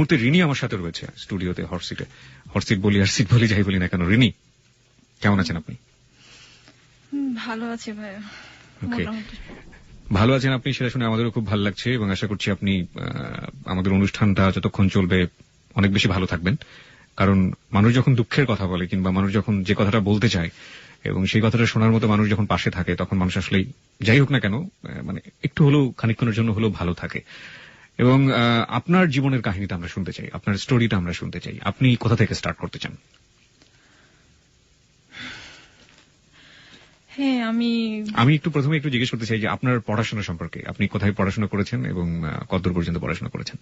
মুহূর্তে রিনি আমার সাথে রয়েছে স্টুডিওতে, হটসিট বলি আর সিট বলি, যাই বলি না কেন। রিনি, কেমন আছেন আপনি? ভালো আছি ভাইয়া। ওকে, ভালো আছেন আপনি, সেটা শুনে আমাদেরও খুব ভালো লাগছে এবং আশা করছি আপনি আমাদের অনুষ্ঠানটা যতক্ষণ চলবে অনেক বেশি ভালো থাকবেন। কারণ মানুষ যখন দুঃখের কথা বলে কিংবা মানুষ যখন যে কথাটা বলতে চায় এবং সেই কথাটা শোনার মতো মানুষ যখন পাশে থাকে, তখন মানুষ আসলেই যাই হোক না কেন মানে একটু হলেও খানিকক্ষণের জন্য হলেও ভালো থাকে। এবং আপনার জীবনের কাহিনীটা আমরা শুনতে চাই, আপনার স্টোরিটা আমরা শুনতে চাই। আপনি কোথা থেকে স্টার্ট করতে চান? হ্যাঁ, আমি একটু প্রথমে একটু জিজ্ঞেস করতে চাই যে আপনার পড়াশোনা সম্পর্কে, আপনি কোথায় পড়াশোনা করেছেন এবং কতদূর পর্যন্ত পড়াশোনা করেছেন?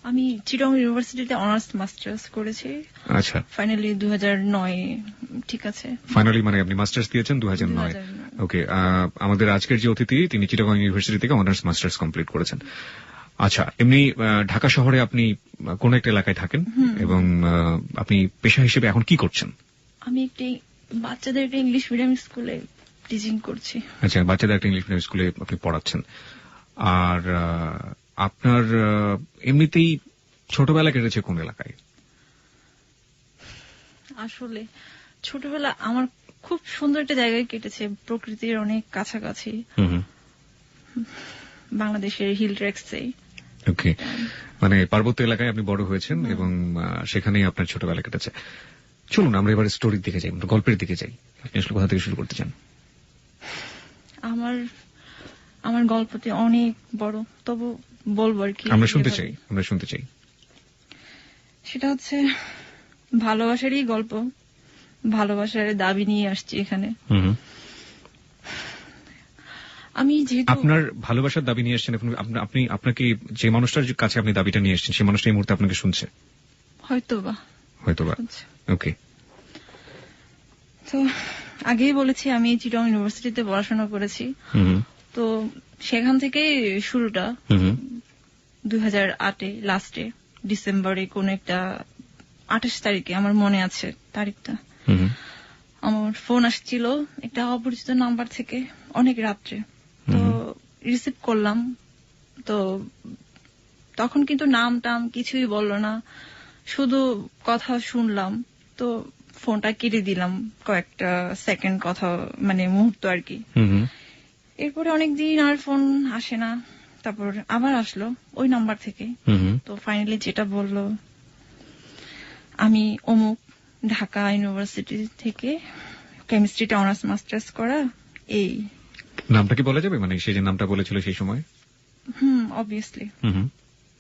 আমি চিটং ইউনিভার্সিটিতে অনার্স মাস্টার্স করেছি। আচ্ছা, ফাইনালি 2009। ঠিক আছে, ফাইনালি মানে আপনি মাস্টার্স দিয়েছেন 2009। ওকে, আমাদের আজকের যে অতিথি তিনি চিটাগং ইউনিভার্সিটি থেকে অনার্স মাস্টার্স কমপ্লিট করেছেন। আচ্ছা, এমনি ঢাকা শহরে আপনি কোন একটা এলাকায় থাকেন এবং আপনি পেশা হিসেবে এখন কি করছেন? আমি একটি বাচ্চাদেরকে ইংলিশ মিডিয়াম স্কুলে টিচিং করছি। আচ্ছা, বাচ্চাদের একটা ইংলিশ মিডিয়াম স্কুলে আপনি পড়াচ্ছেন। আর আপনার এমনিতেই ছোটবেলা কেটেছে কোন এলাকায়? আসলে ছোটবেলা আমার খুব সুন্দর একটা জায়গায় কেটেছে, প্রকৃতির অনেক কাছাকাছি, বাংলাদেশের হিল ট্রেক্সে। ওকে, মানে পার্বত্য এলাকায় আপনি বড় হয়েছেন এবং সেখানেই আপনার ছোটবেলা কেটেছে। চলুন আমরা এবার স্টোরির দিকে যাই, গল্পের দিকে যাই। আপনি আসলে কোথা থেকে শুরু করতে চান? আমার গল্পটি অনেক বড়, তবু বলবো আর কি। আমরা শুনতে চাই। সেটা হচ্ছে ভালোবাসারই গল্প, ভালোবাসার দাবি নিয়ে আসছি এখানে। আমি যেহেতু আপনার ভালোবাসার দাবি নিয়ে আসছেন, আপনি আপনাকে যে মানুষটার কাছে আপনি দাবিটা নিয়ে আসছেন সেই মানুষটা এই মুহূর্তে আপনাকে শুনছে হয়তোবা। ওকে, তো আগেই বলেছি আমি চিটং ইউনিভার্সিটিতে পড়াশোনা করেছি। তো সেখান থেকে শুরুটা 2008 লাস্টে ডিসেম্বরে কোন একটা 28 তারিখে, আমার মনে আছে তারিখটা। আমার ফোন আসছিল একটা অপরিচিত নাম্বার থেকে অনেক রাত্রে। তো রিসিভ করলাম, তো তখন কিন্তু নাম টাম কিছুই বললো না, শুধু কথা শুনলাম। তো ফোনটা কেটে দিলাম, কয়েকটা সেকেন্ড কথা মানে মুহূর্ত আর কি। এরপরে অনেকদিন আর ফোন আসে না, তারপর আবার আসলো ওই নাম্বার থেকে। তো ফাইনালি যেটা বললো, আমি অমুক ঢাকা ইউনিভার্সিটি থেকে কেমিস্ট্রিতে অনার্স মাস্টার্স করা। এই নামটা কি বলা যাবে, মানে সে যে নামটা বলেছিল সেই সময়? অবভিয়াসলি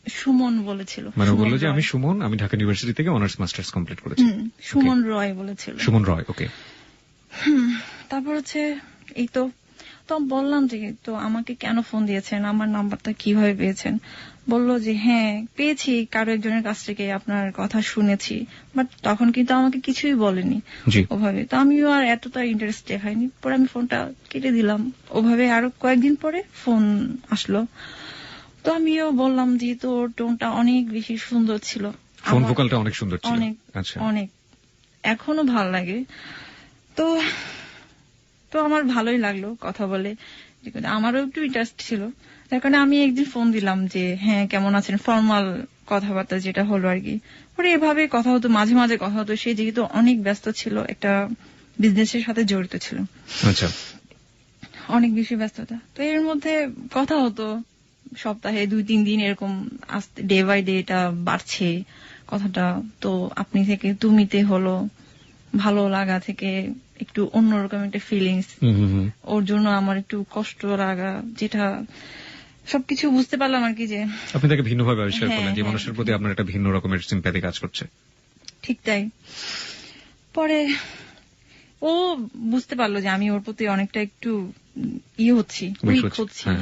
সুমন বলেছিল। মানে বললো যে আমি সুমন, আমি ঢাকা ইউনিভার্সিটি থেকে অনার্স মাস্টার্স কমপ্লিট করেছি। সুমন রয় বলেছিল। সুমন রয়, ওকে। তারপর হচ্ছে এই তো বললাম যে তো আমাকে কেন ফোন দিয়েছেন, আমার নাম্বারটা কিভাবে পেয়েছেন? বলল যে হ্যাঁ পেয়েছি, কারো একজনের কাছ থেকে আপনার কথা শুনেছি, বাট তখন কিন্তু আমাকে কিছুই বলেনি ওভাবে। তো আমিও আর এতটা ইন্টারেস্ট দেখাইনি, পরে আমি ফোনটা কেটে দিলাম। ওভাবে আরো কয়েকদিন পরে ফোন আসলো, তো আমিও বললাম যে তো ওর টোনটা অনেক বেশি সুন্দর ছিল, ফোন ভোকালটা অনেক সুন্দর ছিল, অনেক এখনো ভালো লাগে। তো আমার ভালোই লাগলো কথা বলে, আমারও একটু ইন্টারেস্ট ছিল। তার কারণে আমি একদিন ফোন দিলাম যে হ্যাঁ কেমন আছেন, ফর্মাল কথাবার্তা যেটা হলো আর কি। পরে এভাবে কথা হতো, মাঝে মাঝে কথা হতো। সে যেহেতু অনেক ব্যস্ত ছিল, একটা বিজনেসের সাথে জড়িত ছিল, আচ্ছা, অনেক বেশি ব্যস্ততা। তো এর মধ্যে কথা হতো সপ্তাহে 2-3 দিন এরকম, আস্তে ডে বাই ডে এটা বাড়ছে কথাটা। তো আপনি থেকে তুমিতে হলো, ভালো লাগা থেকে একটু অন্যরকম একটা ফিলিংস, ওর জন্য আমার একটু কষ্ট লাগা, যেটা সবকিছু বুঝতে পারলাম আর কি, যে আপনি তাকে ভিন্নভাবে আবিষ্কার করলেন, যে মানুষের প্রতি আপনার একটা ভিন্ন রকমের সিম্প্যাথি কাজ করছে। ঠিক তাই। পরে ও বুঝতে পারলো যে আমি ওর প্রতি অনেকটা একটু উইক হচ্ছি।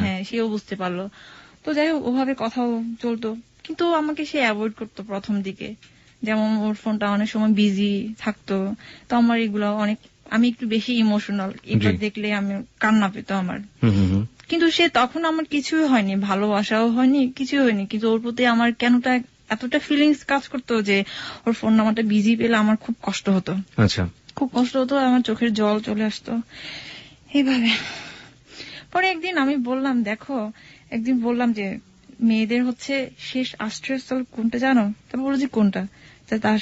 হ্যাঁ, সেও বুঝতে পারলো। তো যাই হোক, ওভাবে কথাও চলতো, কিন্তু আমাকে সে অ্যাভয়েড করতো প্রথম দিকে। যেমন ওর ফোনটা অনেক সময় বিজি থাকতো, তো আমার এগুলো অনেক, আমি একটু বেশি ইমোশনাল, এবার দেখলে আমি কান্না পেত আমার। কিন্তু সে তখন আমার কিছুই হয়নি, ভালোবাসাও হয়নি, কিছুই হয়নি, কিন্তু ওর প্রতি আমার কেনটা এতটা ফিলিংস কাজ করতো যে ওর ফোন নাম্বারটা বিজি পেলে আমার খুব কষ্ট হতো। আচ্ছা, খুব কষ্ট হতো, আমার চোখের জল চলে আসতো এইভাবে। পরে একদিন আমি বললাম, দেখো, একদিন বললাম যে মেয়েদের হচ্ছে শেষ আশ্রয়স্থল কোনটা জানো? তারপর বলো যে কোনটা? তার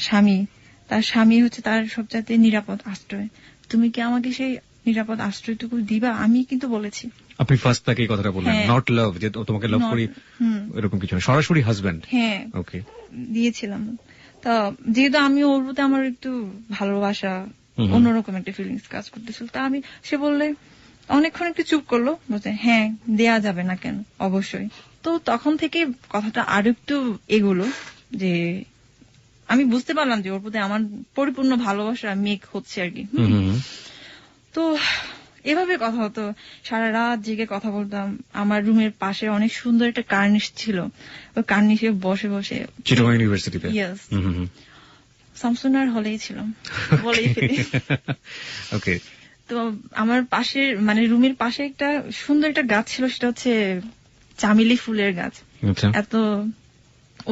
স্বামী হচ্ছে তার সবচাইতে নিরাপদ আশ্রয়। তুমি কি আমাকে সেই নিরাপদ আশ্রয়টুকু দিবা? আমি কিন্তু বলেছি। আপনি ফার্স্ট তাকে এই কথাটা বললেন, হ্যাঁ। নট লাভ, যে তোমাকে লাভ করি এরকম কিছু না, সরাসরি হাজব্যান্ড। হ্যাঁ, ওকে, দিয়েছিলাম। তা যেহেতু আমি ওর প্রতি আমার একটু ভালোবাসা, অন্যরকম একটা ফিলিংস কাজ করতেছিল, তা সে বললে অনেকক্ষণ একটু চুপ করলো, বলছে হ্যাঁ দেয়া যাবে না কেন, অবশ্যই। তো তখন থেকে কথাটা আরো একটু এগোলো, যে আমি বুঝতে পারলাম যে ওর প্রতি আমার পরিপূর্ণ ভালোবাসা মেক হচ্ছে আর কি। তো এভাবে কথা হতো, সারা রাত জেগে কথা বলতাম। আমার রুমের পাশে অনেক সুন্দর একটা কার্নিশ ছিল, ওই কার্নিশে বসে বসে। চিটাগং ইউনিভার্সিটিতে? ইয়েস, শামসুনার হলেই ছিলাম বলেই ফেলি। ওকে। তো আমার পাশে মানে রুমের পাশে একটা সুন্দর একটা গাছ ছিল, সেটা হচ্ছে চামেলি ফুলের গাছ। এত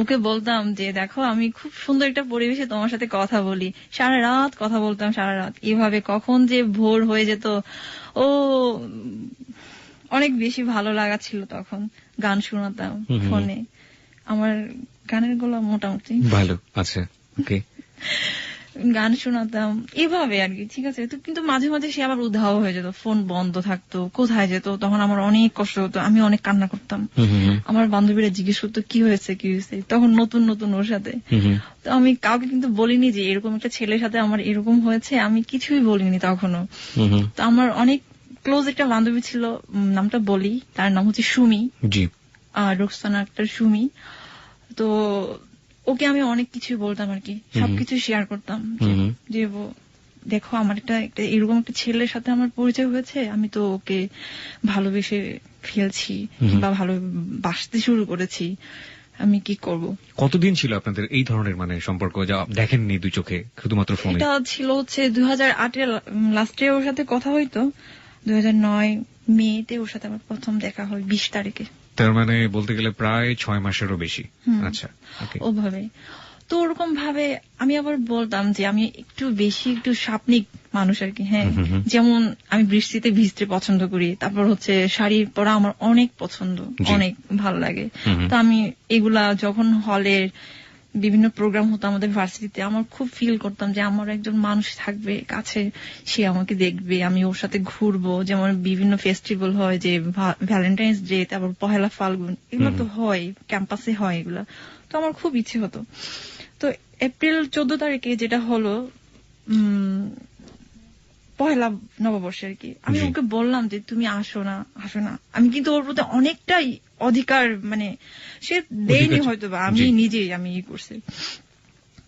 ওকে বলতাম যে দেখো আমি খুব সুন্দর একটা পরিবেশে তোমার সাথে কথা বলি, সারা রাত কথা বলতাম, সারা রাত এভাবে কখন যে ভোর হয়ে যেত। ও অনেক বেশি ভালো লাগা ছিল তখন। গান শোনাতাম ফোনে, আমার গানের গলা মোটামুটি ভালো আছে। ওকে, গান শোনাতাম এভাবে আর কি, ঠিক আছে। তো কিন্তু মাঝে মাঝে সে আবার উধাও হয়ে যেত, ফোন বন্ধ থাকতো, কোথায় যেত, তখন আমার অনেক কষ্ট হতো, আমি অনেক কান্না করতাম। আমার বান্ধবীরা জিজ্ঞেস করতো কি হয়েছে, তখন নতুন নতুন ওর সাথে। তো আমি কাউকে কিন্তু বলিনি যে এরকম একটা ছেলের সাথে আমার এরকম হয়েছে, আমি কিছুই বলিনি তখনও। তো আমার অনেক ক্লোজ একটা বান্ধবী ছিল, নামটা বলি, তার নাম হচ্ছে সুমি, রোকসানা আক্তার সুমি। তো ওকে আমি অনেক কিছু বলতাম আর কি, সবকিছু শেয়ার করতাম, যে দেখো আমার একটা এরকম একটা ছেলের সাথে আমার পরিচয় হয়েছে, আমি তো ওকে ভালোবেসে ফেলছি বা ভালোবাসতে শুরু করেছি, আমি কি করব। কতদিন ছিল আপনাদের এই ধরনের মানে সম্পর্ক, যা দেখেননি দুই চোখে, শুধুমাত্র ফোনে? এটা ছিল হচ্ছে 2008 লাস্টে ওর সাথে কথা হইতো, 2009 মেতে ওর সাথে আমার প্রথম দেখা হয় 20 তারিখে। তার মানে বলতে গেলে প্রায় 6 মাসেরও বেশি। আচ্ছা, ওভাবে। তো ওরকম ভাবে আমি আবার বলতাম যে আমি একটু স্বপ্নিক মানুষ আর কি। হ্যাঁ, যেমন আমি বৃষ্টিতে ভিজতে পছন্দ করি, তারপর হচ্ছে শাড়ি পরা আমার অনেক পছন্দ, অনেক ভালো লাগে। তো আমি এগুলা যখন হলের বিভিন্ন প্রোগ্রাম হতো আমাদের ভার্সিটিতে, আমার খুব ফিল করতাম যে আমার একজন মানুষ থাকবে কাছে, সে আমাকে দেখবে, আমি ওর সাথে ঘুরবো। যেমন বিভিন্ন ফেস্টিভ্যাল হয়, যে ভ্যালেন্টাইন্স ডে, তারপর পহেলা ফাল্গুন, এগুলো তো হয়, ক্যাম্পাসে হয় এগুলা। তো আমার খুব ইচ্ছে হতো। তো এপ্রিল 14 তারিখে যেটা হলো পহেলা নববর্ষে আর কি, আমি ওকে বললাম যে তুমি আসো না। আমি কিন্তু ওর প্রতি অনেকটাই অধিকার, মানে সে দেয়নি হয়তো, বা আমি নিজেই আমি করছি,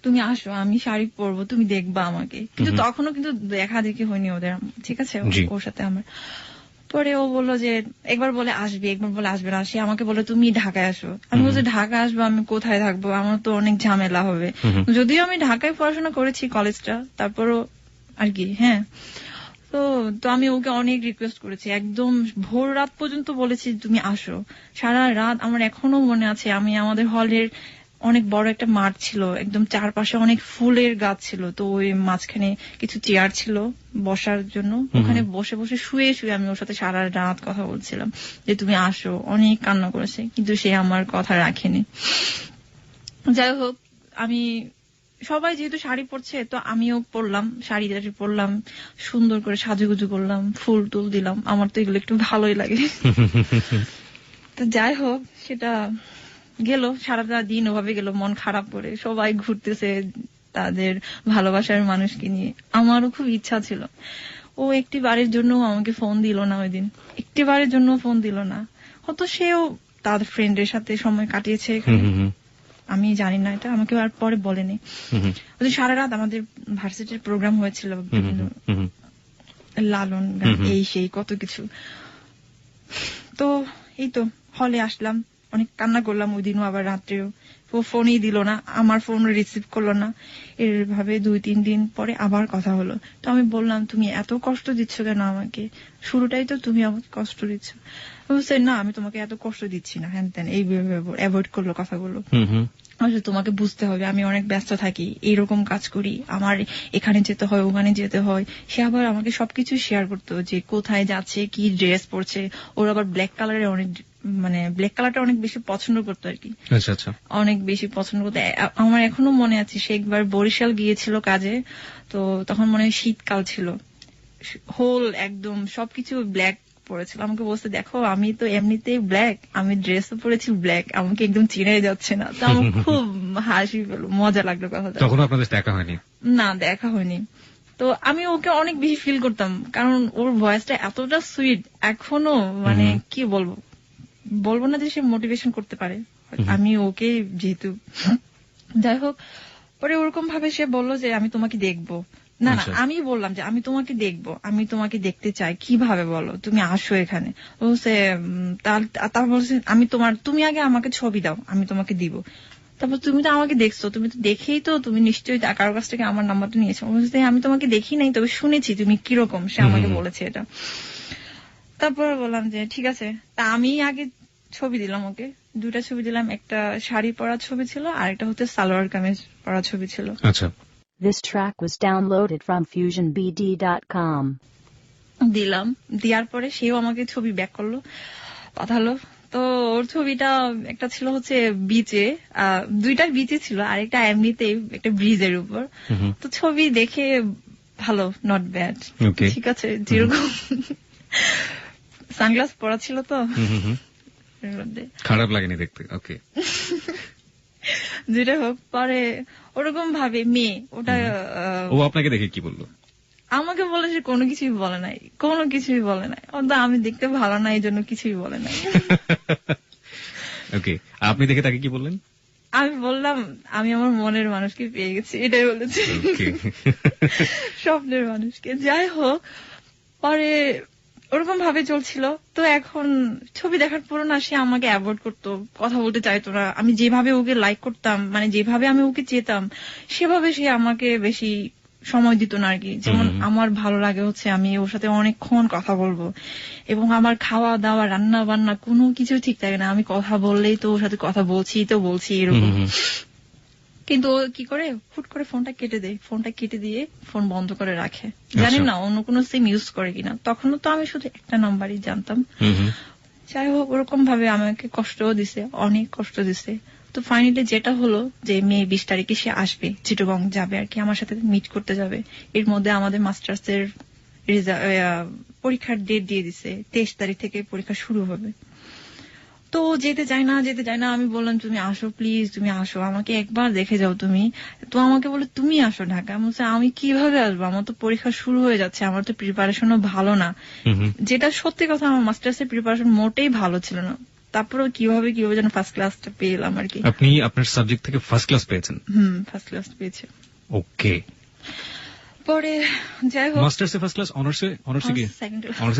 তুমি আসো, আমি শাড়ি পরবো, তুমি দেখবা আমাকে। কিন্তু তখনও কিন্তু দেখা দেখি হয়নি ওদের, ঠিক আছে, ওর সাথে আমার। পরে ও বললো যে একবার বলে আসবে, একবার বলে আসবে না। সে আমাকে বলে তুমি ঢাকায় আসো। আমি বলছি ঢাকা আসবো, আমি কোথায় থাকবো, আমার তো অনেক ঝামেলা হবে। যদিও আমি ঢাকায় পড়াশোনা করেছি কলেজটা, তারপরও আর কি। হ্যাঁ, তো আমি ওকে অনেক রিকোয়েস্ট করেছি, একদম ভোর রাত পর্যন্ত বলেছি তুমি আসো। সারা রাত আমার এখনো মনে আছে, আমি আমাদের হলের অনেক বড় একটা মাঠ ছিল, একদম চারপাশে অনেক ফুলের গাছ ছিল, তো ওই মাঝখানে কিছু চেয়ার ছিল বসার জন্য, ওখানে বসে বসে শুয়ে আমি ওর সাথে সারা রাত কথা বলছিলাম যে তুমি আসো। অনেক কান্না করেছে, কিন্তু সে আমার কথা রাখেনি। যাই হোক, আমি সবাই যেহেতু শাড়ি পরছে, তো আমিও পরলাম, শাড়ি পরলাম, সুন্দর করে সাজুগুজু করলাম, ফুল টুল দিলাম। আমার তো এগুলো একটু ভালোই লাগে। তো যাই হোক, সেটা গেল, সারাটা দিন ওভাবে গেল, মন খারাপ করে সবাই ঘুরতেছে তাদের ভালোবাসার মানুষকে নিয়ে। আমারও খুব ইচ্ছা ছিল। ও একটি বারের জন্য আমাকে ফোন দিল না, ওই দিন একটি বারের জন্য ফোন দিল না। হয়তো সেও তার ফ্রেন্ডের সাথে সময় কাটিয়েছে এখানে, আমি জানি না, এটা আমাকে আর পরে বলেনি। সারা রাত আমাদের ভার্সিটির প্রোগ্রাম হয়েছিল, লালন গান, এই সেই কত কিছু। তো এই তো হলে আসলাম, অনেক কান্না করলাম ওই দিনও, আবার রাত্রেও। ও ফোনই দিল না, আমার ফোন রিসিভ করলো না। এভাবে 2-3 দিন পরে আবার কথা হলো। তো আমি বললাম তুমি এত কষ্ট দিচ্ছ কেন আমাকে, শুরুটাই তো তুমি আমাকে কষ্ট দিচ্ছ। বলছে না, আমি তোমাকে এত কষ্ট দিচ্ছি না, হ্যান ত্যান, এইভাবে অ্যাভয়েড করলো কথাগুলো। তোমাকে বুঝতে হবে, আমি অনেক ব্যস্ত থাকি, এইরকম কাজ করি, আমার এখানে যেতে হয়, ওখানে যেতে হয়। সে আবার আমাকে সবকিছু শেয়ার করতো, যে কোথায় যাচ্ছে, কি ড্রেস পরছে। ওর আবার ব্ল্যাক কালারের অনেক মানে ব্ল্যাক কালারটা অনেক বেশি পছন্দ করতো আর কি, আচ্ছা আচ্ছা, অনেক বেশি পছন্দ করতো। আমার এখনো মনে আছে সে একবার বরিশাল গিয়েছিল কাজে, তো তখন মনে হয় শীতকাল ছিল, হোল একদম সবকিছু ব্ল্যাক পরেছিল। আমাকে বলতে, দেখো আমি তো এমনিতেই ব্ল্যাক, আমি ড্রেসও পরেছি ব্ল্যাক, আমাকে একদম চিনাই যাচ্ছে না। তো আমার খুব হাসি পেল, মজা লাগলো কথাটা। তখন আপনাদের দেখা হয়নি? না, দেখা হয়নি। তো আমি ওকে অনেক বেশি ফিল করতাম, কারণ ওর ভয়েসটা এতটা সুইট এখনো, মানে কি বলবো, বলবো না যে সে মোটিভেশন করতে পারে, আমি ওকে যেহেতু যাই হোক। পরে ওরকম ভাবে সে বললো যে আমি তোমাকে দেখবো। না না, আমি বললাম যে আমি তোমাকে দেখবো, আমি তোমাকে দেখতে চাই, কিভাবে বলো, তুমি আসো এখানে। বলছে তারপর বলছে তুমি আগে আমাকে ছবি দাও, আমি তোমাকে দিব। তারপর তুমি তো আমাকে দেখছো, তুমি তো দেখেই তো, তুমি নিশ্চয়ই কারোর কাছ থেকে আমার নাম্বারটা নিয়েছো। বলছে আমি তোমাকে দেখি নাই, তবে শুনেছি তুমি কিরকম, সে আমাকে বলেছে এটা। তারপর বললাম যে ঠিক আছে। তা আমি আগে ছবি দিলাম ওকে, 2টা ছবি দিলাম, একটা শাড়ি পরা ছবি ছিল আর একটা হচ্ছে সালোয়ার কামিজ পরা ছবি ছিল। আচ্ছা, This track was downloaded from FusionBD.com. দিলাম, দেওয়ার পরে সেও আমাকে ছবি ব্যাক করলো, পাঠালো। তো ওর ছবিটা একটা ছিল হচ্ছে বিচে, 2টা বিচে ছিল, আর একটা এমনিতেই একটা ব্রিজের উপর। তো ছবি দেখে ভালো, নট ব্যাড, ঠিক আছে, যেরকম সানগ্লাস পরা ছিল তো খারাপ লাগেনি দেখতে। ওকে, যেটা হোক, পরে ওরকম ভাবে মেয়ে ওটা, ও আপনাকে দেখে কি বললো? আমাকে বলে সে কোনো কিছুই বলে নাই, কোনো কিছুই বলে নাই, অন্তত আমি দেখতে ভালো না এই জন্য কিছুই বলে নাই। ওকে, আপনি দেখে তাকে কি বললেন? আমি বললাম আমি আমার মনের মানুষকে পেয়ে গেছি, এটাই বলেছি, স্বপ্নের মানুষকে। যাই হোক, পরে ওরকম ভাবে চলছিল। তো এখন ছবি দেখার পর না, সে আমাকে অ্যাভয়েড করতো, কথা বলতে চাইতো না। আমি যেভাবে ওকে লাইক করতাম, মানে যেভাবে আমি ওকে চেতাম, সেভাবে সে আমাকে বেশি সময় দিত না আর কি। যেমন আমার ভালো লাগে হচ্ছে আমি ওর সাথে অনেকক্ষণ কথা বলবো, এবং আমার খাওয়া দাওয়া রান্না বান্না কোনো কিছু ঠিক থাকে না, আমি কথা বললেই তো ওর সাথে কথা বলছি এরকম। কিন্তু ও কি করে, হুট করে ফোনটা কেটে দিয়ে ফোন বন্ধ করে রাখে। জানি না অন্য কোনো সিম ইউজ করে কিনা, তখনও তো আমি শুধু একটা নাম্বারই জানতাম। যাই হোক, ওরকম ভাবে আমাকে কষ্টও দিছে, অনেক কষ্ট দিছে। তো ফাইনালি যেটা হলো যে মে 20 তারিখে সে আসবে, চিটাগং যাবে আর কি, আমার সাথে মিট করতে যাবে। এর মধ্যে আমাদের মাস্টার্স এর পরীক্ষার ডেট দিয়ে দিছে, 23 তারিখ থেকে পরীক্ষা শুরু হবে। তো যেতে চাই না, আমি বললাম তুমি আসো প্লিজ, তুমি আসো, আমাকে একবার দেখে যাও তুমি। তো আমাকে বলে তুমি আসো ঢাকা। আমি বলছি আমি কিভাবে আসবো, আমার তো পরীক্ষা শুরু হয়ে যাচ্ছে, আমার তো প্রিপারেশনও ভালো না। যেটা সত্যি কথা, আমার মাস্টার্স এর প্রিপারেশন মোটেই ভালো ছিল না। তারপরেও কিভাবে যেন ফার্স্ট ক্লাসটা পেলাম আর কি। আপনি আপনার সাবজেক্ট থেকে ফার্স্ট ক্লাস পেয়েছেন? ফার্স্ট ক্লাস পেয়েছে। ওকে, পরে যাই হোক, মাস্টার্সে ফার্স্ট ক্লাস, অনার্সে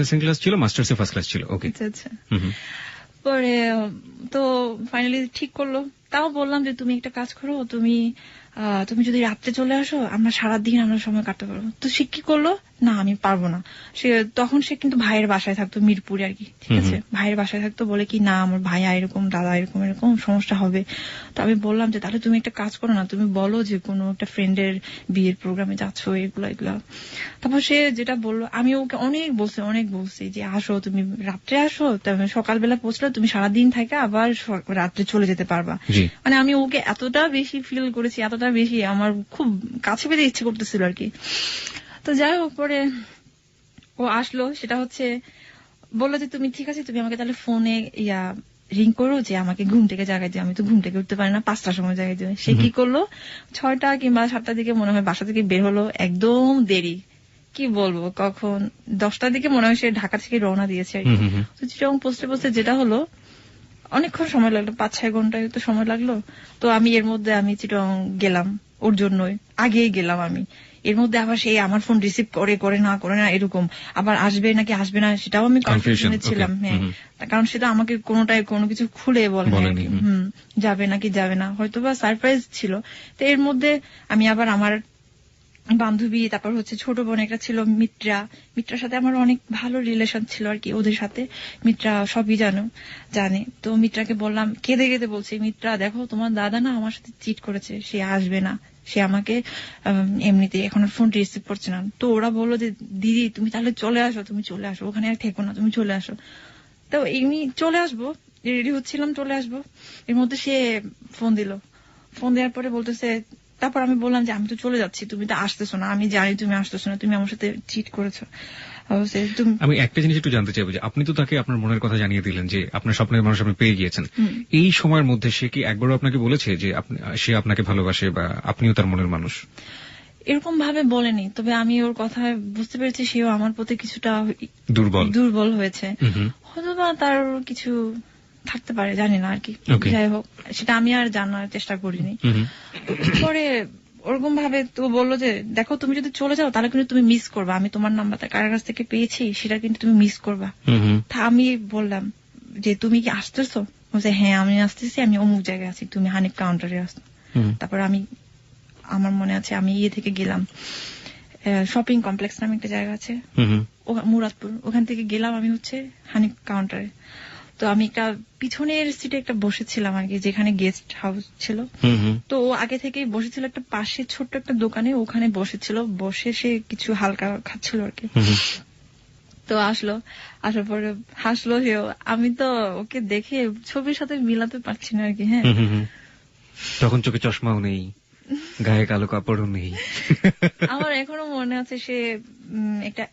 সেকেন্ড ক্লাস ছিল, মাস্টার্সে ফার্স্ট ক্লাস ছিল। ওকে, আচ্ছা। পরে তো ফাইনালি ঠিক করলো। তাও বললাম যে তুমি একটা কাজ করো, তুমি যদি রাত্রে চলে আসো, আমরা সারাদিন আমরা সময় কাটতে পারবো। তো সে কি করলো, না আমি পারবো না। তখন সে কিন্তু ভাইয়ের বাসায় থাকতো, মিরপুরে আর কি, ঠিক আছে, ভাইয়ের বাসায় থাকতো। বলে কি না, আমার ভাইয়া এরকম, দাদা এরকম সমস্যা হবে। তো আমি বললাম যে তাহলে তুমি একটা কাজ করো না, তুমি বলো যে কোনো একটা ফ্রেন্ডের বিয়ের প্রোগ্রামে যাচ্ছ, এগুলা। তারপর সে যেটা বললো, আমি ওকে অনেক বলছি যে আসো, তুমি রাত্রে আসো, সকালবেলা পৌঁছলে তুমি সারাদিন থাকে আবার রাত্রে চলে যেতে পারবা। মানে আমি ওকে এতটা বেশি ফিল করেছি, এতটা বেশি আমার খুব কাছে পেতে ইচ্ছে করতেছিল আর কি। তো যাই হোক, পরে ও আসলো, সেটা হচ্ছে বললো যে তুমি ঠিক আছে, তুমি আমাকে তাহলে ফোনে রিং করো যে আমাকে ঘুম থেকে জাগাই দিয়ে, আমি তো ঘুম থেকে উঠতে পারি না, 5টার সময় জাগাই দিয়ে। সে কি করলো, 6টা কিংবা 7টার দিকে মনে হয় বাসা থেকে বের হলো, একদম দেরি, কি বলবো, কখন 10টার দিকে মনে হয় সে ঢাকা থেকে রওনা দিয়েছে আর কি। তো চিটাগং পৌঁছতে যেটা হলো, অনেকক্ষণ সময় লাগলো, 5-6 ঘন্টায় তো সময় লাগলো। তো আমি এর মধ্যে আমি চিটাগং গেলাম ওর জন্যই, আগেই গেলাম আমি। এর মধ্যে আবার সে আমার ফোন রিসিভ করে না এরকম, আবার আসবে নাকি আসবে না সেটাও আমি কনফিউশনে ছিলাম। হ্যাঁ, কারণ সেটা আমাকে কোনো কিছু খুলে বলেনি, যাবে নাকি যাবে না, হয়তো বা সারপ্রাইজ ছিল। তো এর মধ্যে আমি আবার আমার বান্ধবী, তারপর হচ্ছে ছোট বোন একটা ছিল মিত্রার সাথে আমার অনেক ভালো রিলেশন ছিল আর কি, ওদের সাথে। মিত্রা সবই জানে। তো মিত্রাকে বললাম, কেঁদে বলছি, মিত্রা দেখো তোমার দাদা না আমার সাথে চিট করেছে, সে আসবে না, সে আমাকে এমনিতে এখন ফোন রিসিভ করছে না। তো ওরা বললো যে দিদি তুমি তাহলে চলে আসো, ওখানে আর থেকো না, তুমি চলে আসো। তো এমনি চলে আসবো, রেডি হচ্ছিলাম চলে আসবো, এর মধ্যে সে ফোন দেওয়ার পরে বলতেছে, তারপর আমি বললাম যে আমি তো চলে যাচ্ছি, তুমি তো আসতেছো না, আমি জানি তুমি আসতেছো না, তুমি আমার সাথে চিট করেছো। আমি একটা জিনিস একটু জানতে চাইবো যে আপনি তো তাকে আপনার মনের কথা জানিয়ে দিলেন যে আপনার স্বপ্নের মানুষ আপনি পেয়ে গিয়েছেন, এই সময়ের মধ্যে সে কি একবারও আপনাকে বলেছে যে সে আপনাকে ভালোবাসে বা আপনিও তার মনের মানুষ? এরকম ভাবে বলেনি, তবে আমি ওর কথায় বুঝতে পেরেছি সেও আমার প্রতি কিছুটা দুর্বল হয়েছে, হয়তো বা তার কিছু থাকতে পারে, জানি না আর কি। যাই হোক, সেটা আমি আর জানার চেষ্টা করিনি। পরে ওরকম ভাবে তো বললো যে দেখো তুমি যদি চলে যাও তাহলে কিন্তু তুমি মিস করবা, আমি তোমার নাম্বারটা কার কাছ থেকে পেয়েছি সেটা কিন্তু তুমি মিস করবা। তা আমি বললাম যে তুমি কি আসতেছো? বলছে হ্যাঁ আমি আসতেছি, আমি অমুক জায়গায় আছি, তুমি হানিফ কাউন্টারে আসো। তারপর আমার মনে আছে আমি থেকে গেলাম, শপিং কমপ্লেক্স নামে একটা জায়গা আছে মুরাদপুর, ওখান থেকে গেলাম আমি হচ্ছে হানিফ কাউন্টারে। তো আমি একটা পিছনের সিটে একটা বসেছিলাম আর কি, যেখানে গেস্ট হাউস ছিল। তো ও আগে থেকেই বসেছিল একটা পাশে ছোট্ট একটা দোকানে, ওখানে বসেছিল, বসে সে কিছু হালকা খাচ্ছিল আর কি। তো আসার পরে হাসলো সেও, আমি তো ওকে দেখে ছবির সাথে মিলাতে পারছি না আর কি। হ্যাঁ, তখন চোখে চশমাও নেই, গায়ে কালো কাপড়ও নেই। আমার এখনো মনে আছে সে একটা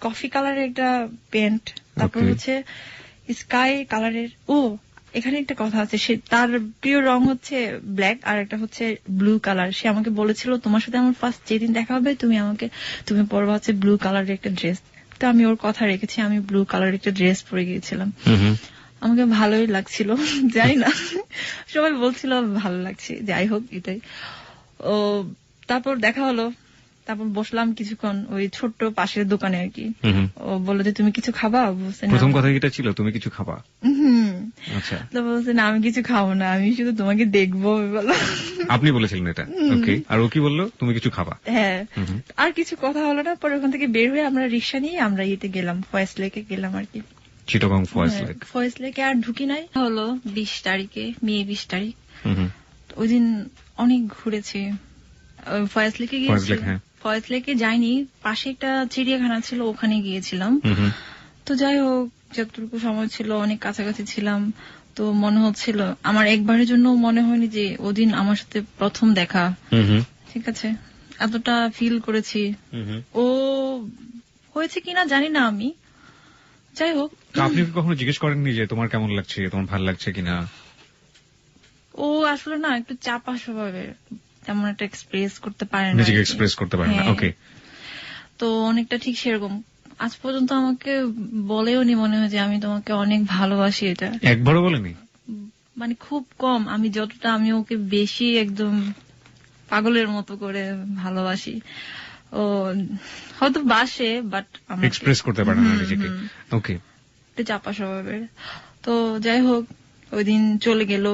কফি কালারের একটা প্যান্ট, তারপর হচ্ছে স্কাই কালারের। এখানে একটা কথা আছে, সে তার প্রিয় রং হচ্ছে ব্ল্যাক আর একটা হচ্ছে ব্লু কালার। সে আমাকে বলেছিল তোমার সাথে আমার ফার্স্ট যেদিন দেখা হবে তুমি পরবা হচ্ছে ব্লু কালারের একটা ড্রেস। তো আমি ওর কথা রেখেছি, আমি ব্লু কালারের একটা ড্রেস পরে গিয়েছিলাম। আমাকে ভালোই লাগছিল, জানি না সবাই বলছিল ভালো লাগছে, যাই হোক এটাই। তারপর দেখা হলো, তারপর বসলাম কিছুক্ষণ ওই ছোট্ট পাশের দোকানে আর কি। ও বললো যে তুমি কিছু খাবা? প্রথম কথা এটা ছিল তুমি কিছু খাবা? আচ্ছা। তো বলছে না আমি কিছু খাবো না, আমি শুধু তোমাকে দেখবো। আপনি বলেছিলেন এটা? ওকে। আর ও কি বললো? তুমি কিছু খাবা? হ্যাঁ। আর কিছু কথা হলো না, পরে ওখান থেকে বের হয়ে আমরা রিক্সা নিয়ে আমরা গেলাম, ফয়েজ লেকে গেলাম আর কি। চিটাগং ফয়েজ লেক। আর ঢুকি নাই। হলো 20 তারিখে, মে 20 তারিখ। ওই দিন অনেক ঘুরেছি। ফয়েজ লেকে গিয়েছি, ফয়েজ লেকে যাইনি, পাশে একটা চিড়িয়াখানা ছিল, ওখানে গিয়েছিলাম। তো যাই হোক, যতটুকু সময় ছিল অনেক কাছাকাছি ছিলাম, তো মনে হচ্ছিল আমার একবারের জন্য মনে হয়নি যে ওদিন আমার সাথে প্রথম দেখা। ঠিক আছে, এতটা ফিল করেছি। ও হয়েছে কিনা জানি না আমি, যাই হোক। আপনি কি কখনো জিজ্ঞেস করেননি যে তোমার কেমন লাগছে, তোমার ভালো লাগছে কিনা? ও আসলে না একটু চাপা স্বভাবের, তেমন একটা এক্সপ্রেস করতে পারে না, নিজেকে এক্সপ্রেস করতে পারে না। ওকে। তো অনেকটা ঠিক সেরকম, আজ পর্যন্ত আমাকে বলেও নি মনে হয় যে আমি তোমাকে অনেক ভালোবাসি। এটা একবারও বলেনি? মানে খুব কম, আমি যতটা আমি ওকে বেশি একদম পাগলের মতো করে ভালোবাসি। ও হয়তো বাসে, বাট এক্সপ্রেস করতে পারে না নিজেকে। ওকে। চাপা স্বভাবের। তো যাই হোক, ওই দিন চলে গেল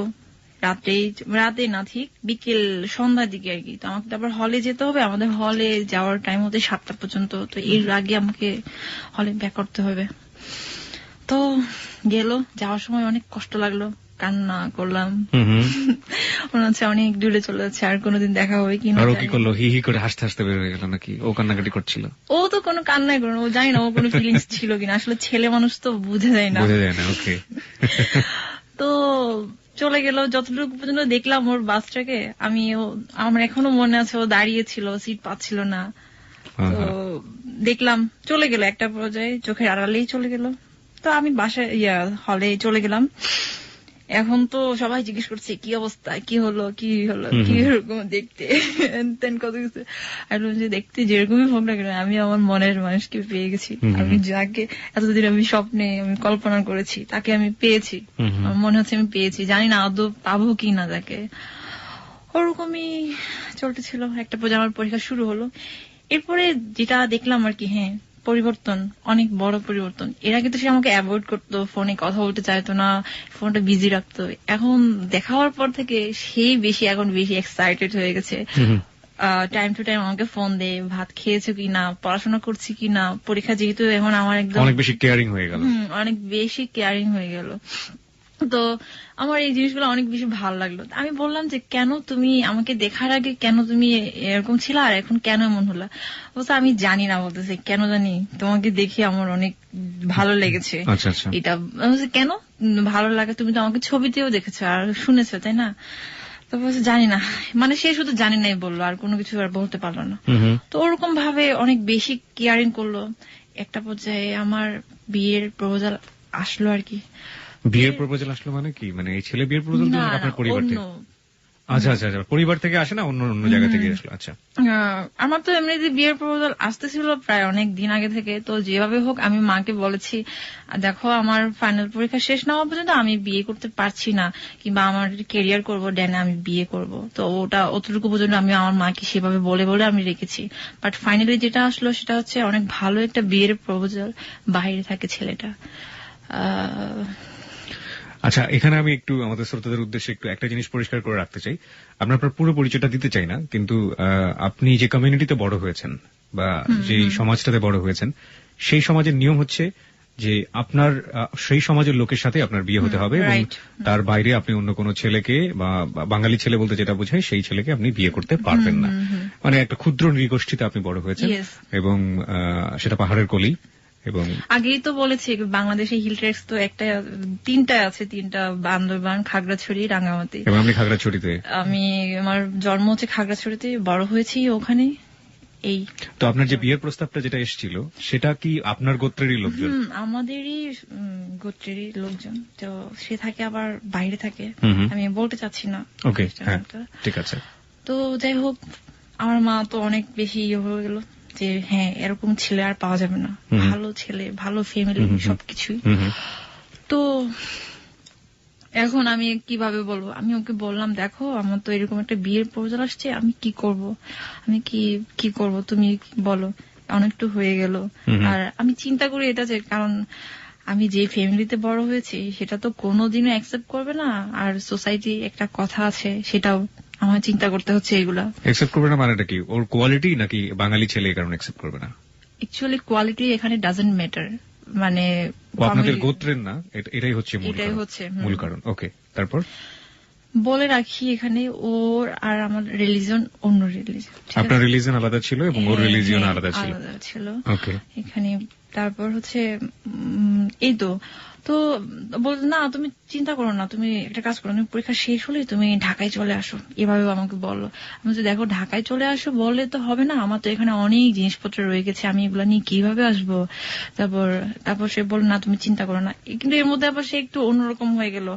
রাতে না, ঠিক বিকেল সন্ধ্যার দিকে আর কি। তো আমাকে আবার হলে যেতে হবে, আমাদের হলে যাওয়ার টাইম হতে 7টা পর্যন্ত, তো এর আগে আমাকে হলে ব্যাক করতে হবে। তো যাওয়ার সময় অনেক কষ্ট লাগলো, কান্না করলাম, মনে হচ্ছে অনেক দূরে চলে যাচ্ছে, আর কোনোদিন দেখা হবে কিনা। আর ও কি করলো? হি হি করে হাসতে হাসতে বের হয়ে গেল নাকি? ও কান্নাকাটি করছিল? ও তো কোনো কান্নাই করলো, ও জানি না ও কোনো ফিলিংস ছিল কিনা, আসলে ছেলে মানুষ তো বুঝে যায় না। ওকে। তো চলে গেল, যতটুকু পর্যন্ত দেখলাম ওর বাসটাকে, আমার এখনো মনে আছে ও দাঁড়িয়েছিল, সিট পাচ্ছিল না। তো দেখলাম চলে গেল, একটা পর্যায়ে চোখের আড়ালেই চলে গেল। তো আমি বাসায় হলে চলে গেলাম। এখন তো সবাই জিজ্ঞেস করছে কি অবস্থা, কি হলো কি এরকম দেখতে কত কিছু। দেখতে যেরকমই হোক না কেন, আমি আমার মনের মানুষকে পেয়ে গেছি। আমি যাকে এতদিন আমি স্বপ্নে আমি কল্পনা করেছি তাকে আমি পেয়েছি। আমার মনে হচ্ছে আমি পেয়েছি, জানি না আদৌ পাবো কি না তাকে। ওরকমই চলতেছিল। একটা পর্যায়ে আমার পরীক্ষা শুরু হলো। এরপরে যেটা দেখলাম আর কি, হ্যাঁ পরিবর্তন, অনেক বড় পরিবর্তন। এর আগে তো সে আমাকে অ্যাভয়েড করতো, ফোনে কথা বলতে চাইতো না, ফোনটা বিজি রাখতো। এখন দেখা হওয়ার পর থেকে সেই এখন বেশি এক্সাইটেড হয়ে গেছে। টাইম টু টাইম আমাকে ফোন দেয়, ভাত খেয়েছো কিনা, পড়াশোনা করছি কিনা, পরীক্ষা যেহেতু এখন আমার একদম অনেক বেশি কেয়ারিং হয়ে গেল। অনেক বেশি কেয়ারিং হয়ে গেল। তো আমার এই জিনিসগুলো অনেক বেশি ভালো লাগলো। আমি বললাম যে কেন তুমি আমাকে দেখার আগে কেন তুমি এরকম ছিল আর এখন কেন এমন হলো? বলছে আমি জানি না, বলতেছে কেন জানি তোমাকে দেখে আমার অনেক ভালো লেগেছে। আচ্ছা আচ্ছা। এটা আমি বলছি, কেন ভালো লাগে? তুমি তো আমাকে ছবিতেও দেখেছো আর শুনেছো, তাই না? তো বলছে জানি না, মানে সে শুধু জানি নাই বললো, আর কোনো কিছু আর বলতে পারলো না। তো ওরকম ভাবে অনেক বেশি কেয়ারিং করলো। একটা পর্যায়ে আমার বিয়ের প্রপোজাল আসলো আর কি। বিয়ের প্রপোজাল আসলো মানে কি? মানে এই ছেলে বিয়ের প্রপোজাল না, আপনার পরিবার থেকে? অন্য। আচ্ছা আচ্ছা আচ্ছা, পরিবার থেকে আসে না, অন্য অন্য জায়গা থেকে আসলো? আচ্ছা। আমার তো এমনিতে বিয়ের প্রপোজাল আসতেছিল প্রায় অনেক দিন আগে থেকে। তো যেভাবে হোক আমি মাকে বলেছি, দেখো আমার ফাইনাল পরীক্ষা শেষ না হওয়া পর্যন্ত আমি বিয়ে করতে পারছি না, কিংবা আমার ক্যারিয়ার করবো ড্যানে আমি বিয়ে করব। তো ওটা অতটুকু পর্যন্ত আমি আমার মাকে সেভাবে বলে বলে আমি রেখেছি। বাট ফাইনালি যেটা আসলো সেটা হচ্ছে অনেক ভালো একটা বিয়ের প্রপোজাল, বাইরে থাকে ছেলেটা। আচ্ছা, এখানে আমি একটু আমাদের শ্রোতাদের উদ্দেশ্যে একটু একটা জিনিস পরিষ্কার করে রাখতে চাই। আপনার পুরো পরিচয়টা দিতে চাই না, কিন্তু আপনি যে কমিউনিটিতে বড় হয়েছেন বা যে সমাজটাতে বড় হয়েছেন, সেই সমাজের নিয়ম হচ্ছে যে আপনার সেই সমাজের লোকের সাথে আপনার বিয়ে হতে হবে এবং তার বাইরে আপনি অন্য কোনো ছেলেকে বা বাঙালি ছেলে বলতে যেটা বোঝায় সেই ছেলেকে আপনি বিয়ে করতে পারবেন না। মানে একটা ক্ষুদ্র নৃগোষ্ঠীতে আপনি বড় হয়েছেন এবং সেটা পাহাড়ের কলি। এবং আগেই তো বলেছি বাংলাদেশে হিল ট্রেকস তো তিনটা আছে, বান্দরবান, খাগড়াছড়ি, রাঙ্গামাটি। এবং আপনি খাগড়াছড়িতে? আমি আমার জন্ম হচ্ছে খাগড়াছড়িতে, বড় হয়েছি ওখানে। এই তো আপনার যে বিয়ের প্রস্তাবটা যেটা এসেছিল সেটা কি আপনার গোত্রেরই লোকজন? আমাদেরই গোত্রেরই লোকজন। তো সে থাকে আবার বাইরে থাকে, আমি বলতে চাচ্ছি না। ওকে, হ্যাঁ ঠিক আছে। তো যাই হোক, আমার মা তো অনেক বেশি ইয়ে হয়ে গেল যে হ্যাঁ এরকম ছেলে আর পাওয়া যাবে না, ভালো ছেলে, ভালো ফ্যামিলি, সবকিছুই। তো এখন আমি কিভাবে বলবো? আমি ওকে বললাম, দেখো আমার তো এরকম একটা বিয়ের প্রপোজাল আসছে, আমি কি করব, আমি কি করব, তুমি বলো। অনেকটু হয়ে গেল। আর আমি চিন্তা করি এটা যে, কারণ আমি যে ফ্যামিলিতে বড় হয়েছি সেটা তো কোনোদিনও অ্যাকসেপ্ট করবে না, আর সোসাইটি একটা কথা আছে সেটাও আমার চিন্তা করতে হচ্ছে। এগুলা অ্যাকসেপ্ট করবে না মানেটা কি? ওর কোয়ালিটি নাকি বাঙালি ছেলে এই কারণে অ্যাকসেপ্ট করবে না? অ্যাকচুয়ালি কোয়ালিটি এখানে ডাজন্ট ম্যাটার, মানে আপনাদের গোত্রের না, এটাই হচ্ছে মূল কারণ। ওকে, তারপর বলে রাখি এখানে ওর আর আমার রিলিজন অন্য রিলিজন। আপনার রিলিজন আলাদা ছিল এবং ওর রিলিজন আলাদা ছিল। ওকে, এখানে তারপর হচ্ছে এই তো বলতো না তুমি চিন্তা করো না, তুমি একটা কাজ করো, তুমি পরীক্ষা শেষ হলে তুমি ঢাকায় চলে আসো, এভাবে আমাকে বললো। আমি তো দেখো ঢাকায় চলে আসো বললে তো হবে না, আমার তো এখানে অনেক জিনিসপত্র রয়ে গেছে, আমি এগুলা নিয়ে কিভাবে আসবো। তারপর সে বলল না তুমি চিন্তা করো না। কিন্তু এর মধ্যে আবার সে একটু অন্যরকম হয়ে গেল,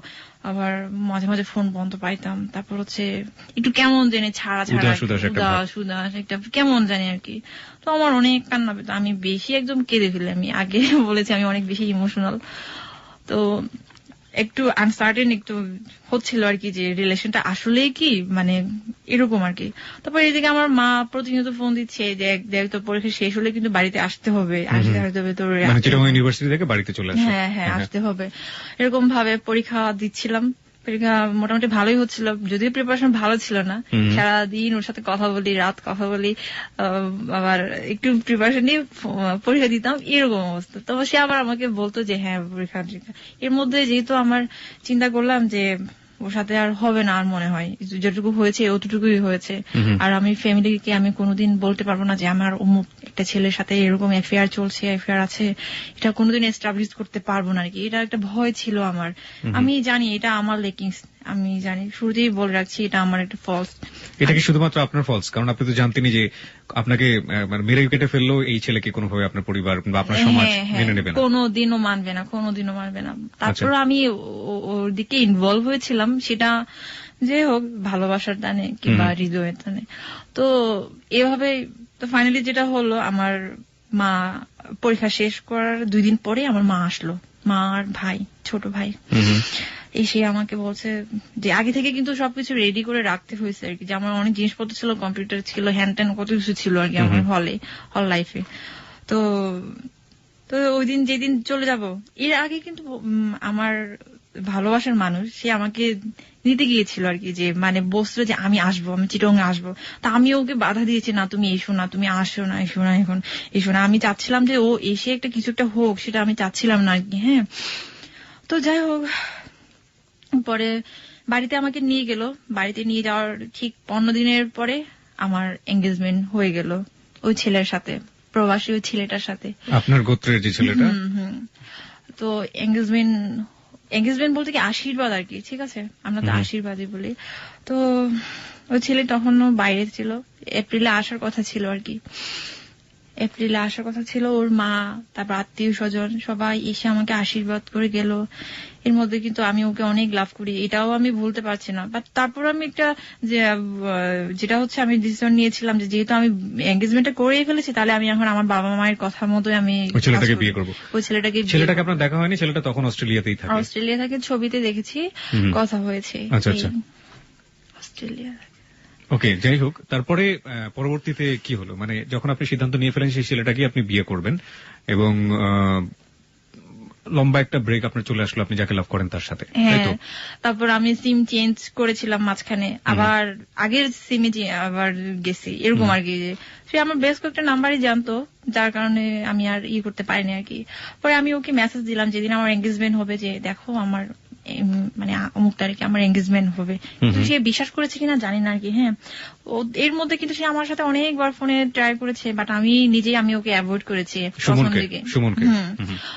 আবার মাঝে মাঝে ফোন বন্ধ পাইতাম। তারপর হচ্ছে একটু কেমন জানি ছাড়া উদাস একটা কেমন জানি আর কি। তো আমার অনেক কান্না পেত, আমি বেশি একদম কেঁদে ফেলি। আমি আগে বলেছি আমি অনেক বেশি ইমোশনাল। তো একটু আনসার্টেন একটু হচ্ছিল আর কি, যে রিলেশনটা আসলেই কি মানে এরকম আর কি। তারপর এদিকে আমার মা প্রতিনিয়ত ফোন দিচ্ছে যে দেখ তো পরীক্ষা শেষ হলে কিন্তু বাড়িতে আসতে হবে তোর, ইউনিভার্সিটি থেকে বাড়িতে চলে আসবে। হ্যাঁ আসতে হবে। এরকম ভাবে পরীক্ষা দিচ্ছিলাম। পরীক্ষা মোটামুটি ভালোই হচ্ছিল, যদিও প্রিপারেশন ভালো ছিল না। সারাদিন ওর সাথে কথা বলি, রাত কথা বলি, আবার একটু প্রিপারেশন নিয়ে পরীক্ষা দিতাম, এরকম অবস্থা। তো সে আবার আমাকে বলতো যে হ্যাঁ পরীক্ষা। এর মধ্যে যেহেতু আমার চিন্তা করলাম যে ওর সাথে আর হবে না, আর মনে হয় যেটুকু হয়েছে অতটুকুই হয়েছে। আর আমি ফ্যামিলিকে আমি কোনোদিন বলতে পারবো না যে আমার অমুক একটা ছেলের সাথে এরকম অ্যাফেয়ার চলছে, অ্যাফেয়ার আছে, এটা কোনোদিন এস্টাবলিশ করতে পারবো না আর কি। এটা একটা ভয় ছিল আমার। আমি জানি এটা আমার লেকিংস, আমি জানি, শুরুতেই বলে রাখছি এটা আমার একটা ফলস। এটা কি শুধুমাত্র আপনার ফলস? কারণ আপনি তো জানতেনই যে আপনাকে মেরে কেটে ফেললেও এই ছেলেকে কোনোভাবে আপনার পরিবার বা আপনার সমাজ মেনে নেবে না, কোনোদিনও মানবে না। তারপর আমি ওর দিকে ইনভলভ হয়েছিলাম, সেটা যে হোক ভালোবাসার টানে কিংবা হৃদয়ের টানে। তো এভাবে তো ফাইনালি যেটা হলো, আমার মা পরীক্ষা শেষ করার 2 দিন পরে আমার মা আসলো, মা আর ভাই, ছোট ভাই এসে আমাকে বলছে যে আগে থেকে কিন্তু সবকিছু রেডি করে রাখতে হয়েছে আর কি, যে আমার অনেক জিনিসপত্র ছিল, কম্পিউটার ছিল, হ্যান ত্যান কত কিছু ছিল আর কি আমার হল লাইফে। তো ওই দিন যেদিন চলে যাব, এর আগে কিন্তু আমার ভালোবাসার মানুষ সে আমাকে নিতে গিয়েছিল আর কি, যে মানে বসলো যে আমি আসবো, আমি চিটং আসবো। তা আমি ওকে বাধা দিয়েছি, না তুমি এসো না, তুমি আসো না, এখন এসো না। আমি চাচ্ছিলাম যে ও এসে কিছু একটা হোক, সেটা আমি চাচ্ছিলাম না আর কি। হ্যাঁ, তো যাই হোক পরে বাড়িতে আমাকে নিয়ে গেল। বাড়িতে নিয়ে যাওয়ার ঠিক 15 দিনের পরে আমার এঙ্গেজমেন্ট হয়ে গেল ওই ছেলের সাথে, প্রবাসী ওই ছেলেটার সাথে। আপনার গোত্রের যে ছেলেটা? তো এঙ্গেজমেন্ট বলতে কি আশীর্বাদ আর কি, ঠিক আছে, আমরা তো আশীর্বাদই বলি। তো ওই ছেলে তখনও বাইরে ছিল, এপ্রিলে আসার কথা ছিল আর কি। এপ্রিলে আসার কথা ছিল, ওর মা তারপর আত্মীয় স্বজন সবাই এসে আমাকে আশীর্বাদ করে গেল। এর মধ্যে কিন্তু আমি ওকে অনেক লাভ করি, এটাও আমি ভুলতে পারছি না। বাট তারপর আমি একটা যেটা হচ্ছে আমি ডিসিশন নিয়েছিলাম যে যেহেতু আমি এঙ্গেজমেন্টটা করেই ফেলেছি, তাহলে আমি এখন আমার বাবা মায়ের কথা মতোই আমি ওই ছেলেটাকে বিয়ে করবো। ওই ছেলেটাকে আপনার দেখা হয়নি? ছেলেটা তখন অস্ট্রেলিয়াতেই থাকে? অস্ট্রেলিয়া থাকে, ছবিতে দেখেছি, কথা হয়েছে। আচ্ছা আচ্ছা, অস্ট্রেলিয়া। ওকে, যাই হোক, তারপরে পরবর্তীতে কি হলো? মানে যখন আপনি সিদ্ধান্ত নিয়ে ফেলেন সেই ছেলেটাকে আপনি বিয়ে করবেন এবং লম্বা একটা ব্রেক আপনার চলে আসলো, আপনি যাকে লাভ করেন তার সাথে, তাই তো? তারপর আমি সিম চেঞ্জ করেছিলাম মাঝখানে, আবার আগের সিমে আবার গেছি, এরকম আর কি। সে আমার বেশ কয়েকটা নাম্বারই জানতো, যার কারণে আমি আর করতে পারিনি আর কি। পরে আমি ওকে মেসেজ দিলাম যেদিন আমার এঙ্গেজমেন্ট হবে, যে দেখো আমার মানে অমুক তারিখে আমার এঙ্গেজমেন্ট হবে। কিন্তু সে বিশ্বাস করেছে কিনা জানি না আর কি। হ্যাঁ, এর মধ্যে কিন্তু সে আমার সাথে অনেকবার ফোনে ট্রাই করেছে, বাট আমি নিজেই আমি ওকে অ্যাভয়েড করেছি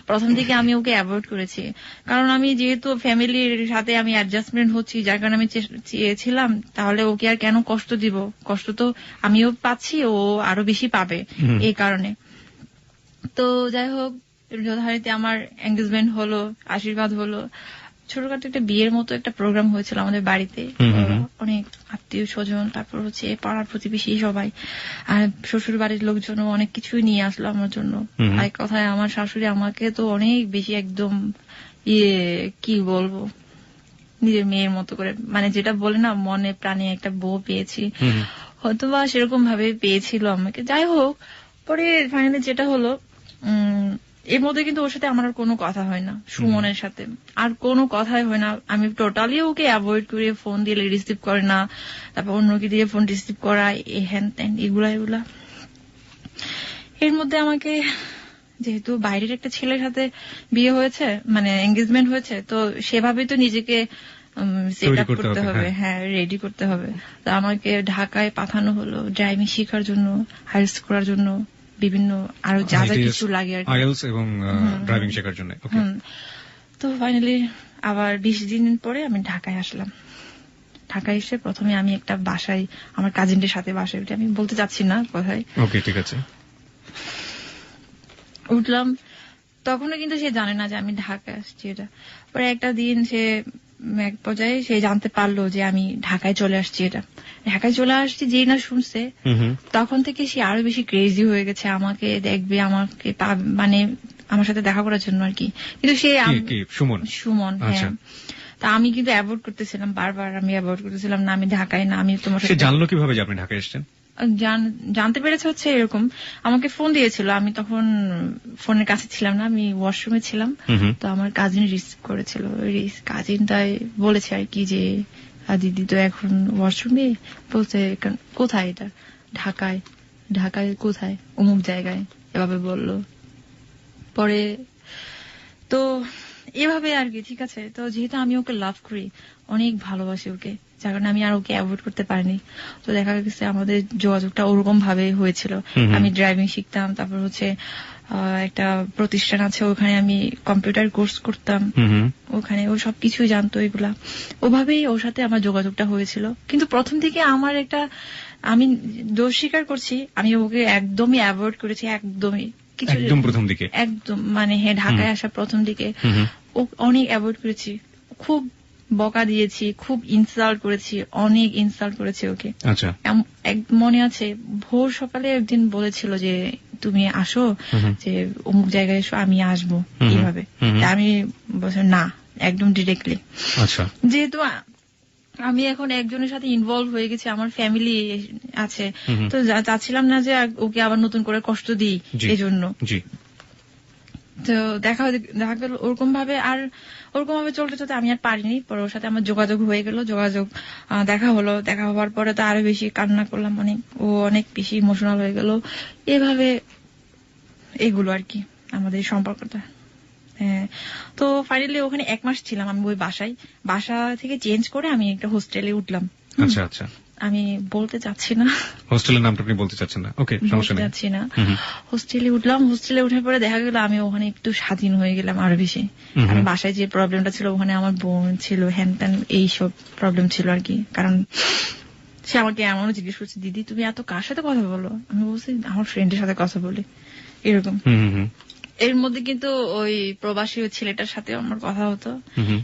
প্রথম দিকে আমি ওকে অ্যাভয়েড করেছি, কারণ আমি যেহেতু ফ্যামিলির সাথে আমি অ্যাডজাস্টমেন্ট হচ্ছি, যার কারণে আমি চেয়েছিলাম তাহলে ওকে আর কেন কষ্ট দিব, কষ্ট তো আমিও পাচ্ছি, ও আরো বেশি পাবে, এই কারণে। তো যাই হোক, যথারীতি আমার এঙ্গেজমেন্ট হলো, আশীর্বাদ হলো, ছোটখাটো একটা বিয়ের মতো একটা প্রোগ্রাম হয়েছিল আমাদের বাড়িতে, অনেক আত্মীয় স্বজন, তারপর হচ্ছে পাড়ার প্রতিবেশী সবাই, আর শ্বশুর বাড়ির লোকজনও অনেক কিছুই নিয়ে আসলো আমার জন্য। এক কথায় আমার শাশুড়ি আমাকে তো অনেক বেশি একদম কি বলবো, নিজের মেয়ের মতো করে, মানে যেটা বলে না মনে প্রাণে একটা বউ পেয়েছি, হয়তোবা সেরকম ভাবে পেয়েছিল আমাকে। যাই হোক, পরে ফাইনালি যেটা হলো, এর মধ্যে কিন্তু ওর সাথে আমার আর কোনো কথা হয় না, সুমনের সাথে আর কোনো কথাই হয় না। আমি টোটালি ওকে অ্যাভয়েড করি, ফোন দিলে রিসিভ করে না, তারপর অন্যকে দিয়ে ফোন রিসিভ করা, হ্যান ত্যান এগুলা। এর মধ্যে আমাকে যেহেতু বাইরের একটা ছেলের সাথে বিয়ে হয়েছে, মানে এঙ্গেজমেন্ট হয়েছে, তো সেভাবেই তো নিজেকে সেট আপ করতে হবে, হ্যাঁ, রেডি করতে হবে। তো আমাকে ঢাকায় পাঠানো হলো ড্রাইভিং শেখার জন্য, হায়ার্স করার জন্য, বিভিন্ন আরো যা যা কিছু লাগে আর আইএলটিএস এবং ড্রাইভিং শেখার জন্য। তো ফাইনালি আবার 20 দিন পরে আমি ঢাকায় আসলাম। ঢাকায় এসে প্রথমে আমি একটা বাসায়, আমার কাজিনদের সাথে বাসায় উঠে, আমি বলতে চাচ্ছি না কোথায়, ওকে ঠিক আছে, উঠলাম। তখনও কিন্তু সে জানে না যে আমি ঢাকায় আসছি। এটা পরে একটা দিন সে এক পর্যায়ে সে জানতে পারলো যে আমি ঢাকায় চলে আসছি। এটা ঢাকায় চলে আসছি যেই না শুনছে, তখন থেকে সে আরো বেশি ক্রেজি হয়ে গেছে, আমাকে দেখবে, আমাকে মানে আমার সাথে দেখা করার জন্য আর কি। কিন্তু সে সুমন, হ্যাঁ। তা আমি কিন্তু অ্যাভয়েড করতেছিলাম, বারবার আমি অ্যাভয়েড করতেছিলাম, না আমি ঢাকায় না, আমি তোমার সাথে। জানলো কিভাবে যে আপনি ঢাকায় এসেছেন? জানতে পেরেছে হচ্ছে এরকম, আমাকে ফোন দিয়েছিল, আমি তখন ফোনের কাছে ছিলাম না, আমি ওয়াশরুমে ছিলাম। তো আমার কাজিন রিসিভ করেছিল, কাজিনটাই বলেছে আর কি যে দিদি তো এখন ওয়াশরুমে, বলছে কোথায় এটা, ঢাকায়। ঢাকায় কোথায়, অমুক জায়গায়, এভাবে বলল। পরে তো এভাবে আর কি, ঠিক আছে। তো যেহেতু আমি ওকে লাভ করি, অনেক ভালোবাসি ওকে, যার কারণে আমি আর ওকে অ্যাভয়েড করতে পারিনি। তো দেখা গেছে আমাদের যোগাযোগটা ওরকম ভাবে হয়েছিল। আমি ড্রাইভিং শিখতাম, তারপর হচ্ছে একটা প্রতিষ্ঠান আছে, ওখানে আমি কম্পিউটার কোর্স করতাম, ওখানে ও সবকিছুই জানতো, এগুলা ওভাবেই ওর সাথে আমার যোগাযোগটা হয়েছিল। কিন্তু প্রথম থেকে আমার একটা, আমি দোষ স্বীকার করছি, আমি ওকে একদমই অ্যাভয়েড করেছি, একদমই একদম প্রথম দিকে, একদম মানে হ্যাঁ, ঢাকায় আসা প্রথম দিকে ও অনেক অ্যাভয়েড করেছি, খুব বকা দিয়েছি, খুব ইনসাল্ট করেছি, অনেক ইনসাল্ট করেছি ওকে। আচ্ছা, মনে আছে ভোর সকালে একদিন বলেছিল যে তুমি আসো, যে অমুক জায়গায় এসো, আমি আসবো, এইভাবে। আমি বলছি না, একদম ডিরেক্টলি। আচ্ছা, যেহেতু আমি এখন একজনের সাথে ইনভলভ হয়ে গেছি, আমার ফ্যামিলি আছে, তো চাচ্ছিলাম না যে ওকে আবার নতুন করে কষ্ট দিই, এই জন্য। তো দেখা গেল ওরকম ভাবে, আর ওরকম ভাবে চলতে চলতে আমি আর পারিনি। পরে ওর সাথে আমার যোগাযোগ হয়ে গেল, দেখা হলো, দেখা হওয়ার পরে তো আরো বেশি কান্না করলাম, অনেক, ও অনেক বেশি ইমোশনাল হয়ে গেল, এভাবে এগুলো আর কি আমাদের সম্পর্কটা। হ্যাঁ, তো ফাইনালি ওখানে 1 মাস ছিলাম আমি ওই বাসা থেকে চেঞ্জ করে আমি একটা হোস্টেলে উঠলাম। আচ্ছা আচ্ছা, আমি বলতে চাচ্ছি না হোস্টেলের নামটা আপনি বলতে চাচ্ছেন না, ওকে, সমস্যা নেই। যাচ্ছি না। হোস্টেলে উঠলাম, হোস্টেলে উঠার পরে দেখা গেল আমি ওখানে একটু স্বাধীন হয়ে গেলাম আরো বেশি। আমি বাসায় যে প্রবলেমটা ছিল ওখানে আমার বোন ছিল, হ্যান ত্যান এইসব প্রবলেম ছিল আর কি। কারণ সে আমাকে এমনও জিজ্ঞেস করছে, দিদি তুমি এত কার সাথে কথা বলো? আমি বলছি আমার ফ্রেন্ডের সাথে কথা বলি, এরকম। এর মধ্যে কিন্তু ওই প্রবাসী ওই ছেলেটার সাথে আমার কথা হতো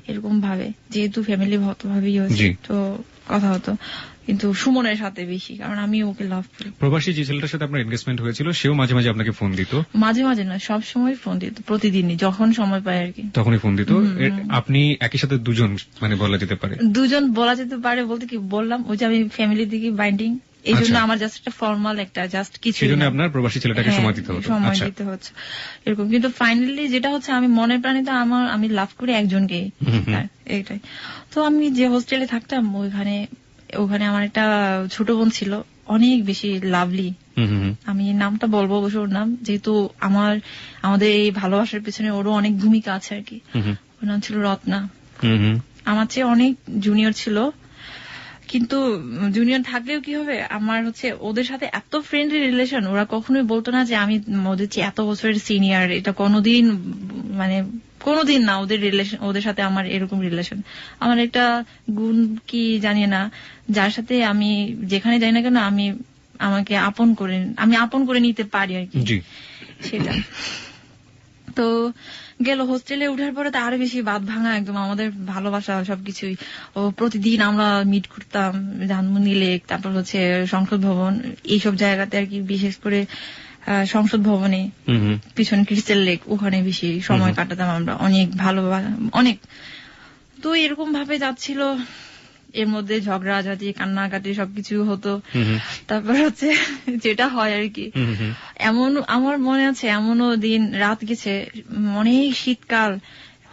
এরকম ভাবে, যেহেতু ফ্যামিলি ভাবেই হয়েছে তো কথা হতো, কিন্তু সুমনের সাথে বেশি, কারণ আমি ওকে লাভ করি। প্রবাসী যে ছেলেটার সাথে আপনার এনগেজমেন্ট হয়েছিল সেও মাঝে মাঝে আপনাকে ফোন দিত? মাঝে মাঝে না, সব সময় ফোন দিত, প্রতিদিনই যখন সময় পায় আর কি তখনই ফোন দিত। আপনি একই সাথে দুজন মানে বলা যেতে পারে? দুজন বলা যেতে পারে বলতে কি বললাম, ওই যে আমি ফ্যামিলির দিকে বাইন্ডিং, এই জন্য আমার জাস্ট একটা ফর্মাল একটা জাস্ট কিছু, সেই জন্য আপনার প্রবাসী ছেলেটাকে সময় দিতে হতো। সময় দিতে হচ্ছে এরকম। কিন্তু ফাইনালি যেটা হচ্ছে আমি মনের প্রাণে তো আমি লাভ করি একজনকে, এইটাই। তো আমি যে হোস্টেলে থাকতাম ওখানে আমার একটা ছোট বোন ছিল, অনেক বেশি লাভলি। আমি নামটা বলবো অবশ্য ওর নাম, যেহেতু আমাদের এই ভালোবাসার পিছনে ওরও অনেক ভূমিকা আছে আর কি। ওর নাম ছিল রত্না। আমার চেয়ে অনেক জুনিয়র ছিল, কিন্তু জুনিয়র থাকলেও কি হবে, আমার হচ্ছে ওদের সাথে এত ফ্রেন্ডলি রিলেশন, ওরা কখনোই বলতো না যে আমি ওদের চেয়ে এত বছরের সিনিয়র, এটা কোনোদিন না। ওদের রিলেশন, ওদের সাথে আমার এরকম রিলেশন। আমার একটা গুণ কি জানি না, যার সাথে আমি যেখানে যাই না কেন আমাকে আপন করে নিতে পারি আর কি, সেটা। তো গেল হোস্টেলে উঠার পরে তো আরো বেশি বাদ ভাঙা, একদম আমাদের ভালোবাসা সবকিছুই। ও প্রতিদিন আমরা মিট করতাম ধানমন্ডি লেক, তারপর হচ্ছে সংসদ ভবন, এইসব জায়গাতে আর কি, বিশেষ করে সংসদ ভবনে পিছনে ক্রিস্টাল লেক, ওখানে বেশি সময় কাটাতাম আমরা, অনেক অনেক। তো এরকম ভাবে যাচ্ছিল, এর মধ্যে ঝগড়াঝাটি কান্নাকাটি সবকিছু হতো। তারপর হচ্ছে যেটা হয় আর কি, আমার মনে আছে এমনও দিন রাত গেছে, অনেক শীতকাল,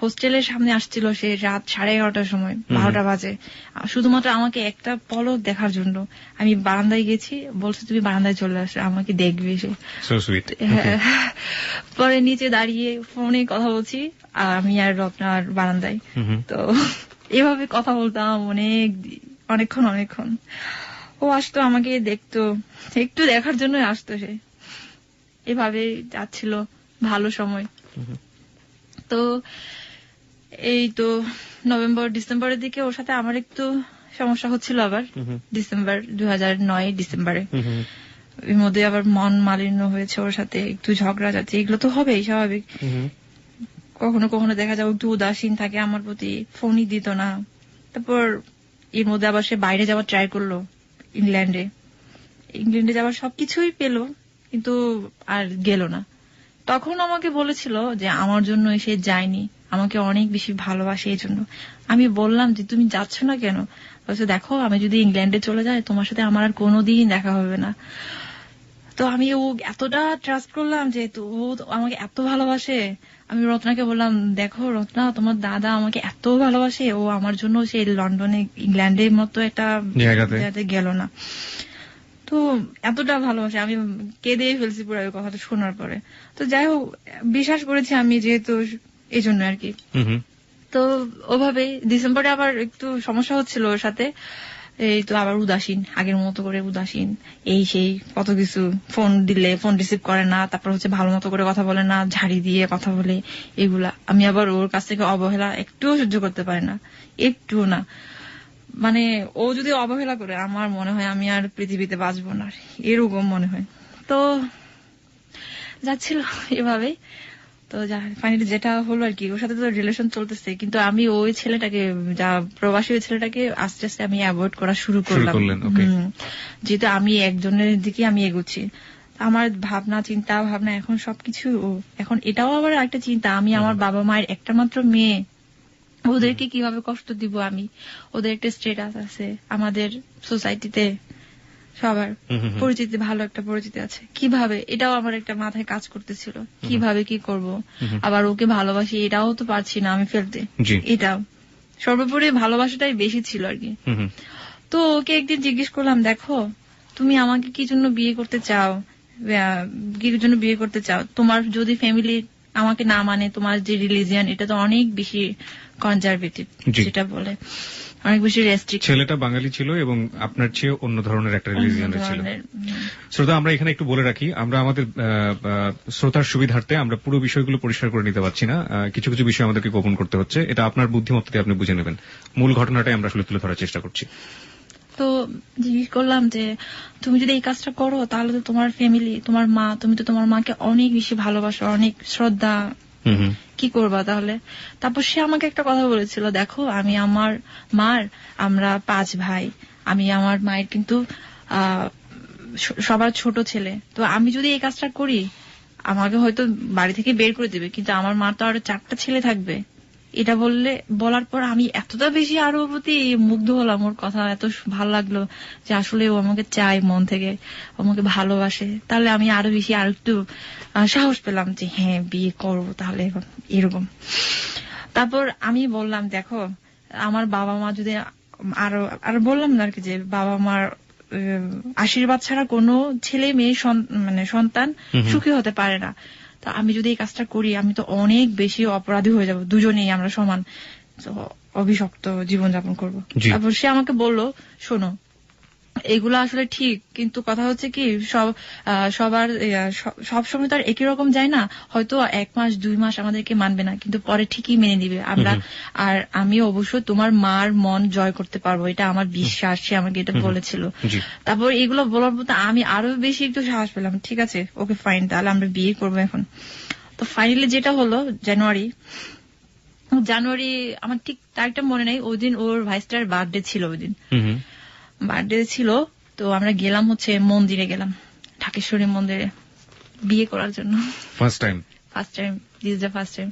হোস্টেলের সামনে আসছিল সে রাত 11:30টার সময়, 12টা বাজে, শুধুমাত্র আমাকে একটা পলক দেখার জন্য। আমি বারান্দায় গেছি, বলছে তুমি বারান্দায় চলে আসো, আমাকে দেখবে সে। পরে নিচে দাঁড়িয়ে ফোনে কথা বলছি, আর আমি আর রত্নার বারান্দায়। তো এভাবে কথা বলতাম অনেকক্ষণ। ও আসতো আমাকে দেখতো, একটু দেখার জন্য আসতো সে। এভাবে যাচ্ছিল ভালো সময়। তো এই তো ডিসেম্বরের দিকে ওর সাথে আমার একটু সমস্যা হচ্ছিল আবার, 2009 ডিসেম্বরে। এর মধ্যে আবার মন মালিন্য হয়েছে ওর সাথে, একটু ঝগড়া যাচ্ছে, এগুলো তো হবেই স্বাভাবিক। কখনো কখনো দেখা যায় একটু উদাসীন থাকে আমার প্রতি, ফোনই দিত না। তারপর এর মধ্যে আবার সে বাইরে যাওয়ার ট্রাই করলো, ইংল্যান্ডে যাওয়ার সবকিছুই পেলো, কিন্তু আর গেল না। তখন আমাকে বলেছিল যে আমার জন্য সে যায়নি, আমাকে অনেক বেশি ভালোবাসে এই জন্য। আমি বললাম যে তুমি যাচ্ছ না কেন? বলছে দেখো আমি যদি ইংল্যান্ডে চলে যাই তোমার সাথে আমার আর কোনোদিন দেখা হবে না। তো আমি এতটা ট্রাস্ট করলাম যে ও আমাকে এত ভালোবাসে। আমি রত্নাকে বললাম, দেখো রত্না, তোমার দাদা আমাকে এত ভালোবাসে, ও আমার জন্য সেই লন্ডনে ইংল্যান্ডের মতো একটা জায়গাতে গেল না। তো এতটা ভালোবাসে, আমি কেঁদে ফেলছি পুরো কথাটা শোনার পরে। তো যাই হোক, বিশ্বাস করেছি আমি, যেহেতু এই জন্য আর কি। তো ওভাবে ডিসেম্বরে আবার একটু সমস্যা হচ্ছিল ওর সাথে, এই তো আবার উদাসীন, আগের মতো করে উদাসীন, এই সেই কত কিছু, ফোন দিলে ফোন রিসিভ করে না, তারপর হচ্ছে ভালো মতো করে কথা বলে না, ঝাড়ি দিয়ে কথা বলে, এগুলা। আমি আবার ওর কাছ থেকে অবহেলা একটুও সহ্য করতে পারি না, একটুও না। মানে ও যদি অবহেলা করে আমার মনে হয় আমি আর পৃথিবীতে বাঁচবো না, এরকম মনে হয়। তো যাচ্ছিল এভাবেই। তো ফাইনালি যেটা হলো আর কি, ওর সাথে তো রিলেশন চলতেছে, কিন্তু আমি ওই ছেলেটাকে, প্রবাসী ওই ছেলেটাকে আস্তে আস্তে আমি অ্যাভয়েড করা শুরু করলাম, যেহেতু আমি একজনের দিকে আমি এগোচ্ছি। আমার চিন্তা ভাবনা এখন সবকিছু, এখন এটাও আবার একটা চিন্তা, আমি আমার বাবা মায়ের একটা মাত্র মেয়ে, ওদেরকে কিভাবে কষ্ট দিব আমি? ওদের একটা স্ট্যাটাস আছে আমাদের সোসাইটিতে, সবার পরিচিতি, ভালো একটা পরিচিতি আছে, কিভাবে, এটাও আমার একটা মাথায় কাজ করতেছিল, কিভাবে কি করব। আবার ওকে ভালোবাসি, এটাও তো পারছি না আমি ফেলতে, এটাও সর্বোপরি ভালোবাসাটাই বেশি ছিল আর কি। তো ওকে একদিন জিজ্ঞেস করলাম, দেখো তুমি আমাকে কি জন্য বিয়ে করতে চাও, তোমার যদি ফ্যামিলি আমাকে না মানে তোমার যে রিলিজিয়ন এটা তো অনেক বেশি কনজারভেটিভ, জি। যেটা বলে অনেক বেশি রেস্ট্রিক্ট। ছেলেটা বাঙালি ছিল এবং আপনার চেয়ে অন্য ধরনের একটা রিলিজিয়নের ছিল। শ্রোতা, আমরা এখানে একটু বলে রাখি, আমরা আমাদের শ্রোতার সুবিধার্থে আমরা পুরো বিষয়গুলো পরিষ্কার করে নিতে পারছি না, কিছু কিছু বিষয় আমাদেরকে গোপন করতে হচ্ছে, এটা আপনার বুদ্ধিমত্তাতে আপনি বুঝে নেবেন। মূল ঘটনাটাই আমরা আসলে তুলে ধরার চেষ্টা করছি। তো জিজ্ঞেস করলাম যে তুমি যদি এই কাজটা করো তাহলে তো তোমার ফ্যামিলি, তোমার মা, তুমি তো তোমার মাকে অনেক বেশি ভালোবাসো, অনেক শ্রদ্ধা, কি করবা তাহলে? তারপর সে আমাকে একটা কথা বলেছিল, দেখো আমি আমার মার, আমরা 5 ভাই, আমি আমার মায়ের কিন্তু সবার ছোট ছেলে, তো আমি যদি এই কাজটা করি আমাকে হয়তো বাড়ি থেকে বের করে দেবে, কিন্তু আমার মা তো আরো 4টা ছেলে থাকবে। এটা বলার পর আমি এতটা বেশি আরো প্রতি মুগ্ধ হলাম, ওর কথা এত ভালো লাগলো যে আসলে ও আমাকে চায় মন থেকে, আমাকে ভালোবাসে। তাহলে আমি আরো বেশি আর একটু সাহস পেলাম যে হ্যাঁ বিয়ে করবো তাহলে এরকম। তারপর আমি বললাম দেখো আমার বাবা মা যদি আরো বললাম না আর কি, যে বাবা মার আশীর্বাদ ছাড়া কোনো ছেলে মেয়ে মানে সন্তান সুখী হতে পারে না। তো আমি যদি এই কাজটা করি আমি তো অনেক বেশি অপরাধী হয়ে যাব, দুজনেই আমরা সমান অভিশপ্ত জীবনযাপন করবো। তারপর সে আমাকে বলল, শোনো এগুলো আসলে ঠিক, কিন্তু কথা হচ্ছে কি সবার সব সময় তো আর একই রকম যায় না, হয়তো 1 মাস 2 মাস আমাদেরকে মানবে না, কিন্তু পরে ঠিকই মেনে নিবে আমরা। আর আমি অবশ্য তোমার মার মন জয় করতে পারবো, এটা আমার বিশ্বাস। সে আমাকে এটা বলেছিল। তারপর এগুলো বলার পর আমি আরো বেশি একটু সাহস পেলাম, ঠিক আছে ওকে ফাইন, তাহলে আমরা বিয়ে করবো এখন। তো ফাইনালি যেটা হলো জানুয়ারি আমার ঠিক তারিখটা মনে নেই, ওই দিন ওর ভাইস্টার বার্থডে ছিল, ওই দিন বার্থডে ছিল। তো আমরা গেলাম হচ্ছে মন্দিরে, গেলাম ঢাকেশ্বরী মন্দিরে বিয়ে করার জন্য। First time this is the first time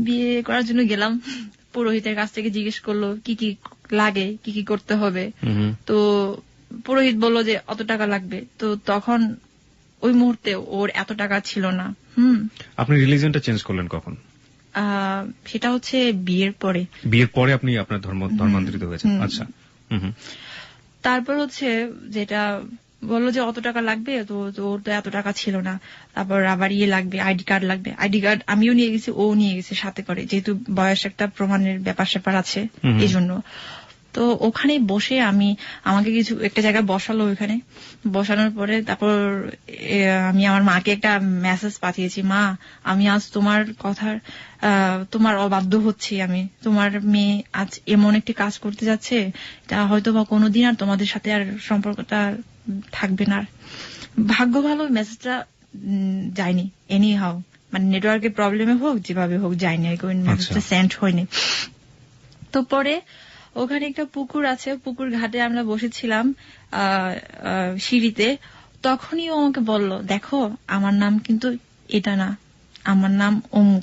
বিয়ে করার জন্য গেলাম। পুরোহিতের কাছ থেকে জিজ্ঞেস করলো কি কি লাগে, কি কি করতে হবে। তো পুরোহিত বললো যে অত টাকা লাগবে। তো তখন ওই মুহূর্তে ওর এত টাকা ছিল না। আপনি রিলিজিয়নটা চেঞ্জ করলেন কখন? সেটা হচ্ছে বিয়ের পরে আপনি আপনার ধর্মান্তরিত হয়েছেন। আচ্ছা। তারপর হচ্ছে যেটা বললো যে অত টাকা লাগবে, তো ওর তো এত টাকা ছিল না। তারপর আবার লাগবে, আইডি কার্ড লাগবে। আইডি কার্ড আমিও নিয়ে গেছি, ও নিয়ে গেছে সাথে করে, যেহেতু বয়স একটা প্রমাণের ব্যাপার স্যাপার আছে এই জন্য। তো ওখানে বসে আমাকে কিছু একটা জায়গায় বসালো, ওইখানে বসানোর পরে তারপর আমি আমার মাকে একটা মেসেজ পাঠিয়েছি, মা আমি আজ তোমার অবাধ্য হচ্ছি, আমি তোমার মেয়ে আজ এমন একটি কাজ করতে যাচ্ছে তা হয়তো বা কোনোদিন আর তোমাদের সাথে আর সম্পর্কটা থাকবে না। ভাগ্য ভালো মেসেজটা যায়নি, এনি হাও, মানে নেটওয়ার্কের প্রবলেমে হোক যেভাবে হোক যায়নি, মেসেজটা সেন্ড হয়নি। তো পরে ওখানে একটা পুকুর আছে, পুকুর ঘাটে আমরা বসেছিলাম সিঁড়িতে। তখনই ও আমাকে বলল, দেখো আমার নাম কিন্তু এটা না, আমার নাম অমুক।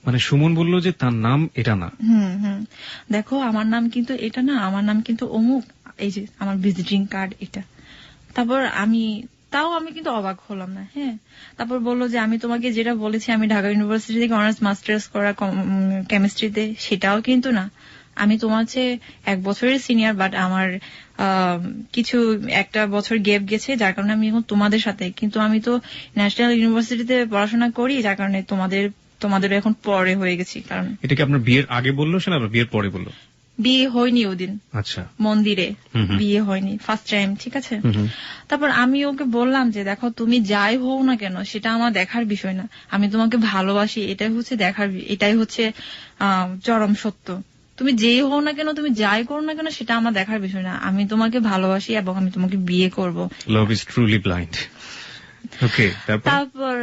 মানে সুমন বলল যে তার নাম এটা না। দেখো আমার নাম কিন্তু এটা না, আমার নাম কিন্তু অমুক, এই যে আমার ভিজিটিং কার্ড এটা। তারপর আমি কিন্তু অবাক হলাম না। হ্যাঁ, তারপর বললো যে আমি তোমাকে যেটা বলেছি আমি ঢাকা ইউনিভার্সিটি থেকে অনার্স মাস্টার্স করা কেমিস্ট্রিতে, সেটাও কিন্তু না। আমি তোমার চেয়ে 1 বছরের সিনিয়র, বাট আমার কিছু একটা বছর গ্যাপ গেছে, যার কারণে আমি এখন তোমাদের সাথে, কিন্তু আমি তো ন্যাশনাল ইউনিভার্সিটিতে পড়াশোনা করি, যার কারণে তোমাদের এখন পরে হয়ে গেছি। কারণ এটা কি আপনার বিয়ের আগে বললো না আপনার বিয়ের পরে বললো? বিয়ে হয়নি ওদিন। আচ্ছা, মন্দিরে বিয়ে হয়নি, ফার্স্ট টাইম। ঠিক আছে। তারপর আমি ওকে বললাম যে দেখো তুমি যাই হও না কেন সেটা আমার দেখার বিষয় না, আমি তোমাকে ভালোবাসি, এটাই হচ্ছে চরম সত্য। তুমি যেই হও না কেন, তুমি যাই করো না কেন, সেটা আমার দেখার বিষয় না, আমি তোমাকে ভালোবাসি এবং আমি তোমাকে বিয়ে করব। Love is truly blind. Okay, তারপর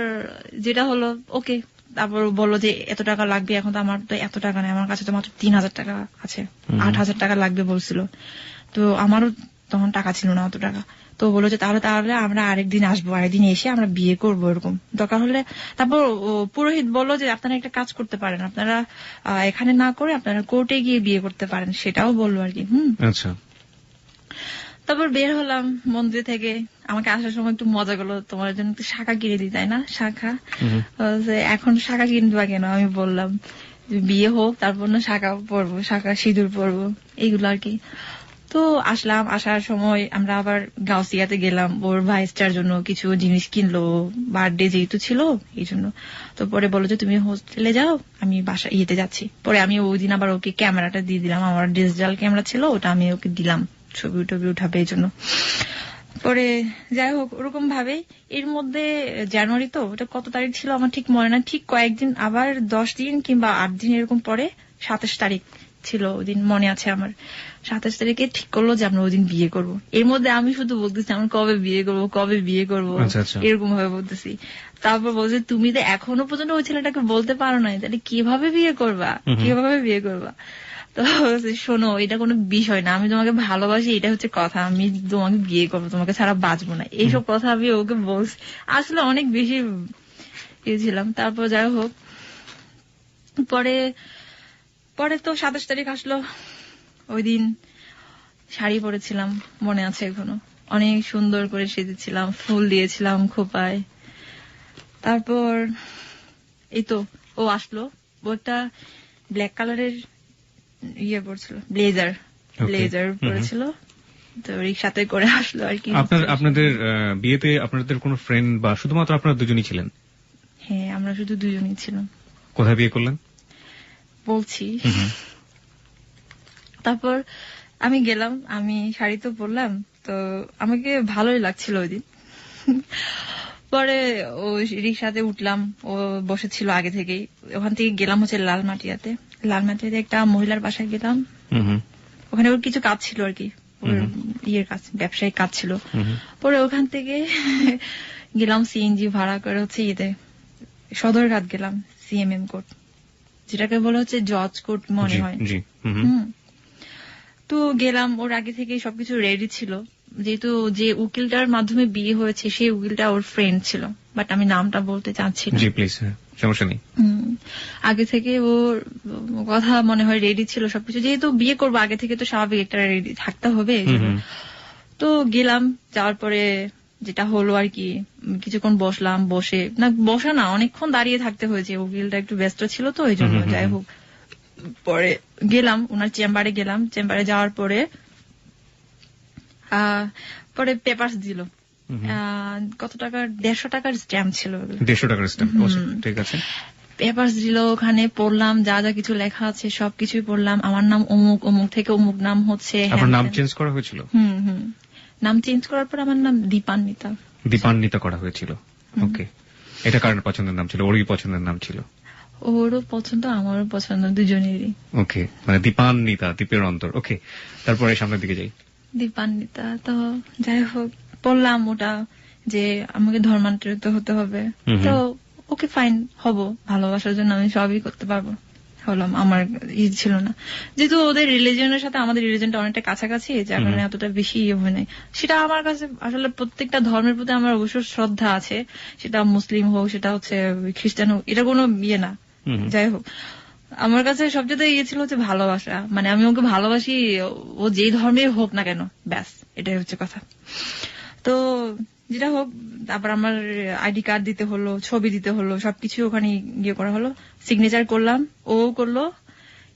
যেটা হলো, ওকে, তারপর বললো যে এত টাকা লাগবে। এখন তো আমার তো এত টাকা নেই, আমার কাছে তো মাত্র 3000 টাকা আছে, 8000 টাকা লাগবে বলছিল। তো আমারও তখন টাকা ছিল না অত টাকা। তো বললো যে তাহলে আমরা আরেকদিন আসবো, আরেকদিন এসে আমরা বিয়ে করবো, এরকম দরকার হলে। তারপর পুরোহিত বললো যে আপনারা একটা কাজ করতে পারেন, আপনারা এখানে না করে আপনারা কোর্টে গিয়ে বিয়ে করতে পারেন, সেটাও বললো আর কি। আচ্ছা। তারপর বের হলাম মন্দির থেকে। আমাকে আসার সময় একটু মজা করলো, তোমার জন্য একটু শাখা কিনে দিই, তাই না? শাখা, এখন শাখা কিনবা কেন? আমি বললাম বিয়ে হোক তারপর না শাখা পরবো, শাখা সিঁদুর পরবো, এইগুলো আর কি। তো আসলাম, আসার সময় আমরা আবার গাউসিয়াতে গেলাম, ওর ভাইস্টার জন্য কিছু জিনিস কিনলো, বার্থডে যেহেতু ছিল এই জন্য। তো পরে বললো যে তুমি হোস্টেলে যাও, আমি বাসা ইয়েতে যাচ্ছি। পরে আমি ওই দিন আবার ওকে ক্যামেরাটা দিয়ে দিলাম, আমার ডিজিটাল ক্যামেরা ছিল, ওটা আমি ওকে দিলাম ছবি টবি উঠাবে এই জন্য। পরে যাই হোক ওরকম ভাবে এর মধ্যে জানুয়ারি, তো ওটা কত তারিখ ছিল আমার ঠিক মনে না, ঠিক কয়েকদিন আবার 10 দিন কিংবা 8 দিন এরকম পরে 27 তারিখ ছিল ওই দিন, মনে আছে আমার। 27 তারিখে ঠিক করলো যে আমরা ওই দিন বিয়ে করবো। এর মধ্যে আমি শুধু বলতেছি আমরা কবে বিয়ে করবো, কবে বিয়ে করবো, এরকম ভাবে বলতেছি। তারপর বলছে তুমি তো এখনো পর্যন্ত ওই ছেলেটাকে বলতে পারো না, তাহলে কিভাবে বিয়ে করবা, কিভাবে বিয়ে করবা? তো শোনো, এটা কোনো বিষয় না, আমি তোমাকে ভালোবাসি, এটা হচ্ছে কথা, আমি তোমাকে বিয়ে করবো, তোমাকে ছাড়া বাঁচবো না, এইসব কথা আমি ওকে বলছি। আসলে অনেক বেশি ইয়ে ছিলাম। তারপর যাই হোক পরে পরে তো 27 তারিখ আসলো। ওই দিন শাড়ি পরেছিলাম, মনে আছে এখনো, অনেক সুন্দর করে সেজেছিলাম, ফুল দিয়েছিলাম খোপায়। তারপর এই তো ও আসলো, ও একটা ব্ল্যাক কালারের ইয়ে পড়ছিল, ব্লেজার পড়েছিল, তো রিক্সাতে করে আসলো আর কি। আপনাদের বিয়েতে আপনাদের কোনো ফ্রেন্ড বা শুধুমাত্র আপনারা দুজনই ছিলেন? হ্যাঁ, আমরা শুধু দুজনই ছিলাম। কোথায় বিয়ে করলেন? বলছি। তারপর আমি গেলাম, আমি শাড়ি তো পরলাম, তো আমাকে ভালোই লাগছিল ওই দিন। পরে ও রিক্সাতে উঠলাম, ও বসেছিল আগে থেকেই। ওখান থেকে গেলাম হচ্ছে লালমাটিয়াতে একটা মহিলার বাসায় গেলাম। ওখানে ওর কিছু কাজ ছিল আর কি, ওর ইয়ের কাজ, ব্যবসায়িক কাজ ছিল। পরে ওখান থেকে গেলাম সিএনজি ভাড়া করে হচ্ছে ইয়েতে সদরঘাট গেলাম, সিএমএম কোর্ট, যেটাকে বলা হচ্ছে জজ কোর্ট মনে হয়। তো গেলাম, ওর আগে থেকে সবকিছু রেডি ছিল, যেহেতু যে উকিলটার মাধ্যমে বিয়ে হয়েছে সেই উকিলটা ওর ফ্রেন্ড ছিল, বাট আমি নামটা বলতে চাচ্ছি না। সমস্যা নেই। আগে থেকে ওর কথা মনে হয় রেডি ছিল সবকিছু, যেহেতু বিয়ে করবো আগে থেকে তো স্বাভাবিক একটা রেডি থাকতে হবে। তো গেলাম, যাওয়ার পরে যেটা হলো আর কি, কিছুক্ষণ বসলাম, বসা না অনেকক্ষণ দাঁড়িয়ে থাকতে হয়েছে, উকিলটা একটু ব্যস্ত ছিল তো এই জন্য। যাই হোক পরে গেলাম ওনার চেম্বারে, চেম্বারে যাওয়ার পরে পেপারস দিল, কত টাকার, 150 টাকার স্ট্যাম্প ছিল। 150 টাকার স্ট্যাম্প, ঠিক আছে। পেপারস দিল, ওখানে পড়লাম, যা যা কিছু লেখা আছে সবকিছুই পড়লাম। আমার নাম অমুক, অমুক থেকে অমুক নাম হচ্ছে। আপনার নাম চেঞ্জ করা হয়েছিল? নাম চেঞ্জ করার পর আমার নাম দীপান্বিতা করা হয়েছিল। ওকে, এটা কার পছন্দের নাম ছিল? ওরই পছন্দের নাম ছিল? ওরও পছন্দ, আমারও পছন্দ, দুজনেরই। ওকে, মানে দীপান্বিতা, দ্বীপের অন্তর। ওকে, তারপরে সামনের দিকে যাই। দীপান্বিতা, তো যাই হোক বললাম ওটা যে আমাকে ধর্মান্তরিত হতে হবে। তো ওকে ফাইন, হব, ভালোবাসার জন্য আমি সবই করতে পারবো। হলাম, আমার ছিল না, যেহেতু ওদের রিলিজনের সাথে আমাদের রিলিজনটা অনেকটা কাছাকাছি, যার কারণে এতটা বেশি হয় নাই। সেটা আমার কাছে আসলে প্রত্যেকটা ধর্মের প্রতি আমার অবশ্য শ্রদ্ধা আছে, সেটা মুসলিম হোক, সেটা হচ্ছে খ্রিস্টান হোক, এটা কোনো ইয়ে না। যাই হোক, আমার কাছে সবচেয়ে ইয়ে ছিল হচ্ছে ভালোবাসা, মানে আমি ওকে ভালোবাসি, ও যেই ধর্মের হোক না কেন, ব্যাস এটাই হচ্ছে কথা। তো যেটা হোক, তারপর আমার আইডি কার্ড দিতে হলো, ছবি দিতে হলো, সবকিছু ওখানে গিয়ে করা হলো, সিগনেচার করলাম, ও করলো।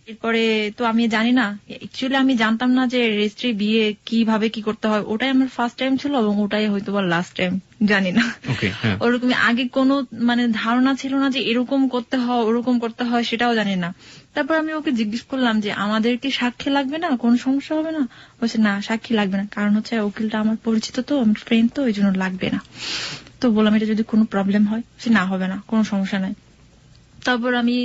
এরপরে তো আমি জানি না, অ্যাকচুয়ালি আমি জানতাম না যে রেজিস্ট্রি বিয়ে কিভাবে কি করতে হয়, ওটাই আমার ফার্স্ট টাইম ছিল এবং ওটাই হয়তো বা লাস্ট টাইম, জানি না। ওরকম আগে কোনো মানে ধারণা ছিল না যে এরকম করতে হয়, ওরকম করতে হয়, সেটাও জানি না। তারপর আমি ওকে জিজ্ঞেস করলাম যে আমাদের কি সাক্ষী লাগবে না, কোন সমস্যা হবে না? বলছে না, সাক্ষী লাগবে না, কারণ হচ্ছে উকিলটা আমার পরিচিত, তো আমার ফ্রেন্ড, তো এই জন্য লাগবে না। তো বললাম এটা যদি কোনো প্রবলেম হয়, সে না হবে না, কোনো সমস্যা নাই। তারপর আমি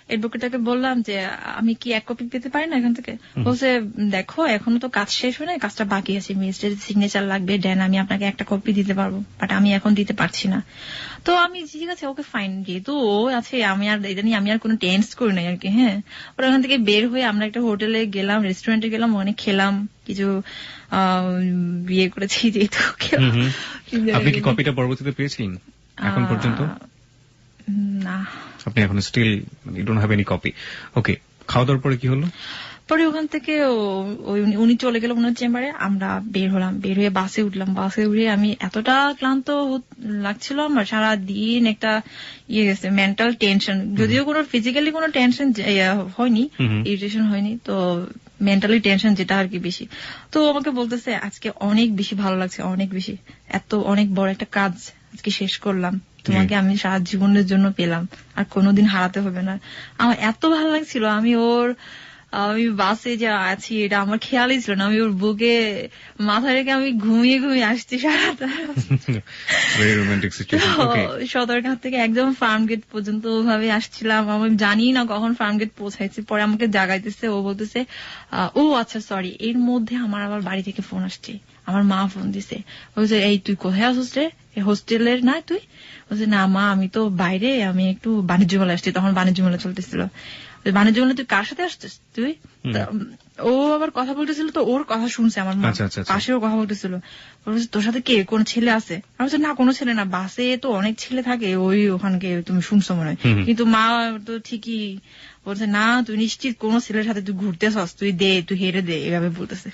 অ্যাডভোকেটকে বললাম যে আমি কি এক কপি পেতে পারি না এখান থেকে? বলছে দেখো এখনো তো কাজ শেষ হয় না, কাজটা বাকি আছে, ম্যাজিস্ট্রেটের সিগনেচার লাগবে, দেন আমি আপনাকে একটা কপি দিতে পারবো, বাট আমি এখন দিতে পারছি না। তো আমি ঠিক আছে, ওকে ফাইন, যেহেতু ও আছে, আমি আর এটা নিয়ে আমি আর কোনো টেন্স করি নাই আর কি। হ্যাঁ, ওরা ওখান থেকে বের হয়ে আমরা একটা হোটেলে গেলাম, রেস্টুরেন্টে গেলাম, অনেক খেলাম, কিছু বিয়ে করেছি যেহেতু। আপনি কি কপিটা পরবর্তীতে পেয়েছিলেন এখন পর্যন্ত? না, আপনি এখন still you don't have any copy. Okay, খাওয়া দাওয়ার পরে কি হলো? পরে ওখান থেকে উনি চলে গেল ওনার চেম্বারে, আমরা বের হলাম, বের হয়ে বাসে উঠলাম। বাসে উঠে আমি এতটা ক্লান্ত লাগছিল আমার, সারা দিন একটা ইয়ে গেছে, মেন্টাল টেনশন, যদিও কোনো ফিজিক্যালি কোনো টেনশন হয়নি, ইরিটেশন হয়নি, তো মেন্টালি টেনশন যেটা আর কি বেশি। তো আমাকে বলতেছে আজকে অনেক বেশি ভালো লাগছে, অনেক বেশি, অনেক বড় একটা কাজ আজকে শেষ করলাম, তোমাকে আমি সারা জীবনের জন্য পেলাম, আর কোনোদিন হারাতে হবে না। আমার এত ভালো লাগছিল, আমি বাসে যে আছি এটা আমার খেয়ালই ছিল না, আমি ওর বুকে মাথা রেখে আমি ঘুমিয়ে আসছি সারাটা। সদরঘাট থেকে একদম ফার্ম গেট পর্যন্ত ওভাবে আসছিলাম, আমি জানি না কখন ফার্ম গেট পৌঁছাইছি। পরে আমাকে জাগাইতেছে, ও বলতেছে ও আচ্ছা সরি, এর মধ্যে আমার আবার বাড়ি থেকে ফোন আসছে, আমার মা ফোন দিছে, বলছে এই তুই কোথায় আসছিস রে, হোস্টেলের না তুই? বলছে না মা আমি তো বাইরে, আমি একটু বাণিজ্য মেলা আসছি, তখন বাণিজ্য মেলা চলতেছিল। বাণিজ্য মেলা তুই কার সাথে আসছিস তুই? ও আবার কথা বলতেছিল, তো ওর কথা শুনছে আমার মা, পাশেও কথা বলতেছিল, তোর সাথে কে, কোন ছেলে আছে? আমি বলছি না কোনো ছেলে না, বাসে তো অনেক ছেলে থাকে, ওখানকে তুমি শুনছো মনে হয়। কিন্তু মা তো ঠিকই বলছে না তুই নিশ্চিত কোন ছেলের সাথে তুই ঘুরতেছস, তুই হেরে দে, এভাবে বলতেছে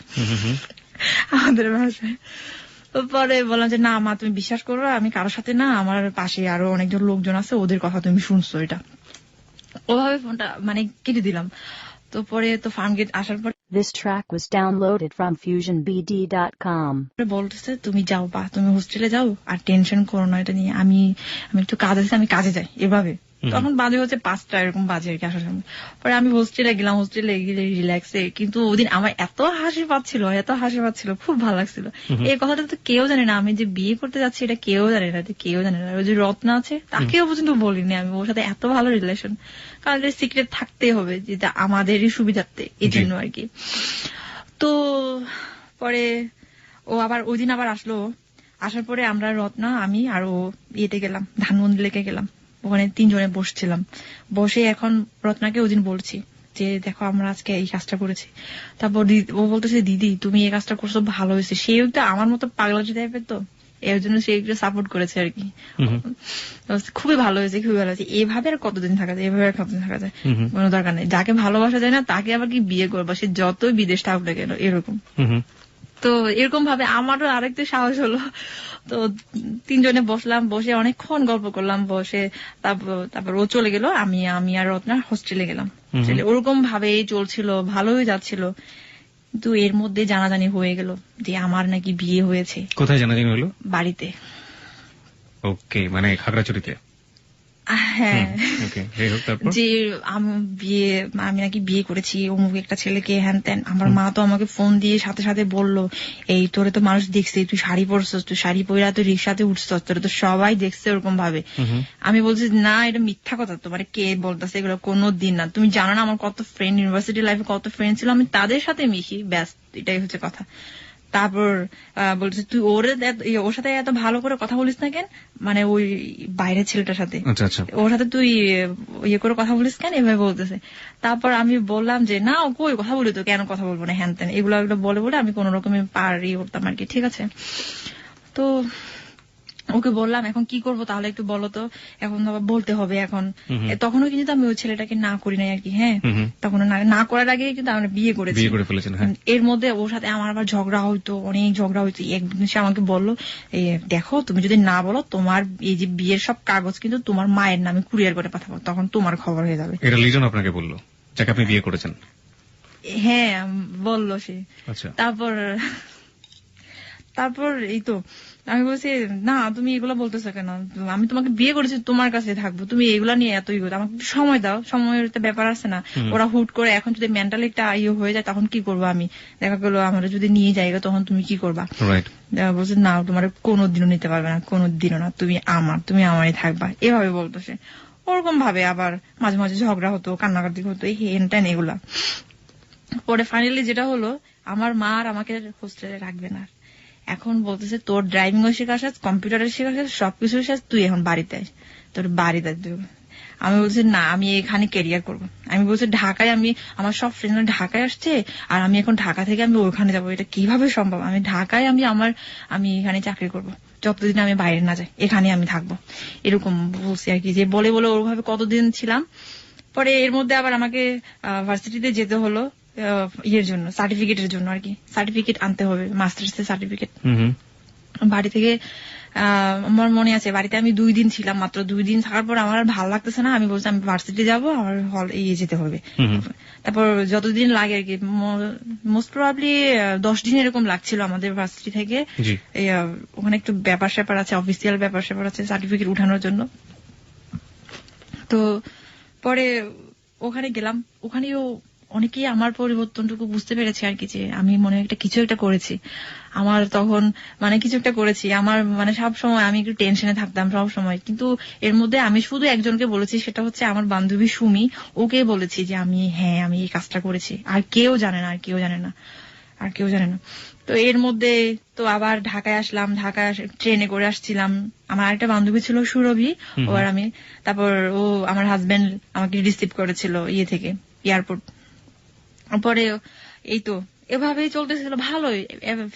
আমাদের ভাষায়। পরে বললাম যে না মা তুমি বিশ্বাস করো, আমি কারোর সাথে না, আমার পাশে আরো অনেকজন লোকজন আছে, ওদের কথা তুমি শুনছো, এটা ওভাবে ফোনটা মানে কেটে দিলাম। তো পরে তো ফার্ম গেট আসার পর This track was downloaded from FusionBD.com. বলতেছে তুমি যাও বা তুমি হোস্টেলে যাও, আর টেনশন করো না এটা নিয়ে, আমি একটু কাজ আছে, আমি কাজে যাই, এভাবে। তখন বাজে হচ্ছে 5টা এরকম বাজে আর কি আসার সময়। পরে আমি হোস্টেলে গেলাম, হোস্টেলে গেলে রিল্যাক্সে, কিন্তু ওদিন আমার এত হাসি পাচ্ছিল, খুব ভালো লাগছিল। এই কথাটা তো কেউ জানে না, আমি যে বিয়ে করতে যাচ্ছি এটা কেউ জানে না, ওই যে রত্না আছে তাকেও পর্যন্ত বলিনি আমি, ওর সাথে এত ভালো রিলেশন, কারণ সিক্রেট থাকতেই হবে, যেটা আমাদেরই সুবিধার্থে, এই জন্য আর কি। তো পরে ও আবার ওই দিন আবার আসলো, আসার পরে আমরা রত্না, আমি আর ও ইয়েতে গেলাম, ধানমন্ডি লেকে গেলাম, ওখানে 3 জনে বসছিলাম। বসে এখন রত্নাকে ওই দিন বলছি যে দেখো আমরা আজকে এই কাজটা করেছি। তারপর ও বলতেছে দিদি তুমি এই কাজটা করছো, ভালো হয়েছে। সে একটু আমার মতো পাগলাটি টাইপের, তো এর জন্য সে একটু সাপোর্ট করেছে আর কি। খুবই ভালো হয়েছে, এভাবে আর কতদিন থাকা যায়, কোনো দরকার নেই। যাকে ভালোবাসা যায় না তাকে আবার কি বিয়ে করবা, সে যতই বিদেশ থাকুক না কেন, এরকম। তো এরকম ভাবে আমারও আরেকটু সাহস হলো। তো 3 জনে বসলাম, বসে অনেকক্ষণ গল্প করলাম, বসে তারপর ও চলে গেল, আমি আর রত্না হোস্টেলে গেলাম। ওরকম ভাবে চলছিল, ভালোই যাচ্ছিল। কিন্তু এর মধ্যে জানাজানি হয়ে গেল যে আমার নাকি বিয়ে হয়েছে। কোথায় জানাজানি হলো? বাড়িতে। ওকে, মানে খাগড়াছড়িতে? হ্যাঁ, যে আমি নাকি বিয়ে করেছি অমুক একটা ছেলেকে, হ্যান ত্যান। আমার মা তো আমাকে ফোন দিয়ে সাথে সাথে বললো এই তোরে তো মানুষ দেখছে, তুই শাড়ি পরছস, তুই শাড়ি পরে তুই রিক্সাতে উঠছস, তোরে তো সবাই দেখছে ওরকম ভাবে। আমি বলছি না এটা মিথ্যা কথা, তোমার কে বলতেছে এগুলো, কোনো দিন না। তুমি জানো না আমার কত ফ্রেন্ড, ইউনিভার্সিটি লাইফে কত ফ্রেন্ড ছিল, আমি তাদের সাথে মিশি, ব্যাস এটাই হচ্ছে কথা। তারপর বলছে তুই ওর সাথে এত ভালো করে কথা বলিস না কেন, মানে ওই বাইরের ছেলেটার সাথে, ওর সাথে তুই ইয়ে করে কথা বলিস কেন, এভাবে বলতেছে। তারপর আমি বললাম যে না ও কই কথা বলি তো, কেন কথা বলবো না, হ্যান ত্যান এগুলো বলে আমি কোন রকমে পারি করতাম আর কি, ঠিক আছে। তো ওকে বললাম এখন কি করবো তাহলে একটু বলো তো, এখন বলতে হবে এখন। তখনও কিন্তু আমি ওই ছেলেটাকে না করি নাই আর কি। হ্যাঁ, তখন না করার আগে কিন্তু আমরা বিয়ে করে ফেলেছেন। এর মধ্যে ওর সাথে আমার আবার ঝগড়া হইতো, অনেক ঝগড়া হইতো। একদিন সে আমাকে বললো দেখো তুমি যদি না বলো তোমার এই যে বিয়ের সব কাগজ কিন্তু তোমার মায়ের নামে কুরিয়ার করে পাঠাবো, তখন তোমার খবর হয়ে যাবে। এটা লিজন আপনাকে বললো যাকে আপনি বিয়ে করেছেন? হ্যাঁ বললো সে। তারপর এই তো আমি বলছি না তুমি এগুলো বলতেছো কেন, আমি তোমাকে বিয়ে করেছি, তোমার কাছে থাকবো, তুমি এগুলা নিয়ে এতই করো, আমাকে একটু সময় দাও, সময়ের তো ব্যাপার আছে না। ওরা হুট করে এখন যদি মেন্টালি একটা হয়ে যায় তখন কি করবো আমি, দেখা গেলো আমরা যদি নিয়ে যাই তখন তুমি কি করবা। বলছে না তোমার কোনোদিনও নিতে পারবে না, কোনোদিনও না, তুমি আমারই থাকবা, এভাবে বলতো সে। ওরকম ভাবে আবার মাঝে মাঝে ঝগড়া হতো, কান্নাকাটি হতো, এই হেন টেন এগুলা। পরে ফাইনালি যেটা হলো আমার মা আর আমাকে হোস্টেলে রাখবে না, এখন বলতেছে তোর ড্রাইভিং ও শেখা শেষ, কম্পিউটারের শেখা শেষ, সবকিছু শেষ, তুই এখন বাড়িতে আস, তোর বাড়িতে দেবো। আমি বলছি না আমি এখানে ক্যারিয়ার করবো। আমি বলছি ঢাকায়, আমার সব ফ্রেন্ডরা ঢাকায় আসছে, আর আমি এখন ঢাকা থেকে আমি ওখানে যাবো, এটা কিভাবে সম্ভব? আমি ঢাকায় আমি এখানে চাকরি করবো, যতদিন আমি বাইরে না যাই এখানে আমি থাকবো, এরকম বলছি আর কি। যে বলে ওরভাবে কতদিন ছিলাম। পরে এর মধ্যে আবার আমাকে ভার্সিটিতে যেতে হলো ইয়ের জন্য, সার্টিফিকেটের জন্য আর কি, সার্টিফিকেট আনতে হবে, মাস্টার্স এর সার্টিফিকেট। বাড়ি থেকে আমার মনে আছে বাড়িতে আমি 2 দিন ছিলাম, মাত্র 2 দিন থাকার পর আমার আর ভালো লাগতেছে না, আমি বলছি আমি ভার্সিটি যাবো, আমার হল যেতে হবে। তারপর যতদিন লাগে আর কি, মোস্ট প্রবাবলি 10 দিন এরকম লাগছিল আমাদের ভার্সিটি থেকে। ওখানে একটু ব্যাপার স্যাপার আছে, অফিসিয়াল ব্যাপার স্যাপার আছে সার্টিফিকেট উঠানোর জন্য। তো পরে ওখানে গেলাম, ওখানেও অনেকেই আমার পরিবর্তনটুকু বুঝতে পেরেছে আর কি, যে আমি মনে হয় কিছু একটা করেছি। আমার তখন কিছু একটা করেছি, আমার সব সময় আমি একটু টেনশনে থাকতাম সব সময়। কিন্তু এর মধ্যে আমি শুধু একজনকে বলেছি, সেটা হচ্ছে আমার বান্ধবী সুমি। ওকে বলেছি যে আমি এই কাজটা করেছি, আর কেউ জানে না, আর কেউ জানে না। তো এর মধ্যে তো আবার ঢাকায় আসলাম, ঢাকায় ট্রেনে করে আসছিলাম। আমার আরেকটা বান্ধবী ছিল সুরভি, ও আর আমি। তারপর ও আমার হাজবেন্ড আমাকে রিসিভ করেছিল থেকে এয়ারপোর্ট। পরে এই তো এভাবেই চলতেছিল ভালোই।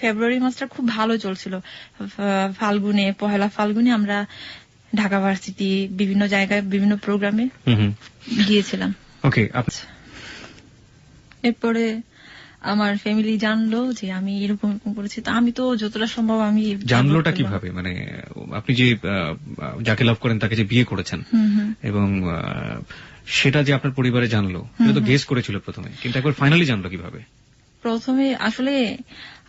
ফেব্রুয়ারি মাসটা খুব ভালো চলছিল। পহেলা ফাল্গুনে আমরা ঢাকা ভার্সিটি বিভিন্ন জায়গায় বিভিন্ন প্রোগ্রামে গিয়েছিলাম। ওকে, এরপরে আমার ফ্যামিলি জানলো যে আমি এরকম করেছি। তো আমি তো যতটা সম্ভব আমি জানলোটা কিভাবে, আপনি যে যাকে লাভ করেন তাকে যে বিয়ে করেছেন এবং সেটা যে আপনার পরিবারে জানলো, সেটা তো গেস করেছিল প্রথমে, কিন্তু একবার ফাইনালি জানলো কিভাবে? প্রথমে আসলে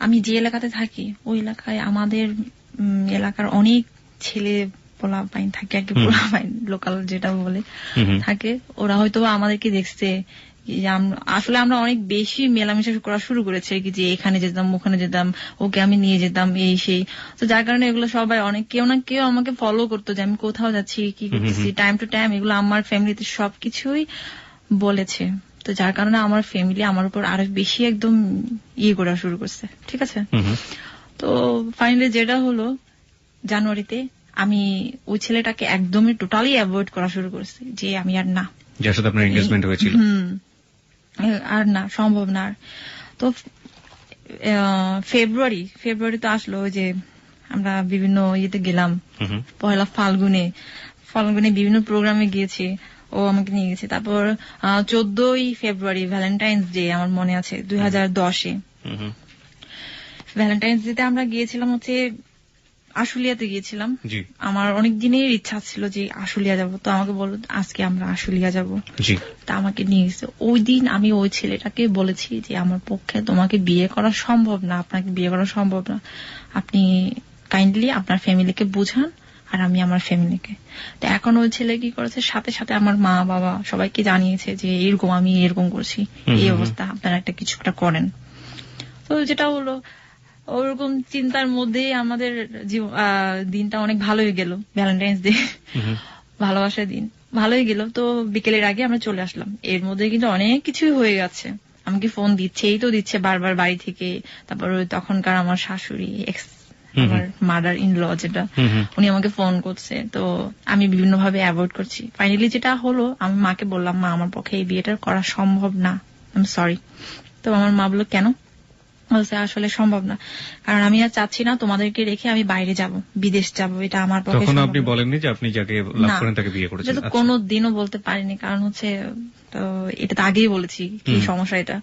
আমি যে এলাকাতে থাকি ওই এলাকায় আমাদের এলাকার অনেক ছেলে পোলাপাইন থাকে আর কি, পোলাপাইন লোকাল যেটা বলে থাকে। ওরা হয়তো আমাদেরকে দেখছে, আসলে আমরা অনেক বেশি মেলামেশা করা শুরু করেছি আর কি, যে এখানে যেতাম ওখানে যেতাম, ওকে আমি নিয়ে যেতাম এই সেই। তো যার কারণে এগুলো সবাই অনেক কেউ না কেউ আমাকে ফলো করতো যে আমি কোথাও যাচ্ছি, কি করতেছি, টাইম টু টাইম। এগুলো আমার ফ্যামিলিতে সবকিছুই বলেছে। তো যার কারণে আমার ফ্যামিলি আমার উপর আরো বেশি একদম করা শুরু করছে। ঠিক আছে, তো ফাইনালি যেটা হলো জানুয়ারিতে আমি ওই ছেলেটাকে একদমই টোটালি অ্যাভয়েড করা শুরু করছি, যে আমি আর না, যার সাথে আপনার এনগেজমেন্ট হয়েছিল, আর না, সম্ভব না। তো ফেব্রুয়ারি তো আসলো, যে আমরা বিভিন্ন গেলাম। পহেলা ফাল্গুনে বিভিন্ন প্রোগ্রামে গিয়েছি, ও আমাকে নিয়ে গেছে। তারপর 14ই ফেব্রুয়ারি ভ্যালেন্টাইন্স ডে আমার মনে আছে 2010-এ। ভ্যালেন্টাইন্স ডে তে আমরা গিয়েছিলাম হচ্ছে আশুলিয়াতে গিয়েছিলাম। আমার অনেক দিনের ইচ্ছা ছিল যে আশুলিয়া যাব। তো আমাকে বলল আজকে আমরা আশুলিয়া যাব, তা আমাকে নিয়ে গেছে। ওই দিন আমি ওই ছেলেটাকে বলেছি যে আমার পক্ষে তোমাকে বিয়ে করা সম্ভব না, আপনাকে বিয়ে করা সম্ভব না, আপনি কাইন্ডলি আপনার ফ্যামিলিকে বুঝান আর আমি আমার ফ্যামিলিকে। তো এখন ওই ছেলে কি করেছে, সাথে সাথে আমার মা বাবা সবাইকে জানিয়েছে যে এরকম আমি এরকম করছি, এই অবস্থা, আপনারা কিছু একটা করেন। তো যেটা হলো ওরকম চিন্তার মধ্যে আমাদের দিনটা অনেক ভালোই গেল। ভ্যালেন্টাইন্স ডে ভালোবাসার দিন ভালোই গেল। তো বিকেলের আগে আমরা চলে আসলাম। এর মধ্যে কিন্তু অনেক কিছুই হয়ে গেছে। আমাকে ফোন দিচ্ছে বারবার বাড়ি থেকে। তারপর তখনকার আমার শাশুড়ি, আমার মাদার ইন ল যেটা, উনি আমাকে ফোন করছে। তো আমি বিভিন্ন ভাবে অ্যাভয়েড করছি। ফাইনালি যেটা হলো, আমি মাকে বললাম, মা আমার পক্ষে এই বিয়েটা করা সম্ভব না, আই এম সরি। তো আমার মা বলল কেন? বলছে আসলে সম্ভব না, কারণ আমি আর চাচ্ছি না তোমাদেরকে রেখে আমি বাইরে যাব, বিদেশ যাব, এটা আমার পক্ষে। তখন আপনি বলেননি যে আপনি যাকে লাভ করেন তাকে বিয়ে করেছেন? এটা তো কোনোদিনও বলতে পারিনি, কারণ হচ্ছে তো এটা তো আগেই বলেছি কি সমস্যা, এটা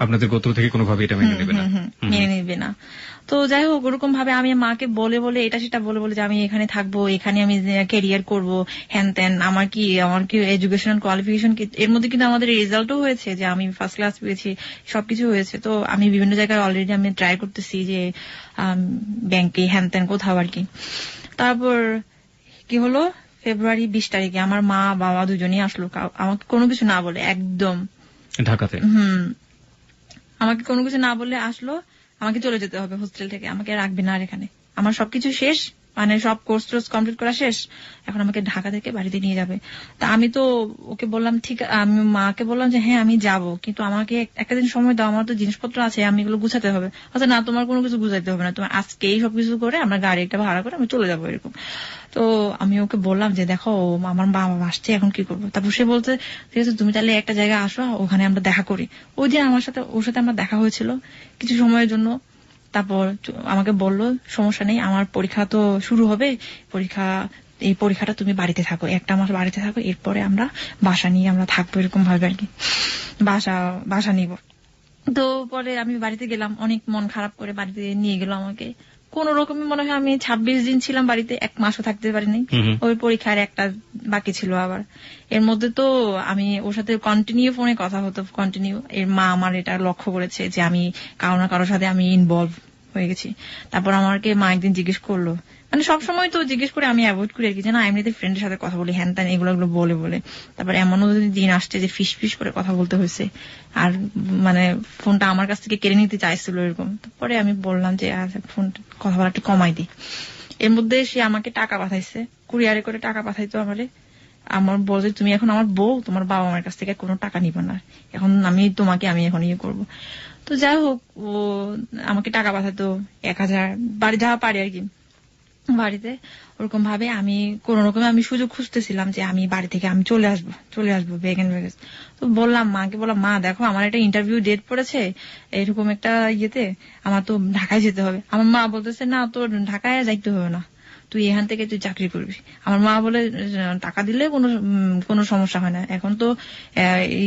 আপনাদের গোত্র থেকে কোনোভাবে এটা মেনে নেবে না। তো যাই হোক, ওরকম ভাবে আমি মাকে বলে এটা সেটা বলে যে আমি এখানে থাকবো, এখানে আমি ক্যারিয়ার করব, হ্যান ত্যান, আমার কি এডুকেশনাল কোয়ালিফিকেশন কি। এর মধ্যে কিন্তু আমাদের রেজাল্টও হয়েছে যে আমি ফার্স্ট ক্লাস পেয়েছি, সবকিছু হয়েছে। তো আমি বিভিন্ন জায়গায় অলরেডি আমি ট্রাই করতেছি যে ব্যাংকে হ্যান ত্যান কোথাও আর কি। তারপর কি হলো, ফেব্রুয়ারি 20 তারিখে আমার মা বাবা দুজনেই আসলো, আমাকে কোনো কিছু না বলে, একদম ঢাকাতে। আমাকে কোনো কিছু না বলে আসলো। আমাকে চলে যেতে হবে হোস্টেল থেকে, আমাকে রাখবে না আর এখানে। আমার সবকিছু শেষ, সব কোর্স টোর্স কমপ্লিট করা শেষ, এখন আমাকে ঢাকা থেকে বাড়িতে নিয়ে যাবে। তা আমি তো ওকে বললাম, ঠিক, আমি মাকে বললাম যে হ্যাঁ আমি যাব, কিন্তু আমাকে একটা দিন সময় দাও, আমার তো জিনিসপত্র আছে, আমি এগুলো গুছাতে হবে। আচ্ছা না, তোমার কোনো কিছু গুছাইতে হবে না, তোমার আজকেই সবকিছু করে আমরা গাড়ি একটা ভাড়া করে আমি চলে যাবো, এরকম। তো আমি ওকে বললাম যে দেখো আমার বাবা আসছে, এখন কি করবো। তারপর সে বলতে, ঠিক আছে তুমি তাহলে একটা জায়গায় আসো, ওখানে আমরা দেখা করি। ওই দিন ওর সাথে আমার দেখা হয়েছিল কিছু সময়ের জন্য। তারপর আমাকে বললো সমস্যা নেই, আমার পরীক্ষা তো শুরু হবে, এই পরীক্ষাটা তুমি বাড়িতে থাকো, একটা মাস বাড়িতে থাকো, এরপরে আমরা বাসা নিয়ে আমরা থাকবো, এরকম ভাবে আর কি, বাসা নিব। তো পরে আমি বাড়িতে গেলাম, অনেক মন খারাপ করে বাড়িতে নিয়ে গেল আমাকে। কোন রকমে মনে হয় আমি 26 দিন ছিলাম বাড়িতে, 1 মাসও থাকতে পারিনি। ওই পরীক্ষার একটা বাকি ছিল আবার। এর মধ্যে তো আমি ওর সাথে কন্টিনিউ ফোনে কথা হতো, কন্টিনিউ। এর মা আমার এটা লক্ষ্য করেছে যে আমি কারো না কারোর সাথে আমি ইনভলভ হয়ে গেছি। তারপর আমাকে মা একদিন জিজ্ঞেস করলো, মানে সবসময় তো জিজ্ঞেস করে আমি অ্যাভয়েড করি আর কি, যে না এমনিতে ফ্রেন্ডের সাথে কথা বলি হ্যান ত্যান এগুলো বলে বলে। তারপর এমনও দিন আসছে যে ফিস ফিস করে কথা বলতে হয়েছে, আর মানে ফোনটা আমার কাছ থেকে কেড়ে নিতে চাইছিল এরকম। তারপরে আমি বললাম যে ফোন কথা বলা একটু কমাই দিই। এর মধ্যে সে আমাকে টাকা পাঠাইছে, কুরিয়ারে করে টাকা পাঠাইতো আমারে। আমার বলছে তুমি এখন আমার বউ, তোমার বাবা আমার কাছ থেকে কোনো টাকা নিবে না, এখন আমি এখন ইয়ে করবো। তো যাই হোক, ও আমাকে টাকা পাঠাতো 1000 বাড়ি যাওয়া পারি আর কি বাড়িতে। ওরকম ভাবে আমি কোন রকমে আমি সুযোগ খুঁজতেছিলাম যে আমি বাড়ি থেকে আমি চলে আসবো বেগেন। তো মাকে বললাম মা দেখো আমার একটা ইন্টারভিউ ডেট পড়েছে এরকম একটা ইয়েতে, আমার তো ঢাকায় যেতে হবে। আমার মা বলতেছে না তোর ঢাকায় যাইতে হবে না, তুই এখান থেকে তুই চাকরি করবি। আমার মা বলে টাকা দিলে কোনো সমস্যা হয় না, এখন তো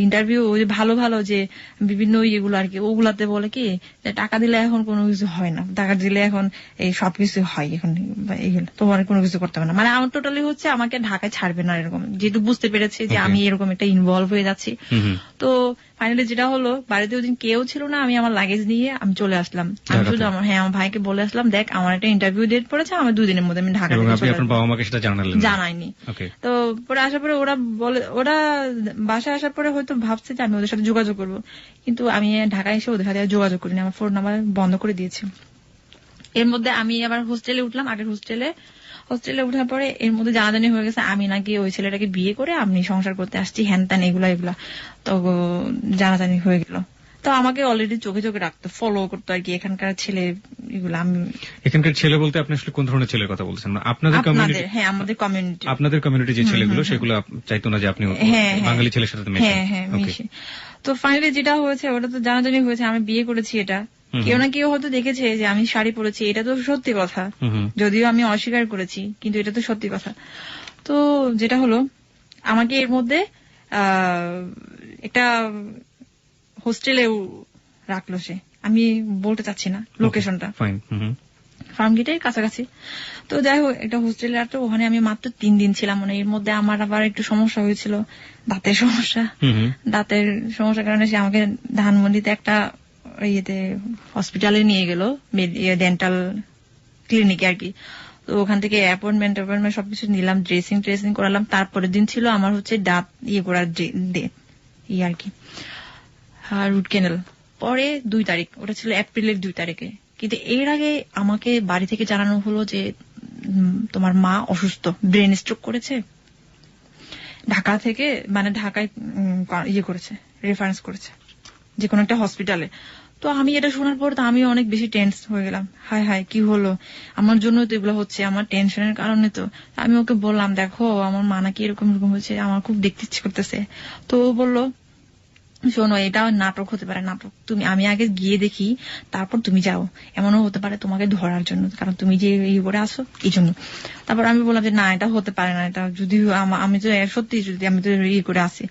ইন্টারভিউ ভালো ভালো যে বিভিন্ন ইয়েগুলো আর কি, ওগুলাতে বলে কি যে টাকা দিলে এখন কোনো কিছু হয় না, টাকা দিলে এখন এই সবকিছু হয় এখন, এইগুলো তোমার কোনো কিছু করতে হবে না। মানে আমার টোটালি হচ্ছে আমাকে ঢাকায় ছাড়বে না এরকম, যেহেতু বুঝতে পেরেছে যে আমি এরকম একটা ইনভলভ হয়ে যাচ্ছি। তো ফাইনালি যেটা হলো, বাড়িতে ওদিন কেউ ছিল না, আমি আমার লাগেজ নিয়ে আমি চলে আসলাম। আমি শুধু আমার ভাইকে বলে আসলাম দেখ আমার একটা ইন্টারভিউ ডেট পড়েছে, আমার 2 দিনের মধ্যে আমি ঢাকা জানাইনি। তো পরে আসার পরে ওরা বাসায় আসার পরে হয়তো ভাবছে যে আমি ওদের সাথে যোগাযোগ করবো, কিন্তু আমি ঢাকায় এসে ওদের সাথে যোগাযোগ করিনি, আমার ফোন নাম্বার বন্ধ করে দিয়েছি। এর মধ্যে আমি আবার হোস্টেলে উঠলাম, আগের হোস্টেলে উঠার পরে এর মধ্যে জানাজানি হয়ে গেছে আমি নাকি ওই ছেলেটাকে বিয়ে করে আমি সংসার করতে আসছি হ্যান ত্যান এগুলা তো জানাজানি হয়ে গেল। তো আমাকে অলরেডি চোখে চোখে রাখতো, ফলো করতো আর কি এখানকার ছেলে এগুলো। আমি এখানকার ছেলে বলতে আপনি আসলে কোন ধরনের ছেলের কথা বলছেন? আপনাদের কমিউনিটি? হ্যাঁ আমাদের কমিউনিটি। আপনাদের কমিউনিটি যে ছেলেগুলো সেগুলো চাইতো না যে আপনি বাঙালি ছেলের সাথে মেশেন? তো ফাইনালি যেটা হয়েছে ওটা তো জানাজানি হয়েছে, আমি বিয়ে করেছি। এটা কেউ না কেউ হয়তো দেখেছে যে আমি শাড়ি পরেছি, এটা তো সত্যি কথা, যদিও আমি অস্বীকার করেছি কিন্তু এটা তো সত্যি কথা। তো যেটা হলো আমাকে এর মধ্যে একটা হোস্টেলেও রাখলো সে, আমি বলতে চাচ্ছি না লোকেশনটা, ফার্মগেটের কাছাকাছি। তো যাই হোক একটা হোস্টেলে রাখতো, ওখানে আমি মাত্র 3 দিন ছিলাম। মানে এর মধ্যে আমার আবার একটু সমস্যা হয়েছিল, দাঁতের সমস্যার কারণে সে আমাকে ধানমন্ডিতে একটা ইয়েতে হসপিটালে নিয়ে গেল, ডেন্টাল ক্লিনিকে আর কি। তো ওখান থেকে অ্যাপয়েন্টমেন্ট সবকিছু নিলাম, ড্রেসিং করালাম। তারপরের দিন ছিল আমার হচ্ছে দাঁত করার আর কি রুট ক্যানেল, পরে 2 তারিখ, ওটা ছিল এপ্রিলের 2 তারিখে। কিন্তু এর আগে আমাকে বাড়ি থেকে জানানো হলো যে তোমার মা অসুস্থ, ব্রেন স্ট্রোক করেছে, ঢাকা থেকে মানে ঢাকায় করেছে, রেফারেন্স করেছে যে কোনো একটা হসপিটালে। তো আমি এটা শোনার পর তো আমি অনেক বেশি টেন্স হয়ে গেলাম, হায় কি হলো, আমার জন্য তো এগুলো হচ্ছে, আমার টেনশনের কারণে। তো আমি ওকে বললাম দেখো আমার মা নাকি এরকম হয়েছে, আমার খুব দেখতে ইচ্ছে করতেছে। তো ও বললো শোনো এটা নাটক হতে পারে, নাটক, আমি আগে গিয়ে দেখি তারপর তুমি যাও, এমনও হতে পারে তোমাকে ধরার জন্য, কারণ তুমি যে করে আসো এই জন্য। তারপর আমি বললাম যে না এটা হতে পারে না, এটা যদি আমি তো সত্যি যদি আমি তো করে আসি।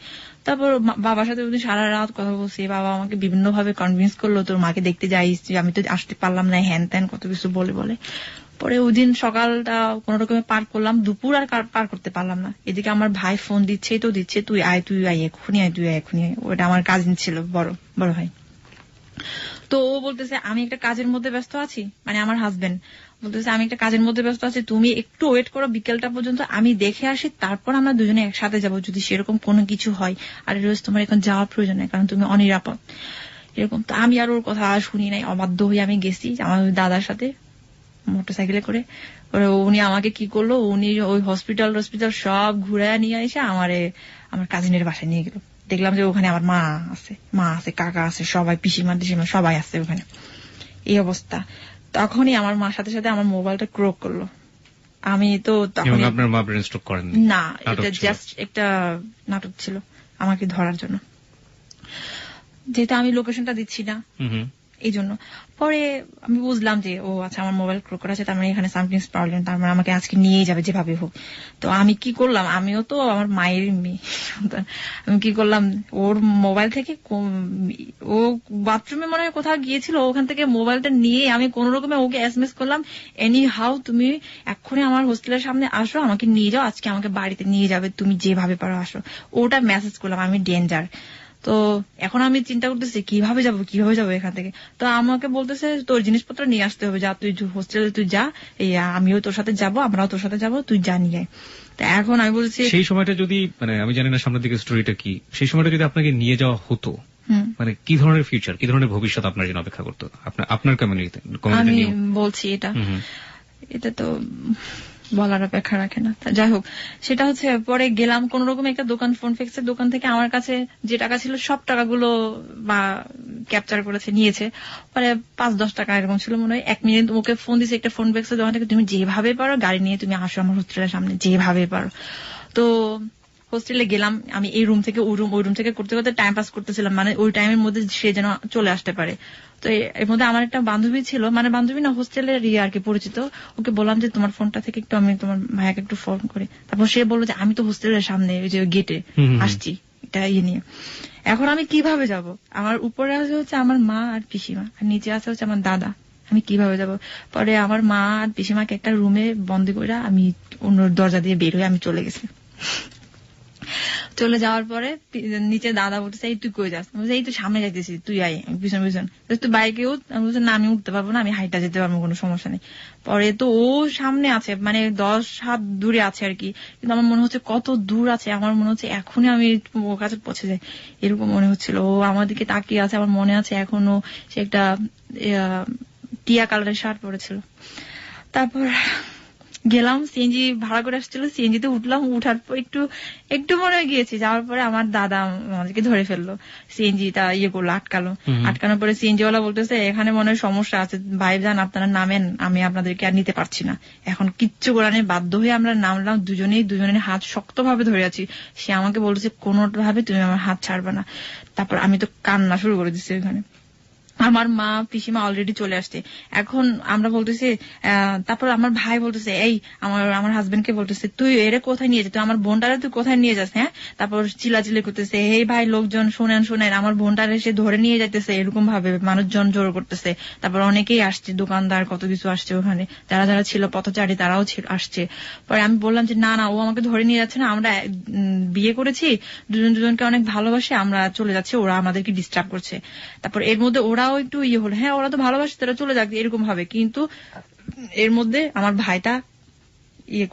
তারপর বাবার সাথে সারা রাত কথা বলছি, বাবা আমাকে বিভিন্ন ভাবে কনভিন্স করলো তোর মাকে দেখতে যাইস, আমি তো আসতে পারলাম না, হ্যান ত্যান কত কিছু বলে। পরে ওই দিন সকালটা কোন রকমে পার করলাম, দুপুর আর পার করতে পারলাম না। এদিকে আমার ভাই ফোন দিচ্ছে তুই আয় এক্ষুনি আয়। ওটা আমার কাজিন ছিল, বড় ভাই। তো ও বলতেছে আমি একটা কাজের মধ্যে ব্যস্ত আছি, মানে আমার হাজবেন্ড বলতেছে আমি একটা কাজের মধ্যে ব্যস্ত আছি, তুমি একটু ওয়েট করো বিকেলটা পর্যন্ত, আমি দেখে আসি, তারপর আমরা দুজনে একসাথে যাবো যদি সেরকম কোনো কিছু হয়। আর রোজ তোমার এখন যাওয়ার প্রয়োজন নেই, কারণ তুমি অনিরাপদ এরকম। তো আমি আর ওর কথা শুনি নাই, অবাধ্য হয়ে আমি গেছি আমার দাদার সাথে মোটরসাইকেলে করে। উনি আমাকে কি করলো, উনি ওই হসপিটাল সব ঘুরে নিয়ে এসে আমার কাজিনের বাসায় নিয়ে গেল। দেখলাম যে ওখানে আমার মা আছে, কাকা আছে, সবাই পিসিমা সবাই আছে ওখানে। এই অবস্থা। তখনই আমার মার সাথে সাথে আমার মোবাইলটা ক্রোক করলো। আমি তো তখন আপনার মা ব্রেন স্ট্রোক করেন না, এটা জাস্ট একটা নাটক ছিল আমাকে ধরার জন্য, যেহেতু আমি লোকেশনটা দিচ্ছি না। এই জন্য পরে আমি বুঝলাম যে ও আচ্ছা আমার মোবাইল ক্রোক আছে, তার মানে এখানে সামথিং প্রবলেম, তার মানে আমাকে আজকে নিয়েই যাবে যেভাবে হোক। তো আমি কি করলাম, আমিও তো আমার মায়ের মেয়ে সন্তান, আমি কি করলাম ওর মোবাইল থেকে ও বাথরুমে মনে হয় কোথাও গিয়েছিল, ওখান থেকে মোবাইলটা নিয়ে আমি কোন রকমে ওকে এসএমএস করলাম, এনি হাউ তুমি এক্ষুনি আমার হোস্টেলের সামনে আসো, আমাকে নিয়ে যাও, আজকে আমাকে বাড়িতে নিয়ে যাবে, তুমি যেভাবে পারো আসো। ওটা মেসেজ করলাম, আমি ডেঞ্জার। তো এখন আমি চিন্তা করতেছি কিভাবে যাবো এখান থেকে। তো আমাকে বলতেছে তোর জিনিসপত্র নিয়ে আসতে হবে, যা তুই হোস্টেলে তুই যা, এই আমিও তোর সাথে যাবো, আমরাও তোর সাথে যাবো, তুই যা নিয়ে আয়। তো এখন আমি বলছি সেই সময়টা যদি মানে আমি জানি না সামনের দিকে স্টোরিটা কি, সেই সময়টা যদি আপনাকে নিয়ে যাওয়া হতো, মানে কি ধরনের ফিউচার, কি ধরনের ভবিষ্যৎ আপনার জন্য অপেক্ষা করতো আপনার কমিউনিটিতে? আমি বলছি এটা তো বলার অপেক্ষা রাখে না। যাই হোক, সেটা হচ্ছে পরে গেলাম কোন রকম একটা দোকান, ফোন ফিক্সের দোকান থেকে আমার কাছে যে টাকা ছিল সব টাকাগুলো বা ক্যাপচার করেছে, নিয়েছে। পরে 5-10 টাকা এরকম ছিল মনে হয়। 1 মিনিট ওকে ফোন দিয়েছে একটা ফোন ফিক্সের দোকান থেকে, তুমি যেভাবে পারো গাড়ি নিয়ে তুমি আসো আমার হোস্টেলের সামনে, যেভাবে পারো। তো হোস্টেলে গেলাম, আমি এই রুম থেকে ওই রুম থেকে করতে করতে টাইম পাস করতেছিলাম, মানে ওই টাইমের মধ্যে সে যেন চলে আসতে পারে। তো এর মধ্যে আমার একটা বান্ধবী ছিল, মানে বান্ধবী না হোস্টেলের আর কি পরিচিত, ওকে বললাম যে তোমার ফোনটা থেকে একটু আমি তোমার ভাইয়াকে একটু ফোন করি। তারপর সে বললো যে আমি তো হোস্টেলের সামনে ওই যে গেটে আসছি এটা নিয়ে, এখন আমি কিভাবে যাব? আমার উপরে আছে হচ্ছে আমার মা আর পিসিমা, আর নিচে আছে হচ্ছে আমার দাদা, আমি কিভাবে যাব? পরে আমার মা আর পিসিমাকে একটা রুমে বন্দি করে আমি অন্য দরজা দিয়ে বের হয়ে আমি চলে গেছি। চলে যাওয়ার পরে নিচে দাদা বলতেছে এই তুই কই যাস? এই তো সামনে যাইতেছি, তুই আয় পিছন পিছন, তুই বাইকে উঠ। আমি বলছি না আমি উঠতে পারবো না, আমি হাইটা যেতে পারবো, কোনো সমস্যা নেই। পরে তো ও সামনে আছে, মানে 10 হাত দূরে আছে আর কি, কিন্তু আমার মনে হচ্ছে কত দূর আছে, আমার মনে হচ্ছে এখনই আমি ওর কাছে পৌঁছে যাই, এরকম মনে হচ্ছিল। ও আমার দিকে তাকিয়ে আছে, আমার মনে আছে এখনো সে একটা টিয়া কালারের শার্ট পরেছিল। তারপর গেলাম, সিএনজি ভাড়া করে আসছিল, সিএনজিতে উঠলাম, উঠার পর একটু মনে গিয়েছি, যাওয়ার পরে আমার দাদা আমাদেরকে ধরে ফেললো, সিএনজিটা করলো, আটকানোর পরে সিএনজি ওয়ালা বলতেছে এখানে মনে হয় সমস্যা আছে, ভাই যান আপনারা নামেন, আমি আপনাদেরকে আর নিতে পারছি না। এখন কিচ্ছু করার নেই, বাধ্য হয়ে আমরা নামলাম, দুজনের হাত শক্তভাবে ধরে আছি। সে আমাকে বলতেছে কোনোভাবে তুমি আমার হাত ছাড়বে না। তারপর আমি তো কান্না শুরু করে দিচ্ছি ওখানে। আমার মা পিসিমা অলরেডি চলে আসছে। এখন আমরা বলতেছি, তারপর আমার ভাই বলতেছে এই আমার হাজবেন্ডকে বলতেছে তুই এরে কোথায় নিয়ে যাস, তুই আমার বোনটারে তুই কোথায় নিয়ে যাস? হ্যাঁ, তারপর চিল্লাচিল্লি করতেছে, এই ভাই লোকজন শোনেন, আমার বোনটারে সে ধরে নিয়ে যাইতেছে, এরকম ভাবে মানুষজন জোর করতেছে। তারপর অনেকেই আসছে, দোকানদার কত কিছু আসছে ওখানে, যারা ছিল পথচারী তারাও আসছে। পরে আমি বললাম যে না ও আমাকে ধরে নিয়ে যাচ্ছে না, আমরা বিয়ে করেছি, দুজনকে অনেক ভালোবাসে, আমরা চলে যাচ্ছি, ওরা আমাদেরকে ডিস্টার্ব করছে। তারপর এর মধ্যে ওরাও একটু হলো, হ্যাঁ ওরা তো ভালোবাসে, তারা চলে যাক এরকম ভাবে। কিন্তু এর মধ্যে আমার ভাইটা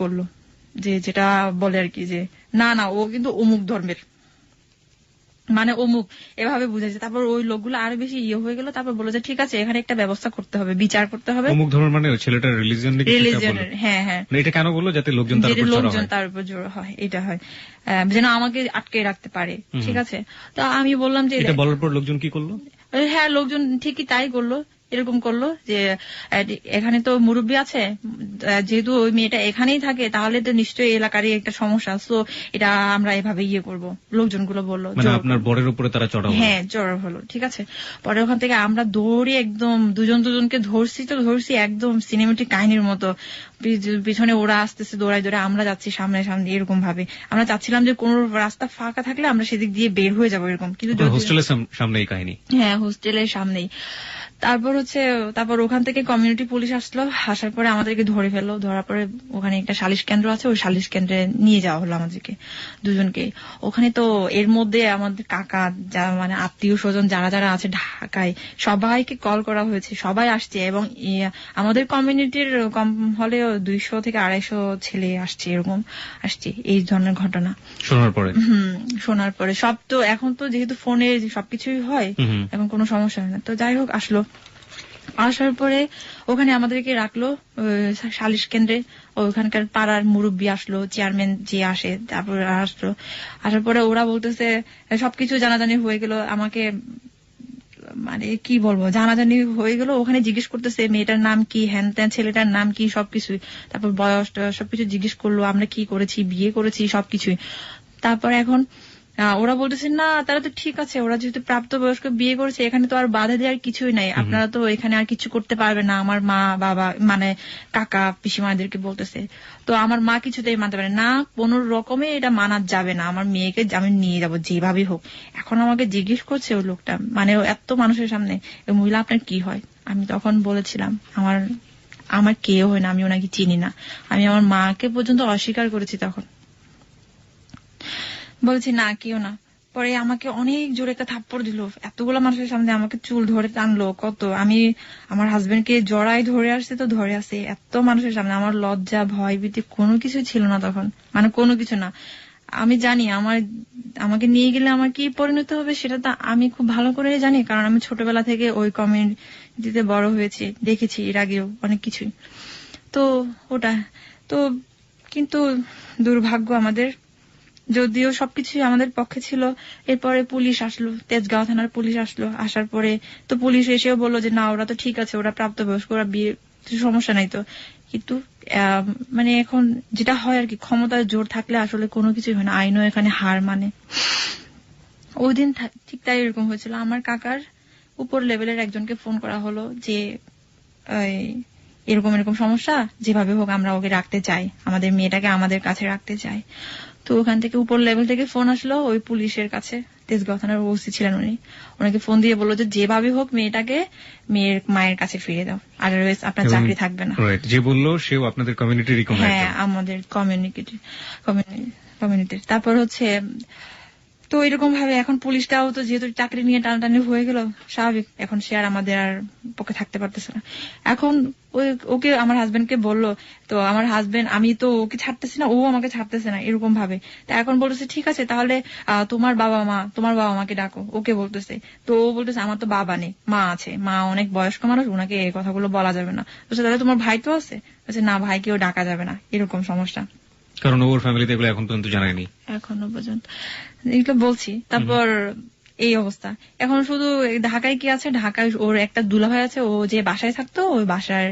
করলো যেটা বলে আর কি, যে না ও কিন্তু অমুক ধর্মের, মানে অমুক এভাবে বুঝাইছে। তারপর ওই লোকগুলো আরো বেশি হয়ে গেল। তারপর বলে যে ঠিক আছে এখানে একটা ব্যবস্থা করতে হবে, বিচার করতে হবে। অমুক ধর্মের মানে ছেলেটার রিলিজিয়নের, হ্যাঁ, এটা কেন বললো? যাতে লোকজন তার উপর জোর হয়, এটা হয় যেন আমাকে আটকে রাখতে পারে। ঠিক আছে, তো আমি বললাম যে এটা বলার পর লোকজন কি করলো? হ্যাঁ, লোকজন ঠিকই তাই করলো, এরকম করলো যে এখানে তো মুরব্বী আছে, যেহেতু ওই মেয়েটা এখানেই থাকে তাহলে তো নিশ্চয়ই এলাকারই একটা সমস্যা, সো এটা আমরা এভাবে করবো, লোকজনগুলো বললো। আপনার বরের উপরে তারা চড়া? হ্যাঁ, চড়া হলো। ঠিক আছে, পরে ওখান থেকে আমরা দৌড়ে একদম দুজনকে ধরছি একদম সিনেমেটিক কাহিনীর মতো, পিছনে ওরা আসতেছে দৌড়াই, আমরা যাচ্ছি সামনে এরকম ভাবে। আমরা চাচ্ছিলাম যে কোন রাস্তা ফাঁকা থাকলে আমরা সেদিক দিয়ে বের হয়ে যাবো এরকম, কিন্তু হোস্টেলের সামনেই কাহিনী। হ্যাঁ, হোস্টেলের সামনেই। তারপর ওখান থেকে কমিউনিটি পুলিশ আসলো, আসার পরে আমাদেরকে ধরে ফেললো। ধরার পরে ওখানে একটা সালিশ কেন্দ্র আছে, ওই সালিশ কেন্দ্রে নিয়ে যাওয়া হলো আমাদেরকে দুজনকে। ওখানে তো এর মধ্যে আমাদের কাকা, যা মানে আত্মীয় স্বজন যারা আছে ঢাকায়, সবাইকে কল করা হয়েছে, সবাই আসছে। এবং আমাদের কমিউনিটির কম হলে 200 থেকে 250 ছেলে আসছে, এরকম আসছে এই ধরনের ঘটনা শোনার পরে। সব তো এখন তো যেহেতু ফোনে সবকিছুই হয়, এখন কোনো সমস্যা হয় না। তো যাই হোক, আসার পরে ওখানে আমাদেরকে রাখলো সালিশ কেন্দ্রে। ওখানকার পাড়ার মুরব্বী আসলো, চেয়ারম্যান যে আসে, তারপর আসার পরে ওরা বলতেছে সবকিছু জানাজানি হয়ে গেল। আমাকে মানে কি বলবো, জানাজানি হয়ে গেল। ওখানে জিজ্ঞেস করতেছে মেয়েটার নাম কি, হ্যান ত্যান, ছেলেটার নাম কি, সবকিছুই। তারপর বয়স সবকিছু জিজ্ঞেস করলো, আমরা কি করেছি, বিয়ে করেছি, সবকিছুই। তারপর এখন ওরা বলতেছে না তারা তো ঠিক আছে, ওরা যেহেতু প্রাপ্তবয়স্ক বিয়ে করেছে এখানে তো আর বাধা দেওয়ার কিছুই নাই, আপনারা তো এখানে আর কিছু করতে পারবেন না। আমার মা বাবা মানে কাকা পিসিমাদেরকে বলতেছে। তো আমার মা কিছুতেই মানতে পারে না, কোনো রকমে এটা মানা যাবে না, আমার মেয়েকে আমি নিয়ে যাবো যেভাবেই হোক। এখন আমাকে জিজ্ঞেস করছে ওই লোকটা, মানে এত মানুষের সামনে, ওই মহিলা আপনার কি হয়? আমি তখন বলেছিলাম আমার কেউ হয় না, আমি ওনাকে চিনি না। আমি আমার মাকে পর্যন্ত অস্বীকার করেছি তখন, বলছি না কেউ না। পরে আমাকে অনেক জোরে একটা থাপ্পড় দিল, এতগুলো মানুষের সামনে আমাকে চুল ধরে টানলো কত। আমি আমার হাজবেন্ডকে জড়াই ধরে আসছে তো ধরে আসছে, এত মানুষের সামনে। আমার লজ্জা ভয় ভীতি কোনো কিছু ছিল না তখন, মানে কোনো কিছু না। আমি জানি আমাকে নিয়ে গেলে আমার কি পরিণত হবে সেটা তো আমি খুব ভালো করে জানি, কারণ আমি ছোটবেলা থেকে ওই কমিউনিটিতে বড় হয়েছি, দেখেছি এর আগেও অনেক কিছুই। তো ওটা তো, কিন্তু দুর্ভাগ্য আমাদের, যদিও সবকিছু আমাদের পক্ষে ছিল। এরপরে পুলিশ আসলো, তেজগাঁও থানার পুলিশ আসলো। আসার পরে তো পুলিশ এসেও বললো যে না ওরা তো ঠিক আছে, ওরা প্রাপ্তবয়স্ক, ওরা বিয়ে, সমস্যা নাই তো। কিন্তু মানে এখন যেটা হয় আর কি, ক্ষমতার জোর থাকলে আসলে কোনো কিছুই হয় না, আইনও এখানে হার মানে। ওই দিন ঠিক তাই এরকম হয়েছিল। আমার কাকার উপর লেভেলের একজনকে ফোন করা হলো যে এরকম এরকম সমস্যা, যেভাবে হোক আমরা ওকে রাখতে চাই, আমাদের মেয়েটাকে আমাদের কাছে রাখতে চাই। তো ওখান থেকে উপর লেভেল থেকে ফোন আসলো ওই পুলিশের কাছে, তেজগাঁও থানার ওসি ছিলেন উনি। ওনাকে ফোন দিয়ে বললো যে যেভাবে হোক মেয়েটাকে মেয়ের মায়ের কাছে ফিরিয়ে দাও, আদারওয়াইজ আপনার চাকরি থাকবে না। যে বললো সেও আপনাদের কমিউনিটির? হ্যাঁ, আমাদের কমিউনিটির। তারপর হচ্ছে তো এরকম ভাবে এখন পুলিশটাও তো যেহেতু চাকরি নিয়ে টানাটানি হয়ে গেল, স্বাভাবিক এখন সে আর আমাদের আর পক্ষে থাকতে পারতেছে না। এখন ওকে আমার হাজবেন্ডকে বললো, তো আমার হাজবেন্ড, আমি তো ওকে ছাড়তেছি না, ও আমাকে ছাড়তেছে না, এরকম ভাবে। তা এখন বলতেছে ঠিক আছে তাহলে তোমার বাবা মাকে ডাকো, ওকে বলতেছে। তো ও বলতেছে আমার তো বাবা নেই, মা আছে, মা অনেক বয়স্ক মানুষ, ওনাকে এই কথাগুলো বলা যাবে না। বলছে তাহলে তোমার ভাই তো আছে? বলছে না, ভাইকেও ডাকা যাবে না, এরকম সমস্যা। কারণ ওর ফ্যামিলিতে এগুলো এখন পর্যন্ত জানায়নি, এখনো পর্যন্ত এগুলো বলছি। তারপর এই অবস্থা। এখন শুধু ঢাকায় কি আছে, ঢাকায় ওর একটা দুলাভাই আছে, ও যে বাসায় থাকতো ওই বাসার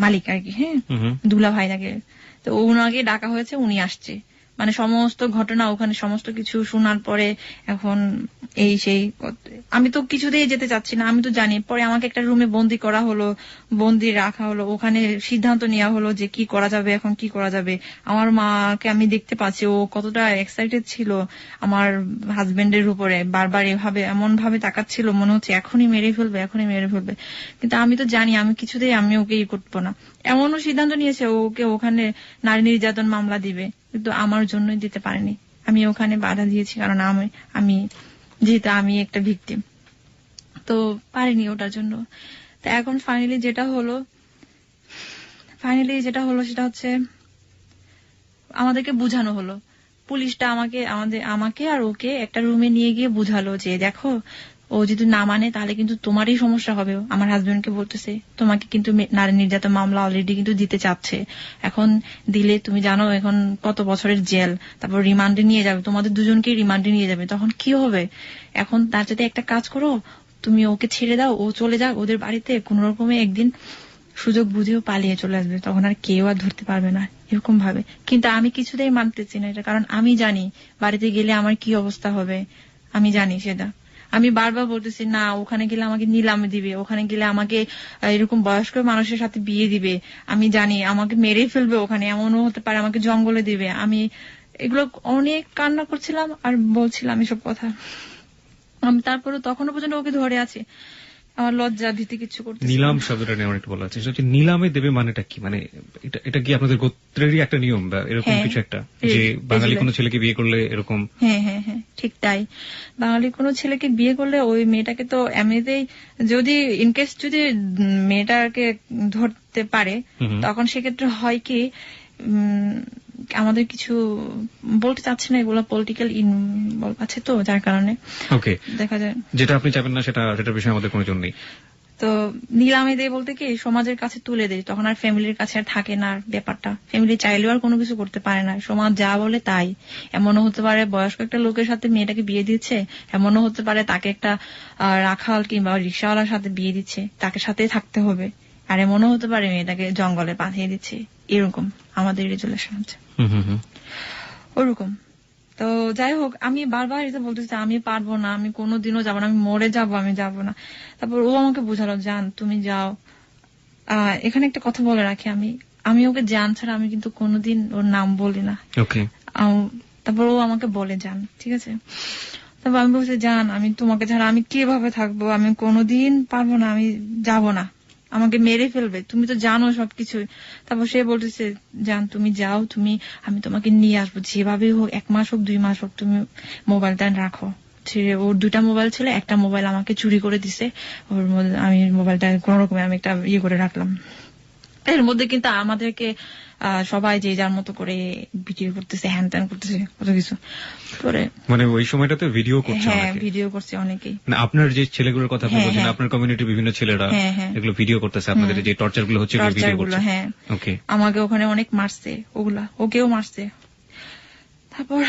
মালিক আর কি। হ্যাঁ, দুলাভাই থাকে। তো ওনাকে ডাকা হয়েছে, উনি আসছে, মানে সমস্ত ঘটনা ওখানে সমস্ত কিছু শোনার পরে এখন এই সেই। আমি তো কিছুতেই যেতে চাচ্ছি না, আমি তো জানি। পরে আমাকে একটা রুমে বন্দি করা হলো, বন্দি রাখা হলো, ওখানে সিদ্ধান্ত নেওয়া হলো যে কি করা যাবে, এখন কি করা যাবে। আমার মাকে আমি দেখতে পাচ্ছি ও কতটা এক্সাইটেড ছিল আমার হাজবেন্ডের উপরে, বারবার এমন ভাবে তাকাচ্ছিল, মনে হচ্ছে এখনই মেরে ফেলবে। কিন্তু আমি তো জানি আমি কিছুতেই আমি ওকে করবো না। এমনও সিদ্ধান্ত নিয়েছে ওকে ওখানে নারী নির্যাতন মামলা দিবে, কিন্তু আমার জন্যই দিতে পারেনি। আমি ওখানে বাধা দিয়েছি, কারণ আমি যেহেতু আমি একটা ভিকটিম, তো পারিনি ওটার জন্য। তো এখন ফাইনালি যেটা হলো সেটা হচ্ছে আমাদেরকে বুঝানো হলো। পুলিশটা আমাকে আর ওকে একটা রুমে নিয়ে গিয়ে বুঝালো যে দেখো, ও যদি না মানে তাহলে কিন্তু তোমারই সমস্যা হবে। আমার হাজবেন্ডকে বলতেছে তোমাকে কিন্তু নারী নির্যাতন মামলা অলরেডি কিন্তু দিতে চাচ্ছে, এখন দিলে তুমি জানো এখন কত বছরের জেল, তারপর রিমান্ডে নিয়ে যাবে, তোমাদের দুজনকে রিমান্ডে নিয়ে যাবে, তখন কি হবে। এখন তার সাথে একটা কাজ করো, তুমি ওকে ছেড়ে দাও, ও চলে যাক ওদের বাড়িতে, কোন রকমে একদিন সুযোগ বুঝেও পালিয়ে চলে আসবে, তখন আর কেউ আর ধরতে পারবে না, এরকম ভাবে। কিন্তু আমি কিছুতেই মানতেছি না এটা, কারণ আমি জানি বাড়িতে গেলে আমার কি অবস্থা হবে, আমি জানি সেটা। আমি বারবার বলতেছি না, ওখানে গেলে আমাকে নিলামে দিবে, ওখানে গেলে আমাকে এরকম বয়স্ক মানুষের সাথে বিয়ে দিবে, আমি জানি আমাকে মেরে ফেলবে, ওখানে এমনও হতে পারে আমাকে জঙ্গলে দিবে। আমি এগুলো অনেক কান্না করছিলাম আর বলছিলাম এসব কথা। আমি তারপরে তখনও পর্যন্ত ওকে ধরে আছি, আমার লজ্জা ভীতি কিছু করতে। নিলাম শব্দটা নিয়ে আমার একটু বলা আছে, নিলামে দেবে মানেটা কি? মানে এটা কি আপনাদের গোত্রেরই একটা নিয়ম বা এরকম কিছু একটা, যে বাঙালি কোনো ছেলেকে বিয়ে করলে এরকম? হ্যাঁ, ঠিক তাই। বাঙালি কোনো ছেলেকে বিয়ে করলে ওই মেয়েটাকে তো এমনিতেই, যদি ইনকেস যদি মেয়েটাকে ধরতে পারে, তখন সেক্ষেত্রে হয় কি, আমাদের কিছু বলতে চাচ্ছে না, এগুলো পলিটিক্যাল ইনভলভ আছে তো, যার কারণে ওকে দেখা যায় যেটা আপনি চাবেন না সেটার বিষয়ে আমাদের কোনো জন্য নেই। তো নিলামে দেয় বলতে কি, সমাজের কাছে তুলে দেয়, তখন আর ফ্যামিলির কাছে আর থাকে না ব্যাপারটা। ফ্যামিলি চাইলেও আর কোনো কিছু করতে পারে না, সমাজ যা বলে তাই। এমনও হতে পারে বয়স্ক একটা লোকের সাথে মেয়েটাকে বিয়ে দিচ্ছে, এমনও হতে পারে তাকে একটা রাখাল কিংবা রিক্সাওয়ালার সাথে বিয়ে দিচ্ছে, তাকে সাথে থাকতে হবে। আর এমনও হতে পারে মেয়েটাকে জঙ্গলে পাঠিয়ে দিচ্ছে, এরকম আমাদের রিলেশন আছে ওরকম। তো যাই হোক, আমি বারবার এটা বলতেছি আমি পারবো না, আমি কোনোদিনও যাবো না, আমি মরে যাবো, আমি যাবো না। তারপর ও আমাকে বোঝালো, জান তুমি যাও। এখানে একটা কথা বলে রাখি, আমি ওকে জান ছাড়া আমি কিন্তু কোনোদিন ওর নাম বলি না। ওকে। তারপর ও আমাকে বলে যান, ঠিক আছে। তারপর আমি বলছি, জান আমি তোমাকে ছাড়া আমি কিভাবে থাকবো, আমি কোনোদিন পারবো না, আমি যাব না, আমাকে মেরে ফেলবে, তুমি তো জানো সবকিছু। তারপর সে বলতেছে, জান তুমি যাও, আমি তোমাকে নিয়ে আসবো, যেভাবে হোক, 1 মাস হোক 2 মাস হোক, তুমি মোবাইলটা রাখো। ওর 2টা মোবাইল ছিল, একটা মোবাইল আমাকে চুরি করে দিছে, আমি মোবাইলটা কোন রকমে আমি একটা করে রাখলাম। এর মধ্যে কিন্তু আমাদেরকে সবাই যে যার মতো করে ভিডিও করতেছে, হ্যান ত্যান করতেছে, কত কিছু পরে। মানে ওই সময়টাতে ভিডিও করছে? হ্যাঁ, ভিডিও করছে অনেকেই। মানে আপনার যে ছেলেগুলোর কথা আপনি বলছেন, আপনার কমিউনিটির বিভিন্ন ছেলেরা এগুলো ভিডিও করতেছে, আপনাদের যে টর্চার গুলো হচ্ছে ভিডিও করছে? হ্যাঁ। ওকে। আমাকে ওখানে অনেক মারছে, ওকেও মারছে। তারপর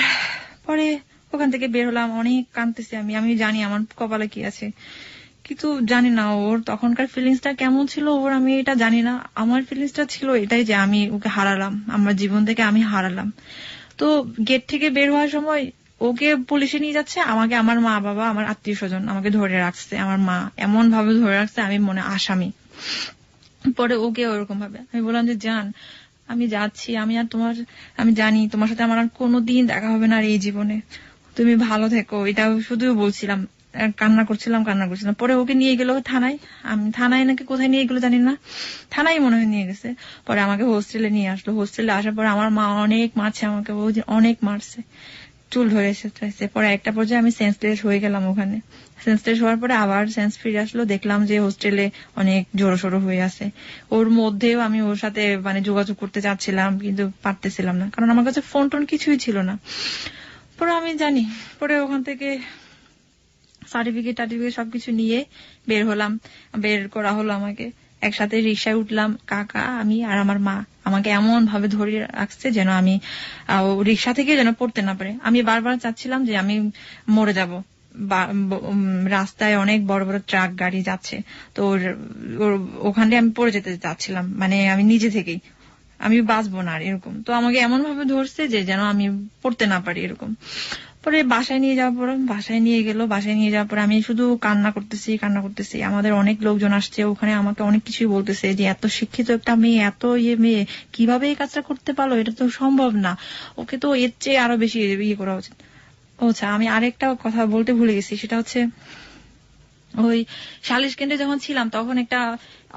পরে ওখান থেকে বের হলাম, অনেক কাঁদতেছি আমি জানি আমার কপালে কি আছে, কিন্তু জানি না ওর তখনকার ফিলিংসটা কেমন ছিল, আমি এটা জানি না। আমার ফিলিংসটা ছিল এটাই যে আমি ওকে হারালাম, আমার জীবন থেকে আমি হারালাম। তো গেট থেকে বের হওয়ার সময় ওকে পুলিশে নিয়ে যাচ্ছে, আমাকে আমার মা বাবা, আমার আত্মীয় স্বজন আমাকে ধরে রাখছে, আমার মা এমন ভাবে ধরে রাখছে আমি মনে আসামি। পরে ওকে ওরকম ভাবে আমি বললাম যে, জান আমি যাচ্ছি, আমি জানি তোমার সাথে আমার আর কোনোদিন দেখা হবে না আর এই জীবনে, তুমি ভালো থেকো, এটা শুধু বলছিলাম, কান্না করছিলাম। পরে ওকে নিয়ে গেল থানায়, আমি থানায় নাকি কোথায় নিয়ে গেলো জানি না, থানায় মনে হয় নিয়ে গেছে। পরে আমাকে হোস্টেলে নিয়ে আসলো, হোস্টেলে আসার পরে আমার মা অনেক মারছে আমাকে, অনেক মারছে, চুল ধরে এসেছে। পরে একটা পর্যায়ে আমি সেন্সলেস হয়ে গেলাম ওখানে। সেন্সলেস হওয়ার পরে আবার সেন্স ফিরে আসলো, দেখলাম যে হোস্টেলে অনেক জোরো সোরো হয়ে আছে। ওর মধ্যেও আমি ওর সাথে মানে যোগাযোগ করতে চাচ্ছিলাম, কিন্তু পারতেছিলাম না, কারণ আমার কাছে ফোন টোন কিছুই ছিল না। পরে আমি জানি, পরে ওখান থেকে সার্টিফিকেট সবকিছু নিয়ে বের করা হলো আমাকে। একসাথে রিক্সায় উঠলাম, কাকা, আমি আর আমার মা আমাকে এমন ভাবে ধরে রাখছে যেন আমি রিক্সা থেকে যেন পড়তে না পারে। আমি বারবার চাচ্ছিলাম যে আমি মরে যাব। রাস্তায় অনেক বড় বড় ট্রাক গাড়ি যাচ্ছে, তো ওখানে আমি পড়ে যেতে চাচ্ছিলাম, মানে আমি নিজে থেকেই আমি বাঁচবো না আর এরকম। তো আমাকে এমন ভাবে ধরছে যে যেন আমি পড়তে না পারি এরকম। পরে বাসায় নিয়ে যাওয়ার পরে আমি শুধু কান্না করতেছি। আমাদের অনেক লোকজন আসছে, ওখানে আমাকে অনেক কিছুই বলতেছে যে এত শিক্ষিত একটা মেয়ে, এত মেয়ে কিভাবে এই কাজটা করতে পারলো, এটা তো সম্ভব না, ওকে তো এর চেয়ে আরো বেশি করা উচিত। আচ্ছা, আমি আরেকটা কথা বলতে ভুলে গেছি, সেটা হচ্ছে ওই সালিশ কেন্দ্রে যখন ছিলাম তখন একটা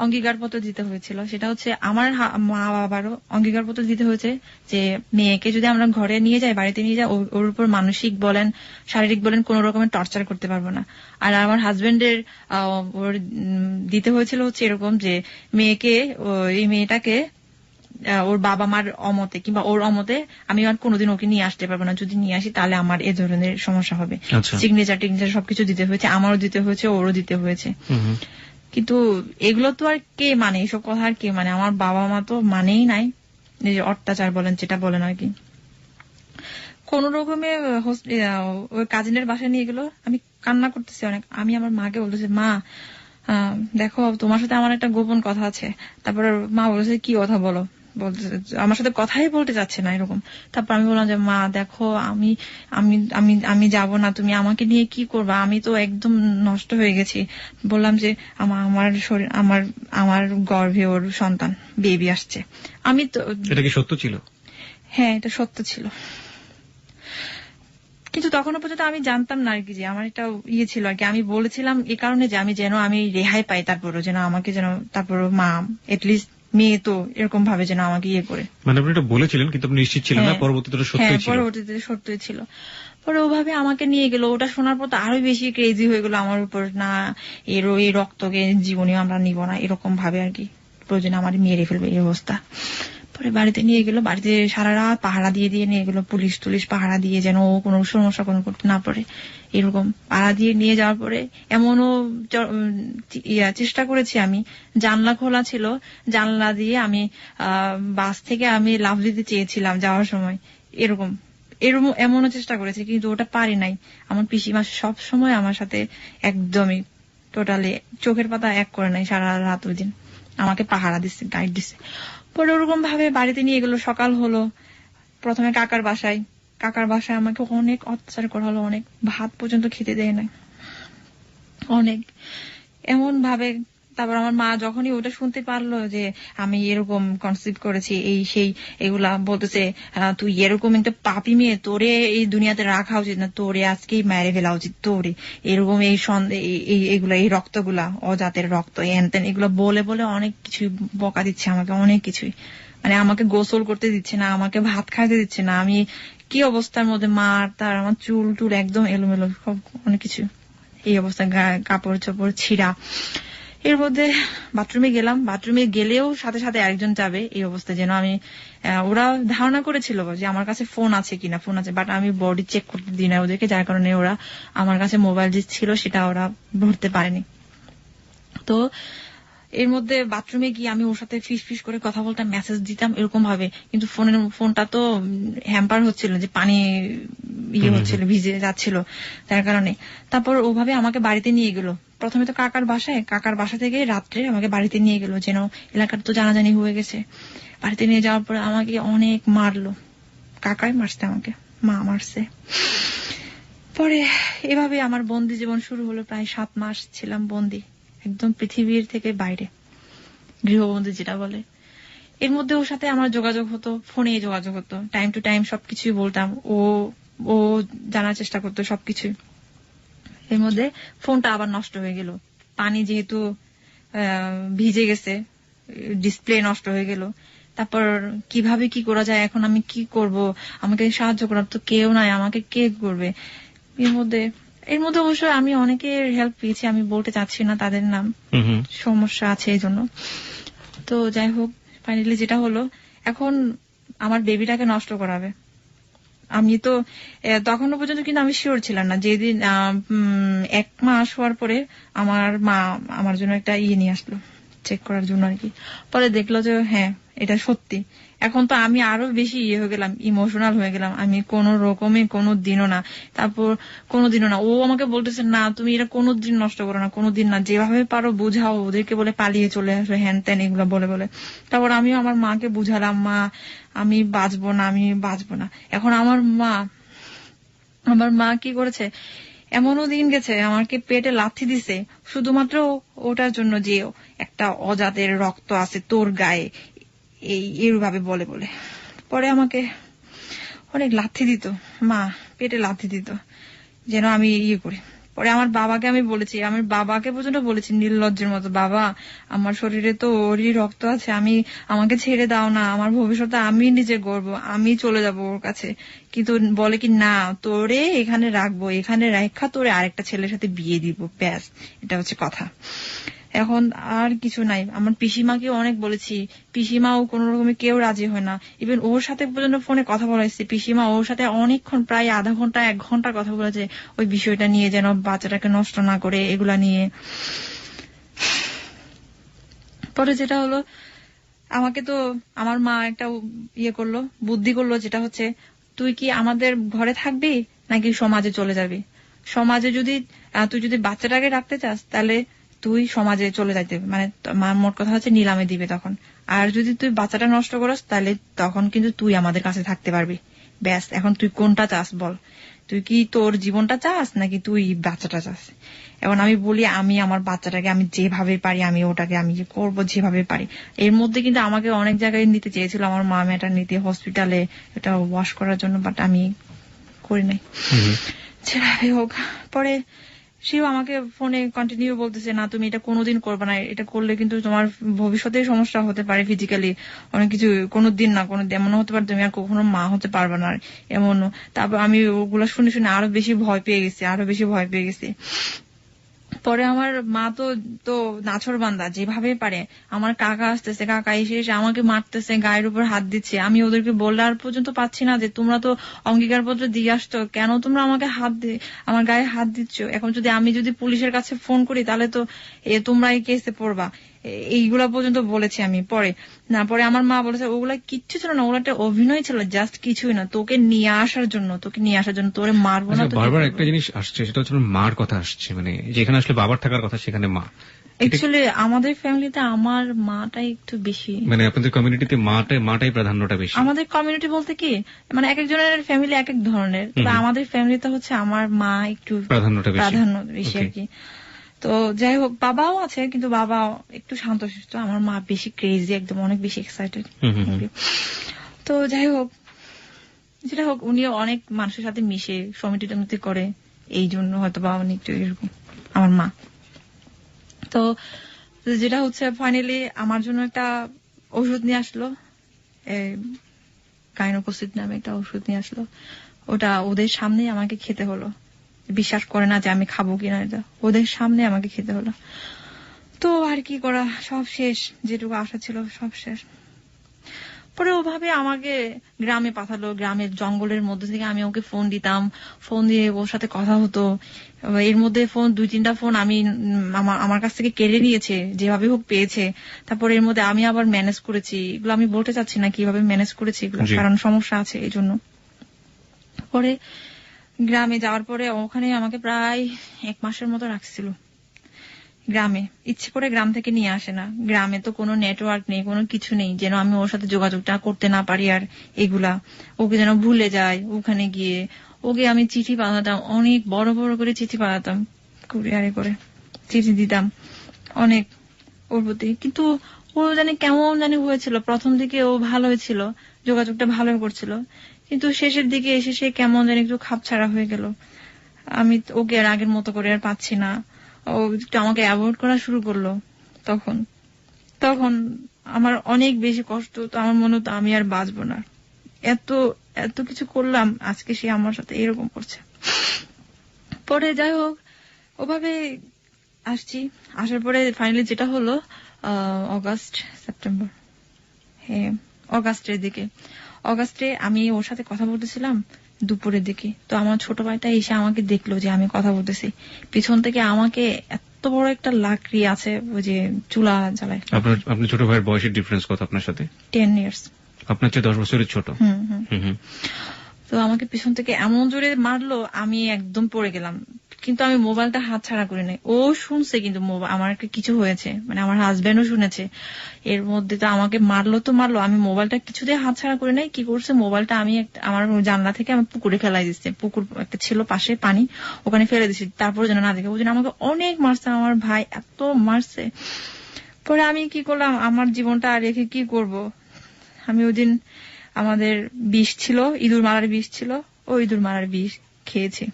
অঙ্গীকারপত্র দিতে হয়েছিল। সেটা হচ্ছে আমার মা বাবারও অঙ্গীকারপত্র দিতে হয়েছে যে মেয়েকে যদি আমরা ঘরে নিয়ে যাই, বাড়িতে নিয়ে যাই, ওর উপর মানসিক বলেন শারীরিক বলেন কোন রকমের টর্চার করতে পারবো না। আর আমার হাজবেন্ডের ওর দিতে হয়েছিল হচ্ছে এরকম যে এই মেয়েটাকে ওর বাবা মার অমতে কিংবা ওর অমতে আমি আর কোনোদিন ওকে নিয়ে আসতে পারবো না, যদি নিয়ে আসি তাহলে আমার এ ধরনের সমস্যা হবে। সিগনেচার সবকিছু দিতে হয়েছে, আমারও দিতে হয়েছে, ওরও দিতে হয়েছে। কিন্তু এগুলো তো আর কে মানে, এইসব কথা আর কে মানে, আমার বাবা মা তো মানেই নাই, অত্যাচার বলেন যেটা বলেন আর কি। কোন রকমে ওই কাজিনের বাসায় নিয়ে গেলো, আমি কান্না করতেছি অনেক। আমি আমার মাকে বলতেছি, মা দেখো তোমার সাথে আমার একটা গোপন কথা আছে। তারপর মা বলেছে, কি কথা বলো, আমার সাথে কথাই বলতে চাচ্ছে না এরকম। তারপর আমি বললাম যে মা দেখো আমি আমি আমি আমি যাব না, তুমি আমাকে নিয়ে কি করবা, আমি তো একদম নষ্ট হয়ে গেছি। বললাম যে আমার শরীর আমার গর্ভে ওর সন্তান বেবি আসছে। আমি তো, এটা কি সত্য ছিল? হ্যাঁ, এটা সত্য ছিল, কিন্তু তখনও পর্যন্ত আমি জানতাম না আর কি যে আমার একটা ছিল আর কি। আমি বলেছিলাম এই কারণে যে আমি রেহাই পাই, তারপরও যেন আমাকে তারপর মা এটলিস্ট মেয়ে তো এরকম ভাবে যেন আমাকে করে। মানে আপনি এটা বলেছিলেন কিন্তু আপনি নিশ্চিত ছিলেন না, পরবর্তীতে সত্যই ছিল? পরবর্তীতে সত্যই ছিল। পরে ওভাবে আমাকে নিয়ে গেল। ওটা শোনার পর তো আরো বেশি ক্রেজি হয়ে গেল আমার উপর, না এই রক্তকে জীবনীও আমরা নিব না এরকম ভাবে আর কি, প্রয়োজনে আমার মেরে ফেলবে এই অবস্থা। পরে বাড়িতে নিয়ে গেল, বাড়িতে সারা রাত পাহারা দিয়ে নিয়ে গেল, পুলিশ পাহারা দিয়ে, যেন ও কোনো সমস্যা কোনো করতে না পারে এরকম পাহারা দিয়ে নিয়ে যাওয়ার পরে এমনও চেষ্টা করেছি আমি, জানলা খোলা ছিল, জানলা দিয়ে আমি বাস থেকে আমি লাফ দিতে চেয়েছিলাম যাওয়ার সময়, এমনও চেষ্টা করেছি, কিন্তু ওটা পারি নাই। আমার পিসিমা সব সময় আমার সাথে একদমই টোটালি চোখের পাতা এক করে নাই, সারা রাত ওই দিন আমাকে পাহারা দিচ্ছে, গাইড দিচ্ছে। পরে ওরকম ভাবে বাড়িতে নিয়ে গেল। সকাল হলো, প্রথমে কাকার বাসায়, কাকার বাসায় আমাকে অনেক অত্যাচার করা হলো, অনেক ভাত পর্যন্ত খেতে দেয় না, অনেক এমন ভাবে। তারপর আমার মা যখনই ওটা শুনতে পারলো যে আমি এরকম কনসিভ করেছি এই সেই, এগুলা বলতেছে তুই এরকম একটা পাপী মেয়ে, তোরে এই দুনিয়াতে রাখা উচিত না, তোরে আজকেই মেরে ফেলা উচিত, তোরে এরকম এই এইগুলা, এই রক্তগুলা অজাতের রক্ত, এনতেন এগুলা বলে বলে অনেক কিছু বকা দিচ্ছে আমাকে, অনেক কিছুই। মানে আমাকে গোসল করতে দিচ্ছে না, আমাকে ভাত খাইতে দিচ্ছে না, আমি কি অবস্থার মধ্যে মার তার, আমার চুল টুল একদম এলোমেলো, সব অনেক কিছু এই অবস্থা, কাপড় চোপড় ছিঁড়া। এর মধ্যে বাথরুমে গেলাম, বাথরুমে গেলেও সাথে সাথে একজন যাবে এই অবস্থা, যেন আমি ওরা ধারণা করেছিল যে আমার কাছে ফোন আছে কিনা, ফোন আছে, বাট আমি বডি চেক করতে দিই না ওদেরকে, যার কারণে ওরা আমার কাছে মোবাইল যে ছিল সেটা ওরা ধরতে পারেনি। তো এর মধ্যে বাথরুমে গিয়ে আমি ওর সাথে ফিস ফিস করে কথা বলতাম, মেসেজ দিতাম এরকম ভাবে, কিন্তু ফোনটা তো হ্যাম্পার হচ্ছিল, যে পানি ইয়ে হচ্ছিল, ভিজে যাচ্ছিল, তার কারণে। তারপর ওভাবে আমাকে বাড়িতে নিয়ে গেল, প্রথমে তো কাকার বাসা থেকে রাত্রে আমাকে বাড়িতে নিয়ে গেল, যেন এলাকার তো জানাজানি হয়ে গেছে। বাড়িতে নিয়ে যাওয়ার পরে আমাকে অনেক মারলো, কাকাই মারছে আমাকে, মা মারছে। পরে এভাবে আমার বন্দি জীবন শুরু হলো, প্রায় 7 মাস ছিলাম বন্দি, একদম পৃথিবীর থেকে বাইরে, গৃহবন্দী যেটা বলে। এর মধ্যে ওর সাথে আমার যোগাযোগ হতো, ফোনে যোগাযোগ হতো, টাইম টু টাইম সবকিছুই বলতাম, ও জানার চেষ্টা করতো সবকিছু। এর মধ্যে ফোনটা আবার নষ্ট হয়ে গেল, পানি যেহেতু ভিজে গেছে, ডিসপ্লে নষ্ট হয়ে গেল। তারপর কিভাবে কি করা যায়, এখন আমি কি করব, আমাকে সাহায্য করার তো কেউ নাই, আমাকে কে করবে। এর মধ্যে অবশ্য আমি অনেকের হেল্প পেয়েছি, আমি বলতে চাচ্ছি না তাদের নাম, সমস্যা আছে এই জন্য। তো যাই হোক, ফাইনালি যেটা হলো, এখন আমার বেবিটাকে নষ্ট করাবে। আমি তো তখনও পর্যন্ত কিন্তু আমি শিওর ছিলাম না, যেদিন 1 মাস হওয়ার পরে আমার মা আমার জন্য একটা নিয়ে আসলো চেক করার জন্য আর কি। পরে দেখলো যে হ্যাঁ এটা সত্যি। এখন তো আমি আরো বেশি হয়ে গেলাম, ইমোশনাল হয়ে গেলাম, আমি কোন রকমে কোনোদিনও না, তারপর কোনোদিনও না। ও আমাকে বলতেছে না তুমি এটা কোনোদিন নষ্ট করো না, কোনোদিন না, যেভাবে পারো বুঝাও ওদেরকে, বলে পালিয়ে চলে আসো, হ্যান ত্যান এগুলো বলে বলে। তারপর আমিও আমার মাকে বুঝালাম, মা আমি বাঁচবো না, আমি বাঁচবো না। এখন আমার মা কি করেছে, এমনও দিন গেছে আমাকে পেটে লাথি দিছে শুধুমাত্র ওটার জন্য যে একটা অজাতের রক্ত আছে তোর গায়ে, এইভাবে বলে বলে। পরে আমাকে অনেক লাথি দিত, মা পেটে লাথি দিত যেন আমি করি। পরে আমার বাবাকে আমি বলেছি, আমার বাবাকে পর্যন্ত বলেছি নির্লজ্জের মতো, বাবা আমার শরীরে তো ওরই রক্ত আছে, আমাকে ছেড়ে দাও না, আমার ভবিষ্যতে আমি নিজে গড়বো, আমি চলে যাব ওর কাছে। কিন্তু বলে কি না, তোরে এখানে রাখবো, এখানে রেখা তোরে আরেকটা ছেলের সাথে বিয়ে দিব, ব্যাস এটা হচ্ছে কথা। এখন আর কিছু নাই। আমার পিসিমাকে অনেক বলেছি, পিসিমাও কোন রকমে কেউ রাজি হয় না, ইভেন ওর সাথে পর্যন্ত ফোনে কথা বলাইছি, পিসিমা ওর সাথে অনেকক্ষণ, প্রায় আধা ঘন্টা 1 ঘন্টা কথা বলেছে ওই বিষয়টা নিয়ে, যেন বাচ্চাটাকে নষ্ট না করে, এগুলা নিয়ে। পরে যেটা হলো, আমাকে তো আমার মা একটা করলো, বুদ্ধি করলো, যেটা হচ্ছে তুই কি আমাদের ঘরে থাকবি নাকি সমাজে চলে যাবি। সমাজে তুই যদি বাচ্চাটাকে রাখতে চাস তাহলে তুই সমাজে চলে যাইতে, মানে মোট কথা হচ্ছে নিলামে দিবে তখন। আর যদি তুই বাচ্চাটা নষ্ট করস তাহলে তখন কিন্তু তুই আমাদের কাছে থাকতে পারবি। ব্যাস, এখন তুই কোনটা চাস বল, তুই কি তোর জীবনটা চাস নাকি তুই বাচ্চাটা চাস। এখন আমি বলি আমি আমার বাচ্চাটাকে আমি যেভাবে পারি আমি ওটাকে আমি করবো যেভাবে পারি। এর মধ্যে কিন্তু আমাকে অনেক জায়গায় নিতে চেয়েছিল আমার মা, ম্যাটারনিটি হসপিটালে এটা ওয়াশ করার জন্য, বাট আমি করি নাই। যেভাবে হোক, পরে সেও আমাকে ফোনে কন্টিনিউ বলতেছে, না তুমি এটা কোনোদিন করবে না, এটা করলে কিন্তু তোমার ভবিষ্যতে সমস্যা হতে পারে, ফিজিক্যালি অনেক কিছু, কোনোদিন না কোনোদিন এমন হতে পারে তুমি আর কখনো মা হতে পারবে না এমন। তারপর আমি ওগুলা শুনে শুনে আরো বেশি ভয় পেয়ে গেছি। পরে আমার মা তো নাছোড়বান্দা, যেভাবে পারে আমার কাকা আসতেছে, কাকা এসে আমাকে মারতেছে, গায়ের উপর হাত দিচ্ছে। আমি ওদেরকে বলার পর্যন্ত পাচ্ছি না যে তোমরা তো অঙ্গীকারপত্র দিয়ে আসছো, কেন তোমরা আমাকে আমার গায়ে হাত দিচ্ছ। এখন আমি যদি পুলিশের কাছে ফোন করি তাহলে তো তোমরা এই কেসে পড়বা, এইগুলা পর্যন্ত বলেছি আমি। পরে আমার মা বলেছে ওগুলা কিচ্ছু ছিল না, ওগুলা একটা অভিনয় ছিল, জাস্ট কিছুই না, তোকে নিয়ে আসার জন্য তোরে মারবো না। বারবার একটা জিনিস আসছে, সেটা হচ্ছে মার কথা আসছে, মানে যেখানে আসলে বাবার থাকার কথা সেখানে মা, অ্যাকচুয়ালি আমাদের ফ্যামিলিতে আমার মাটাই একটু বেশি, মানে আপনাদের কমিউনিটিতে মাটাই প্রাধান্যটা বেশি। আমাদের কমিউনিটি বলতে কি মানে এক একজনের ফ্যামিলি এক এক ধরনের, তবে আমাদের ফ্যামিলিতে হচ্ছে আমার মা একটু প্রাধান্য বেশি আর কি। তো যাই হোক, বাবাও আছে কিন্তু বাবা একটু শান্তশিষ্ট, আমার মা বেশি ক্রেজি, একদম অনেক বেশি এক্সাইটেড। তো যাই হোক, যেটা হোক, উনিও অনেক মানুষের সাথে মিশে সমিতি টমিতি করে, এই জন্য হয়তো বা উনি একটু এরকম আমার মা। তো যেটা হচ্ছে ফাইনালি আমার জন্য একটা ওষুধ নিয়ে আসলো, গাইনোকোসিড নামে একটা ওষুধ নিয়ে আসলো। ওটা ওদের সামনে আমাকে খেতে হলো, বিশ্বাস করে না যে আমি খাবো কিনা, এটা ওদের সামনে আমাকে খেতে হলো। তো আর কি করা, সব শেষ, যেটুকু আশা ছিল সব শেষ। পরে ওভাবে আমাকে গ্রামে পাঠালো, গ্রামের জঙ্গলের মধ্যে থেকে আমি ওকে ফোন দিতাম, ফোন দিয়ে ওর সাথে কথা হতো। এর মধ্যে ফোন 2-3টা ফোন আমি আমার কাছ থেকে কেড়ে নিয়েছে, যেভাবে হোক পেয়েছে। তারপরে এর মধ্যে আমি আবার ম্যানেজ করেছি, এগুলো আমি বলতে চাচ্ছি না কিভাবে ম্যানেজ করেছি এগুলো, কারণ সমস্যা আছে এই জন্য। পরে গ্রামে যাওয়ার পরে ওখানে আমাকে প্রায় 1 মাসের মতো রাখছিল গ্রামে। ইচ্ছে করে গ্রাম থেকে নিয়ে আসে না, গ্রামে তো কোনো নেটওয়ার্ক নেই, কোনো কিছু নেই, যেন আমি ওর সাথে যোগাযোগটা করতে না পারি। আর এগুলা ওকে যেন ভুলে যায়। ওখানে গিয়ে ওকে আমি চিঠি পাঠাতাম, অনেক বড় বড় করে চিঠি পাঠাতাম, কুরিয়ারে করে চিঠি দিতাম অনেক ওর প্রতি। কিন্তু ও জানি কেমন জানি হয়েছিল, প্রথম দিকে ও ভালো হয়েছিল, যোগাযোগটা ভালো করছিল, কিন্তু শেষের দিকে এসে সে কেমন জানি একটু খাপছাড়া হয়ে গেল। আমি ওকে আর আগের মতো করে আর পাচ্ছি না, ও একটু আমাকে অ্যাভয়েড করা শুরু করলো। তখন আমার অনেক বেশি কষ্ট, তো আমার মনে হতো আমি আর বাঁচবো না, এত এত কিছু করলাম, আজকে সে আমার সাথে এরকম করছে। পরে যাই হোক, ওভাবে আসছি, আসার পরে ফাইনালি যেটা হলো সেপ্টেম্বর, হ্যাঁ অগাস্টের দিকে, অগাস্টে আমি ওর সাথে কথা বলতেছিলাম দুপুরের দিকে। তো আমার ছোট ভাইটা এসে আমাকে দেখলো যে আমি কথা বলতেছি, পিছন থেকে আমাকে এত বড় একটা লাকড়ি আছে, ওই যে চুলা জ্বালায়। আপনার ছোট ভাইয়ের বয়সের ডিফারেন্স কত আপনার সাথে? 10 years। আপনার চেয়ে 10 বছরের ছোট। তো আমাকে পিছন থেকে এমন জোরে মারলো, আমি একদম পড়ে গেলাম। কিন্তু আমি মোবাইলটা হাত ছাড়া করি নাই। ও শুনছে কিন্তু আমার একটা কিছু হয়েছে, মানে আমার হাজবেন্ডও শুনেছে। এর মধ্যে তো আমাকে মারলো তো মারলো, আমি মোবাইলটা কিছুতেই হাত ছাড়া করি নাই। কি করছে, মোবাইলটা আমি আমার জানলা থেকে আমি পুকুরে ফেলাই দিচ্ছি, পুকুর একটা ছিল পাশে পানি, ওখানে ফেলে দিচ্ছি, তারপর যেন না দেখে। ওই জন্য আমাকে অনেক মারছে, আমার ভাই এত মারছে। পরে আমি কি করলাম, আমার জীবনটা আর রেখে কি করব। আমি ওই দিন আমাদের বিষ ছিল, ইঁদুর মারার বিষ ছিল, ওই ইঁদুর মারার বিষ খেয়েছি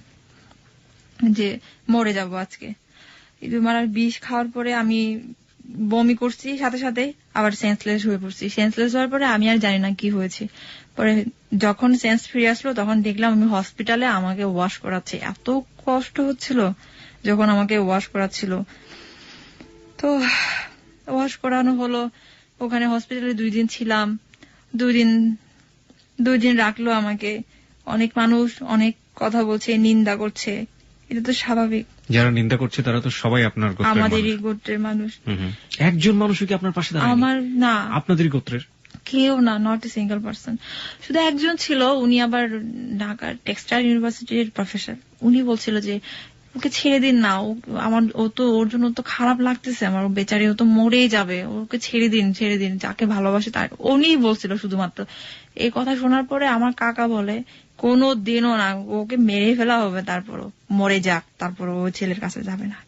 যে মরে যাব আজকে। ইঁদুর মারার বিষ খাওয়ার পরে আমি বমি করছি, সাথে সাথে আবার সেন্সলেস হয়ে পড়ছি। সেন্সলেস হওয়ার পরে আমি আর জানি না কি হয়েছে। পরে যখন সেন্স ফিরে আসলো তখন দেখলাম আমি হসপিটালে, আমাকে ওয়াশ করাচ্ছে। এত কষ্ট হচ্ছিল যখন আমাকে ওয়াশ করাচ্ছিল। তো ওয়াশ করানো হলো, ওখানে হসপিটালে 2 দিন ছিলাম। 2 দিন রাখলো আমাকে। অনেক মানুষ অনেক কথা বলছে, নিন্দা করছে, এটা তো স্বাভাবিক। যারা নিন্দা করছে তারা তো সবাই আপনার গোত্রের, আমাদেরই গোত্রের মানুষ। একজন মানুষও কি আপনার পাশে দাঁড়ায়নি? আমার না, আপনাদেরই গোত্রের কেউ না, নট এ সিঙ্গেল পার্সন। শুধু একজন ছিল, উনি আবার ঢাকার টেক্সটাইল ইউনিভার্সিটির প্রফেসর। উনি বলছিল যে ওকে ছেড়ে দিন না, ওর জন্য তো খারাপ লাগতেছে আমার, বেচারি ও তো মরেই যাবে, ওকে ছেড়ে দিন, যাকে ভালোবাসে তার। উনি বলছিল শুধুমাত্র। এই কথা শোনার পরে আমার কাকা বলে কোনো দিনও না, ওকে মেরে ফেলা হবে, তারপরও মরে যাক, তারপর ও ছেলের কাছে যাবে না।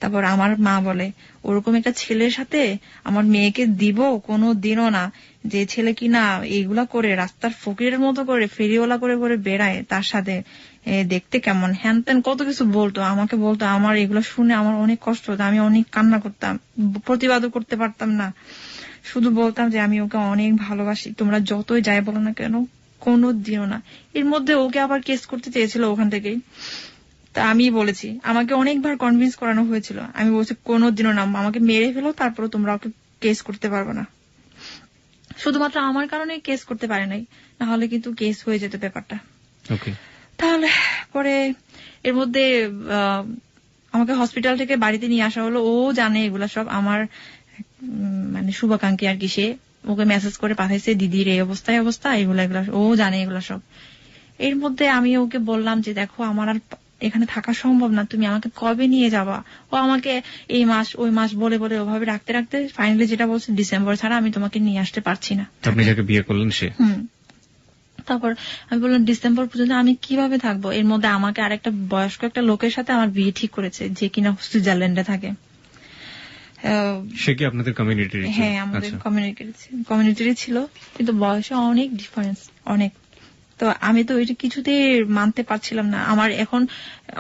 তারপর আমার মা বলে ওরকম একটা ছেলের সাথে আমার মেয়েকে দিব কোনো দিনও না, যে ছেলে কিনা এইগুলা করে রাস্তার ফকিরের মতো করে ফেরিওয়ালা করে করে বেড়ায়, তার সাথে দেখতে কেমন হ্যান ত্যান কত কিছু বলতো, আমাকে বলতো। আমার এগুলো শুনে আমার অনেক কষ্ট হতো, আমি অনেক কান্না করতাম, প্রতিবাদও করতে পারতাম না। শুধু বলতাম যে আমি ওকে অনেক ভালোবাসি, তোমরা যতই যাই বলো না কেন, কোনো দিনও না। এর মধ্যে ওকে আবার কেস করতে চেয়েছিল ওখান থেকেই। তা আমি বলেছি, আমাকে অনেকবার কনভিন্স করানো হয়েছিল, আমি বলছি কোনো দিনও না, আমাকে মেরে ফেলো, তারপরে তোমরা ওকে কেস করতে পারবে না। শুধুমাত্র আমার কারণে কেস করতে পারে নাই, না হলে কিন্তু কেস হয়ে যেত ব্যাপারটা। তাহলে পরে এর মধ্যে আমাকে হসপিটাল থেকে বাড়িতে নিয়ে আসা হলো। ও জানে এগুলা সব, আমার মানে শুভাকাঙ্ক্ষী আর কি, সে ওকে মেসেজ করে পাঠাইছে দিদির এই অবস্থা এগুলা ও জানে এগুলা সব। এর মধ্যে আমি ওকে বললাম যে দেখো আমার আর এখানে থাকা সম্ভব না, তুমি আমাকে কবে নিয়ে যাবা। ও আমাকে এই মাস ওই মাস বলে বলে ওভাবে রাখতে রাখতে ফাইনালি যেটা বলছে, ডিসেম্বর ছাড়া আমি তোমাকে নিয়ে আসতে পারছি না। আপনি যাকে বিয়ে করলেন সে? তারপর আমি বললাম ডিসেম্বর পর্যন্ত আমি কিভাবে থাকবো। এর মধ্যে আমাকে আরেকটা বয়স্ক একটা লোকের সাথে আমার বিয়ে ঠিক করেছে, যে কিনা সুইজারল্যান্ডে থাকে। সে কি আপনাদের কমিউনিটির? হ্যাঁ, আমাদের কমিউনিটিরই ছিল, কিন্তু বয়সে অনেক ডিফারেন্স, অনেক। তো আমি তো ওইটা কিছুতেই মানতে পারছিলাম না। আমার এখন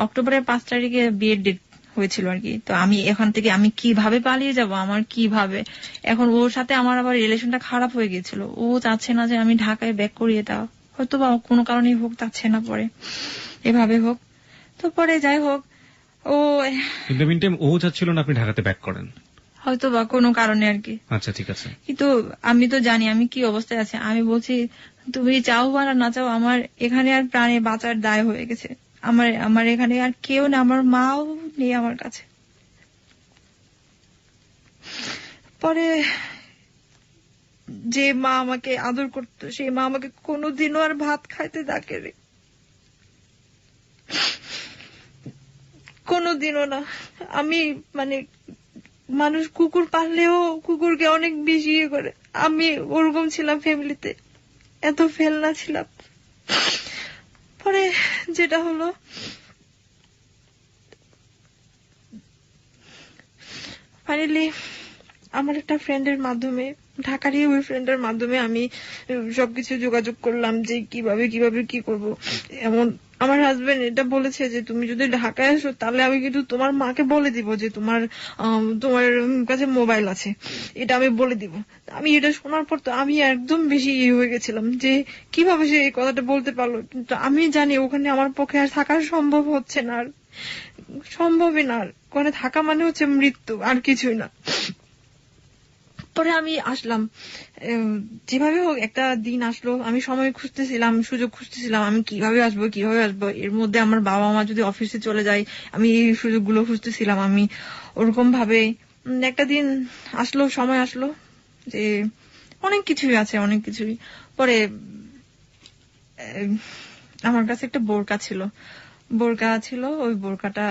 অক্টোবরের 5 তারিখে বিয়ের ডেট হয়েছিল আর কি। তো আমি এখান থেকে আমি কিভাবে পালিয়ে যাব, আমার কিভাবে। এখন ওর সাথে আমার আবার রিলেশনটা খারাপ হয়ে গেছিল। ও চাচ্ছে না যে আমি ঢাকায় ব্যাক করিয়ে দাও, হয়তো বা কোনো কারণেই হোক, চাচ্ছে না পরে এভাবে হোক। তো পরে যাই হোক, ও ও চাচ্ছিল না আপনি ঢাকাতে ব্যাক করেন, হয়তো বা কোনো কারণে আর কি। আচ্ছা, ঠিক আছে। কিন্তু আমি তো জানি আমি কি অবস্থায় আছি। আমি বলছি তুমি চাও বা না চাও, আমার এখানে আর প্রাণে বাঁচার দায় হয়ে গেছে। আমার এখানে আর কেউ না, আমার মাও নেই আমার কাছে। পরে যে মা আমাকে আদর করতো, সেই মা আমাকে কোনোদিনও আর ভাত খাইতে ডাকে রে, কোনোদিনও না। আমি মানে মানুষ কুকুর পাললেও কুকুরকে অনেক বেশি ইয়ে করে, আমি ওরকম ছিলাম ফ্যামিলিতে, এত ফেলনা ছিলাম। পরে যেটা হলো, ফাইনালি আমার একটা ফ্রেন্ডের মাধ্যমে, ঢাকারই ওই ফ্রেন্ডের মাধ্যমে আমি সবকিছু যোগাযোগ করলাম যে কিভাবে কিভাবে কি করব। এমন আমার হাজবেন্ড এটা বলেছে যে তুমি যদি ঢাকায় আসো তাহলে আমি কিন্তু তোমার মাকে বলে দিব যে তোমার কাছে মোবাইল আছে, এটা আমি বলে দিব। আমি এটা শোনার পর তো আমি একদম বেশি হয়ে গেছিলাম যে কিভাবে সে এই কথাটা বলতে পারলো। কিন্তু আমি জানি ওখানে আমার পক্ষে আর থাকা সম্ভব হচ্ছে না, আর সম্ভবই না। ওখানে থাকা মানে হচ্ছে মৃত্যু, আর কিছুই না। পরে আমি আসলাম, যেভাবে হোক একটা দিন আসলো। আমি সময় খুঁজতেছিলাম, সুযোগ খুঁজতেছিলাম, আমি কিভাবে আসবো। এর মধ্যে আমার বাবা মা যদি অফিসে চলে যায়, আমি এই সুযোগগুলো খুঁজতেছিলাম। আমি ওরকম ভাবে একটা দিন আসলো, সময় আসলো যে অনেক কিছুই আছে, অনেক কিছুই। পরে আমার কাছে একটা বোরকা ছিল, ওই বোরকাটা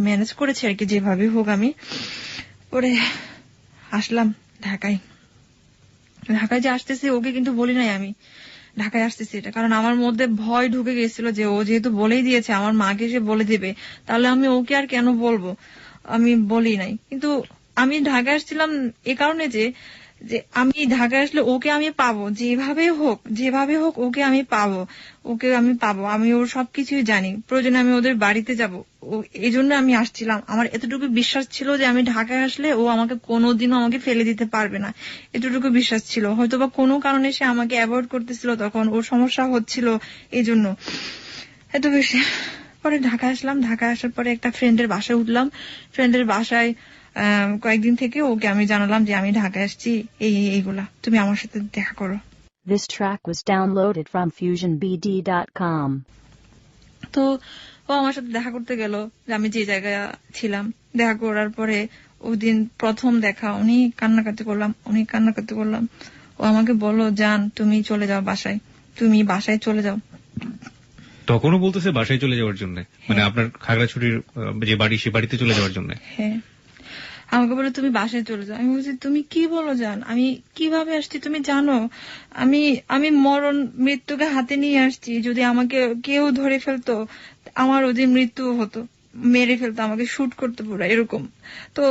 ম্যানেজ করেছি আর কি যেভাবে হোক আমি। পরে আসলাম ঢাকায় যে আসতেছি, ওকে কিন্তু বলি নাই আমি ঢাকায় আসতেছি এটা, কারণ আমার মধ্যে ভয় ঢুকে গেছিল যে ও যেহেতু বলেই দিয়েছে আমার মাকে সে বলে দেবে, তাহলে আমি ওকে আর কেন বলবো, আমি বলি নাই। কিন্তু আমি ঢাকায় আসছিলাম এ কারণে যে আমি ঢাকায় আসলে ওকে আমি পাবো, যেভাবে হোক ওকে আমি পাবো। আমি ওর সবকিছুই জানি, প্রয়োজনে আমি ওদের বাড়িতে যাব। এই জন্য আমি আসছিলাম। আমার এতটুকু বিশ্বাস ছিল যে আমি ঢাকায় আসলে ও আমাকে কোনোদিনও আমাকে ফেলে দিতে পারবে না, এতটুকু বিশ্বাস ছিল। হয়তোবা কোনো কারণে সে আমাকে অ্যাভয়েড করতেছিল, তখন ওর সমস্যা হচ্ছিল, এই জন্য এত বেশি। পরে ঢাকায় আসলাম, ঢাকায় আসার পরে একটা ফ্রেন্ডের বাসায় উঠলাম। ফ্রেন্ডের বাসায় কয়েকদিন থেকে ওকে আমি জানালাম যে আমি ঢাকায় আসছি, এইগুলা তুমি আমার সাথে দেখা করো। This track was downloaded from FusionBD.com. তো ও আমার সাথে দেখা করতে গেল, যে আমি যে জায়গায় ছিলাম। দেখা করার পরে ওদিন প্রথম দেখা, অনেক কান্নাকাটি করলাম। ও আমাকে বললো, জান তুমি চলে যাও বাসায়, তুমি বাসায় চলে যাও। তখনও বলতেছে বাসায় চলে যাওয়ার জন্য, মানে আপনার খাগড়াছড়ির যে বাড়ি, সে বাড়িতে চলে যাওয়ার জন্য। হ্যাঁ, আমাকে বলে তুমি বাসায় চলে যাও। আমি বলছি তুমি কি বলো জান, আমি কিভাবে আসছি তুমি জানো? আমি মরণ মৃত্যুকে হাতে নিয়ে আসছি। যদি আমাকে কেউ ধরে ফেলতো, আমার ওদের মৃত্যু হতো, মেরে ফেলতো, আমাকে শুট করতে পুরো এরকম। তো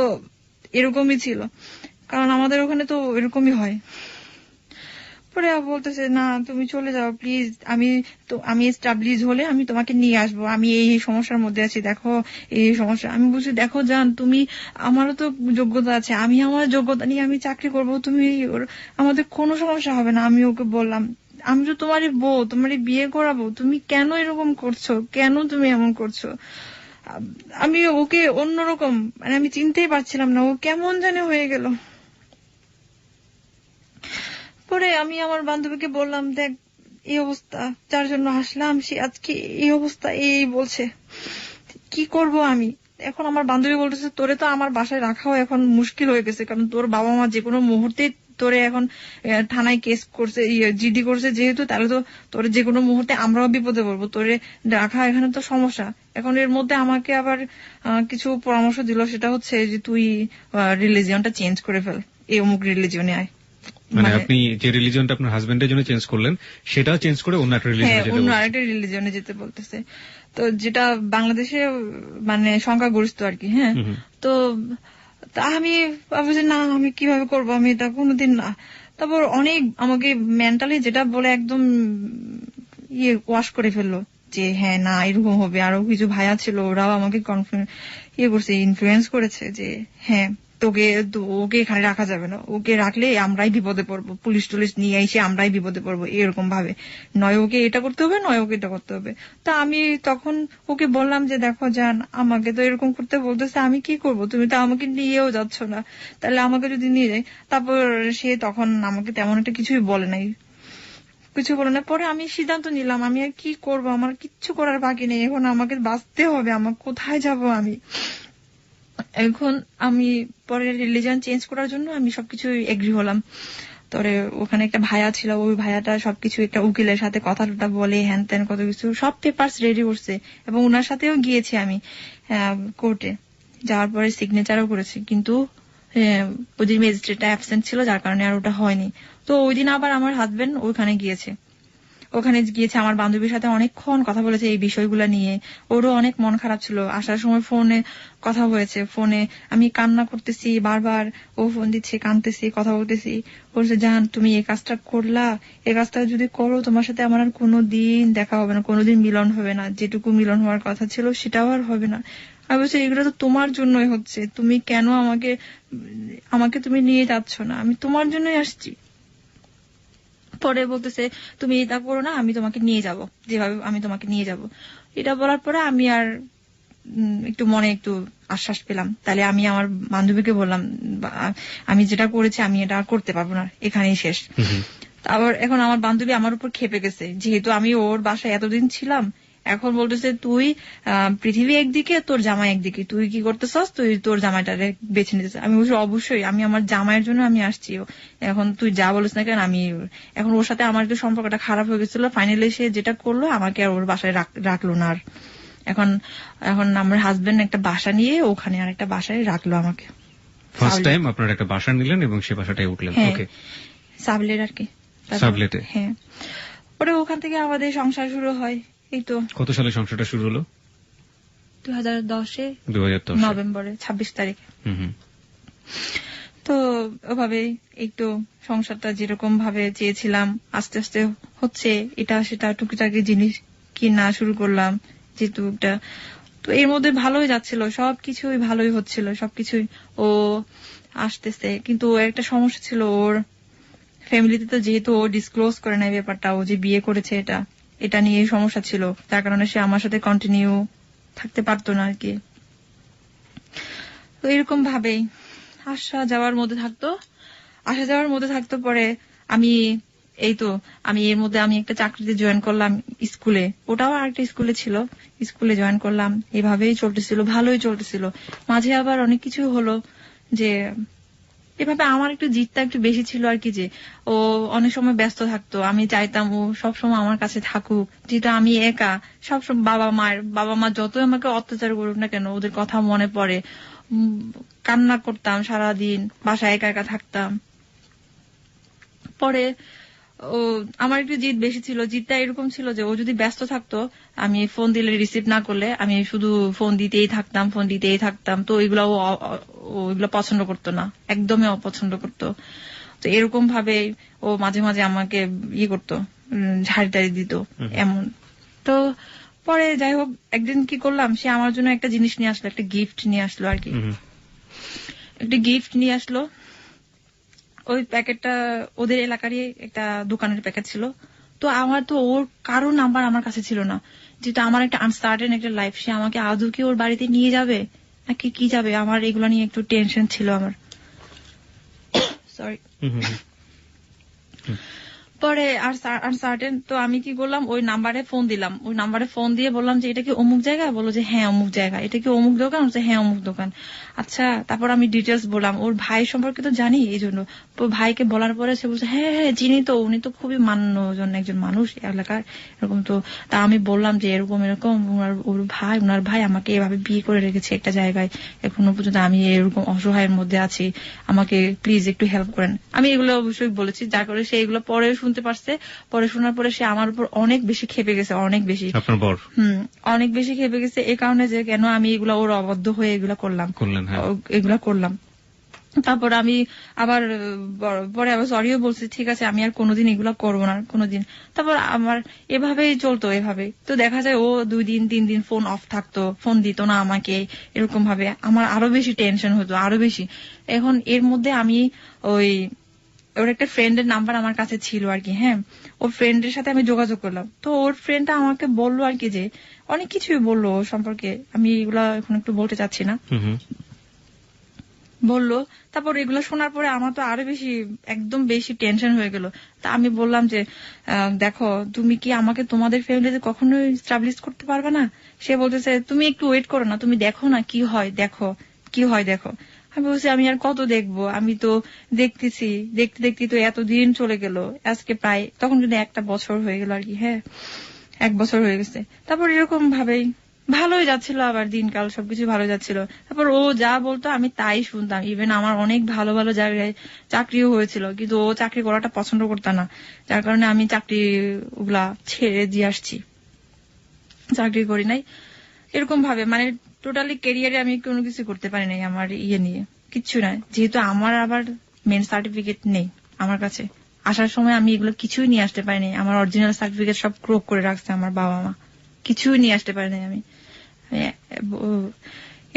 এরকমই ছিল, কারণ আমাদের ওখানে তো এরকমই হয়। পরে বলতেছে না তুমি চলে যাও প্লিজ, আমি এস্টাবলিশ হলে আমি তোমাকে নিয়ে আসবো, আমি এই সমস্যার মধ্যে আছি, দেখো এই সমস্যা। আমি বলছি দেখো জান, তুমি, আমারও তো যোগ্যতা আছে, আমি আমার যোগ্যতা নিয়ে আমি চাকরি করব, তুমি, আমাদের কোনো সমস্যা হবে না। আমি ওকে বললাম আমি তো তোমারই বউ, তোমারই বিয়ে করাবো, তুমি কেন এরকম করছো, কেন তুমি এমন করছো? আমি ওকে অন্যরকম, মানে আমি চিনতেই পারছিলাম না, ও কেমন জানে হয়ে গেল। পরে আমি আমার বান্ধবীকে বললাম, দেখ এই অবস্থা, যার জন্য আসলাম সে আজকে এই অবস্থা, এই বলছে, কি করব আমি এখন? আমার বান্ধবী বলতেছে তোরে তো আমার বাসায় রাখাও এখন মুশকিল হয়ে গেছে, কারণ তোর বাবা মা যে কোনো মুহূর্তে তোরে এখন থানায় কেস করছে, জিডি করছে যেহেতু, তাহলে তো তোরে যে কোনো মুহূর্তে আমরাও বিপদে পড়বো, তোরে রাখা এখানে তো সমস্যা। এখন এর মধ্যে আমাকে আবার কিছু পরামর্শ দিল, সেটা হচ্ছে যে তুই রিলিজিয়নটা চেঞ্জ করে ফেল, এই অমুক রিলিজিয়নে আয়। মানে আপনি যে রিলিজনটা আপনার হাজবেন্ডের জন্য চেঞ্জ করলেন সেটা চেঞ্জ করে অন্য একটা রিলিজনে যেতে অন্য আরেকটা রিলিজিয়নে যেতে বলতেছে, তো যেটা বাংলাদেশে মানে সংখ্যাগরিষ্ঠ আর কি। হ্যাঁ, তো আমি ভাবছি না আমি কিভাবে করবো, আমি এটা কোনোদিন না। তারপর অনেক আমাকে মেন্টালি যেটা বলে একদম ওয়াশ করে ফেললো যে হ্যাঁ না এরকম হবে। আরো কিছু ভাইয়া ছিল, ওরাও আমাকে করছে, ইনফ্লুয়েন্স করেছে যে হ্যাঁ ওকে এখানে রাখা যাবে না, ওকে রাখলে আমরাই বিপদে পড়বো, পুলিশ টুলিশ নিয়ে এসে আমরাই বিপদে পড়বো, এরকম ভাবে নয় ওকে এটা করতে হবে, নয় ওকে এটা করতে হবে। তা আমি তখন ওকে বললাম যে দেখো জান, আমাকে তো এরকম করতে বলতেছে, আমি কি করব, তুমি তো আমাকে নিয়েও যাচ্ছ না, তাহলে আমাকে যদি নিয়ে যায়। তারপর সে তখন আমাকে তেমন একটা কিছুই বলে নাই, পরে আমি সিদ্ধান্ত নিলাম আমি আর কি করব, আমার কিচ্ছু করার বাকি নেই, এখন আমাকে বাঁচতে হবে, আমার কোথায় যাব আমি। এখন আমি পরে রিলিজিয়ন চেঞ্জ করার জন্য আমি সবকিছু এগ্রি হলাম। তবে ওখানে একটা ভাইয়া ছিল, ওই ভাইয়াটা সবকিছু একটা উকিলের সাথে কথাটা বলে হ্যান ত্যান কত কিছু সব পেপারস রেডি করছে, এবং ওনার সাথেও গিয়েছি আমি কোর্টে, যাওয়ার পরে সিগনেচারও করেছি, কিন্তু ওই দিন ম্যাজিস্ট্রেটটা অ্যাবসেন্ট ছিল, যার কারণে আর ওটা হয়নি। তো ওই দিন আবার আমার হাজবেন্ড ওখানে গিয়েছে আমার বান্ধবীর সাথে অনেকক্ষণ কথা বলেছে এই বিষয়গুলো নিয়ে। ওরও অনেক মন খারাপ ছিল, আসার সময় ফোনে কথা হয়েছে, ফোনে আমি কান্না করতেছি, বারবার ও ফোন দিচ্ছে, কাঁদতেছি, কথা বলতেছি, বলছে জান তুমি এই কাজটা করলা, এই কাজটা যদি করো তোমার সাথে আমার আর কোনোদিন দেখা হবে না, কোনোদিন মিলন হবে না, যেটুকু মিলন হওয়ার কথা ছিল সেটাও আর হবে না। আমি বলছি এগুলো তো তোমার জন্যই হচ্ছে, তুমি কেন আমাকে তুমি নিয়ে যাচ্ছ না, আমি তোমার জন্যই আসছি। পরে বলতেছে তুমি এটা করো না, আমি তোমাকে নিয়ে যাব, যেভাবে আমি তোমাকে নিয়ে যাব। এটা বলার পরে আমি আর একটু মনে একটু আশ্বাস পেলাম। তাহলে আমি আমার বান্ধবীকে বললাম আমি যেটা করেছি আমি এটা আর করতে পারবো না, এখানেই শেষ। আবার এখন আমার বান্ধবী আমার উপর খেপে গেছে, যেহেতু আমি ওর বাসায় এতদিন ছিলাম, এখন বলতেছে তুই পৃথিবী একদিকে, তোর জামাই একদিকে, তুই কি করতেছস, তুই তোর জামাইটা বেছে নিতেছ। আমি বলছি অবশ্যই আমি আমার জামাইয়ের জন্য আমি আসছি, এখন তুই যা বলিস না কেন। আমি এখন ওর সাথে আমার একটু সম্পর্কটা খারাপ হয়ে গেছিল, ফাইনালি সে যেটা করলো আমাকে আর ওর বাসায় রাখলো না। আর এখন আমার হাজবেন্ড একটা বাসা নিয়ে ওখানে আর একটা বাসায় রাখলো আমাকে। ফার্স্ট টাইম আপনার একটা বাসা নিলেন এবং সে বাসাটায় উঠলেন। ওকে, সাবলেট আর কি, সাবলেটে। হ্যাঁ, পরে ওখান থেকে আমাদের সংসার শুরু হয়। এই তো কত সালে সংসারটা শুরু হলো? 2010 নভেম্বরে 26 তারিখে। তো ওভাবে একটু সংসারটা যেরকম ভাবে চেয়েছিলাম আস্তে আস্তে হচ্ছে, এটা সেটা টুকিটাকি জিনিস কিনা শুরু করলাম, যেহেতু একটা তো এর মধ্যে ভালোই যাচ্ছিল, সবকিছুই ভালোই হচ্ছিল, সবকিছুই ও আসতেছে। কিন্তু ওর একটা সমস্যা ছিল, ওর ফ্যামিলিতে তো যেহেতু ও ডিসক্লোজ করে নাই ব্যাপারটা, ও যে বিয়ে করেছে এটা নিয়ে সমস্যা ছিল, তার কারণে সে আমার সাথে কন্টিনিউ থাকতে পারতো না আর কি। তো এরকম ভাবেই আসা যাওয়ার মধ্যে থাকতো। পরে আমি এর মধ্যে আমি একটা চাকরিতে জয়েন করলাম স্কুলে, ওটাও আরেকটা স্কুলে ছিল, স্কুলে জয়েন করলাম। এভাবেই চলতেছিল, ভালোই চলতেছিল। মাঝে আবার অনেক কিছু হলো, যে এভাবে আমার একটু জিদটা একটু বেশি ছিল আর কি, যে ও অনেক সময় ব্যস্ত থাকতো, আমি চাইতাম ও সবসময় আমার কাছে থাকুক, যেটা আমি একা সবসময় বাবা মা যতই আমাকে অত্যাচার করুক না কেন, ওদের কথা মনে পড়ে, কান্না করতাম সারাদিন, বাসায় একা একা থাকতাম। পরে ও আমার একটু জিদ বেশি ছিল, জিদটা এরকম ছিল যে ও যদি ব্যস্ত থাকতো, আমি ফোন দিলে রিসিভ না করলে আমি শুধু ফোন দিতেই থাকতাম। তো ওইগুলো পছন্দ করতো না, একদমই অপছন্দ করতো। তো এরকম ভাবে ও মাঝে মাঝে আমাকে করতো, ঝাড়ি টাড়ি দিত এমন। তো পরে যাই হোক, একদিন কি করলাম, সে আমার জন্য একটা জিনিস নিয়ে আসলো, একটা গিফট নিয়ে আসলো আর কি। একটা গিফট নিয়ে আসলো, ওই প্যাকেটটা ওদের এলাকারই একটা দোকানের প্যাকেট ছিল। তো আমার তো ওর কারো নাম্বার আমার কাছে ছিল না, যেটা আমার একটা আনসার্টেন একটা লাইফ, সে আমাকে আদৌ কি ওর বাড়িতে নিয়ে যাবে নাকি কি যাবে, আমার এগুলো নিয়ে একটু টেনশন ছিল আমার। সরি। পরে আনসার্টেন, তো আমি কি করলাম, ওই নাম্বারে ফোন দিলাম। ওই নাম্বারে ফোন দিয়ে বললাম যে এটা কি অমুক জায়গা? বললো যে হ্যাঁ অমুক জায়গা। এটা কি অমুক দোকান? বলছে হ্যাঁ অমুক দোকান। আচ্ছা, তারপর আমি ডিটেলস বললাম, ওর ভাই সম্পর্কে তো জানি, এই জন্য ভাইকে বলার পরে সে বলছে হ্যাঁ হ্যাঁ চিনি তো, উনি তো খুবই মান্যজন একজন মানুষ এলাকার, এরকম। তো তা আমি বললাম যে এরকম এরকম ওনার ভাই আমাকে এভাবে বিয়ে করে রেখেছে একটা জায়গায়, এখনো পর্যন্ত আমি এরকম অসহায়ের মধ্যে আছি, আমাকে প্লিজ একটু হেল্প করেন। আমি এগুলো অবশ্যই বলেছি, যার করে সে এগুলো পরে শুনতে পারছে। পরে শোনার পরে সে আমার উপর অনেক বেশি ক্ষেপে গেছে, অনেক বেশি। আপনার বর? অনেক বেশি ক্ষেপে গেছে এই কারণে যে কেন আমি এগুলো ওর অবাধ্য হয়ে এগুলো করলাম। এগুলা করলাম। তারপর আমি আবার পরে আবার সরিও বলছি, ঠিক আছে আমি আর কোনোদিন এগুলা করবো না কোনোদিন। তারপর আমার এভাবেই চলতো, এভাবে। তো দেখা যায় ও 2 দিন 3 দিন ফোন অফ থাকতো, ফোন দিত না আমাকে, এরকম ভাবে আমার আরো বেশি টেনশন হতো, আরো বেশি। এখন এর মধ্যে আমি ওর একটা ফ্রেন্ডের নাম্বার আমার কাছে ছিল আর কি, হ্যাঁ, ওর ফ্রেন্ডের সাথে আমি যোগাযোগ করলাম। তো ওর ফ্রেন্ডটা আমাকে বললো আর কি, যে অনেক কিছুই বললো ওর সম্পর্কে, আমি এগুলা এখন একটু বলতে চাচ্ছি না, বললো। তারপর এগুলো শোনার পরে আমার তো আরো বেশি একদম বেশি টেনশন হয়ে গেল। তা আমি বললাম যে দেখো তুমি কি আমাকে তোমাদের ফ্যামিলিতে কখনোই স্টাবলিশ করতে পারবে না? সে বলতেছে তুমি একটু ওয়েট করো না, তুমি দেখো না কি হয়, দেখো কি হয় দেখো। আমি বলছি আমি আর কত দেখবো, আমি তো দেখতেছি, দেখতে দেখতে তো এতদিন চলে গেল, আজকে প্রায় তখন যদি 1 বছর হয়ে গেল আর কি, হ্যাঁ 1 বছর হয়ে গেছে। তারপর এরকম ভাবেই ভালোই যাচ্ছিল, আবার দিনকাল সবকিছু ভালো যাচ্ছিল। তারপর ও যা বলতো আমি তাই শুনতাম। ইভেন আমার অনেক ভালো ভালো জায়গায় চাকরিও হয়েছিল, কিন্তু ও চাকরি করাটা পছন্দ করতো না, যার কারণে আমি চাকরি ওগুলা ছেড়ে দিয়ে আসছি, চাকরি করি নাই। এরকম ভাবে মানে টোটালি ক্যারিয়ারে আমি কোনো কিছু করতে পারি নাই আমার নিয়ে, কিচ্ছু নাই। যেহেতু আমার আবার মেন সার্টিফিকেট নেই আমার কাছে, আসার সময় আমি এগুলো কিছুই নিয়ে আসতে পারিনি। আমার অরিজিনাল সার্টিফিকেট সব ক্রোক করে রাখছে আমার বাবা মা, কিছুই নিয়ে আসতে পারিনি আমি।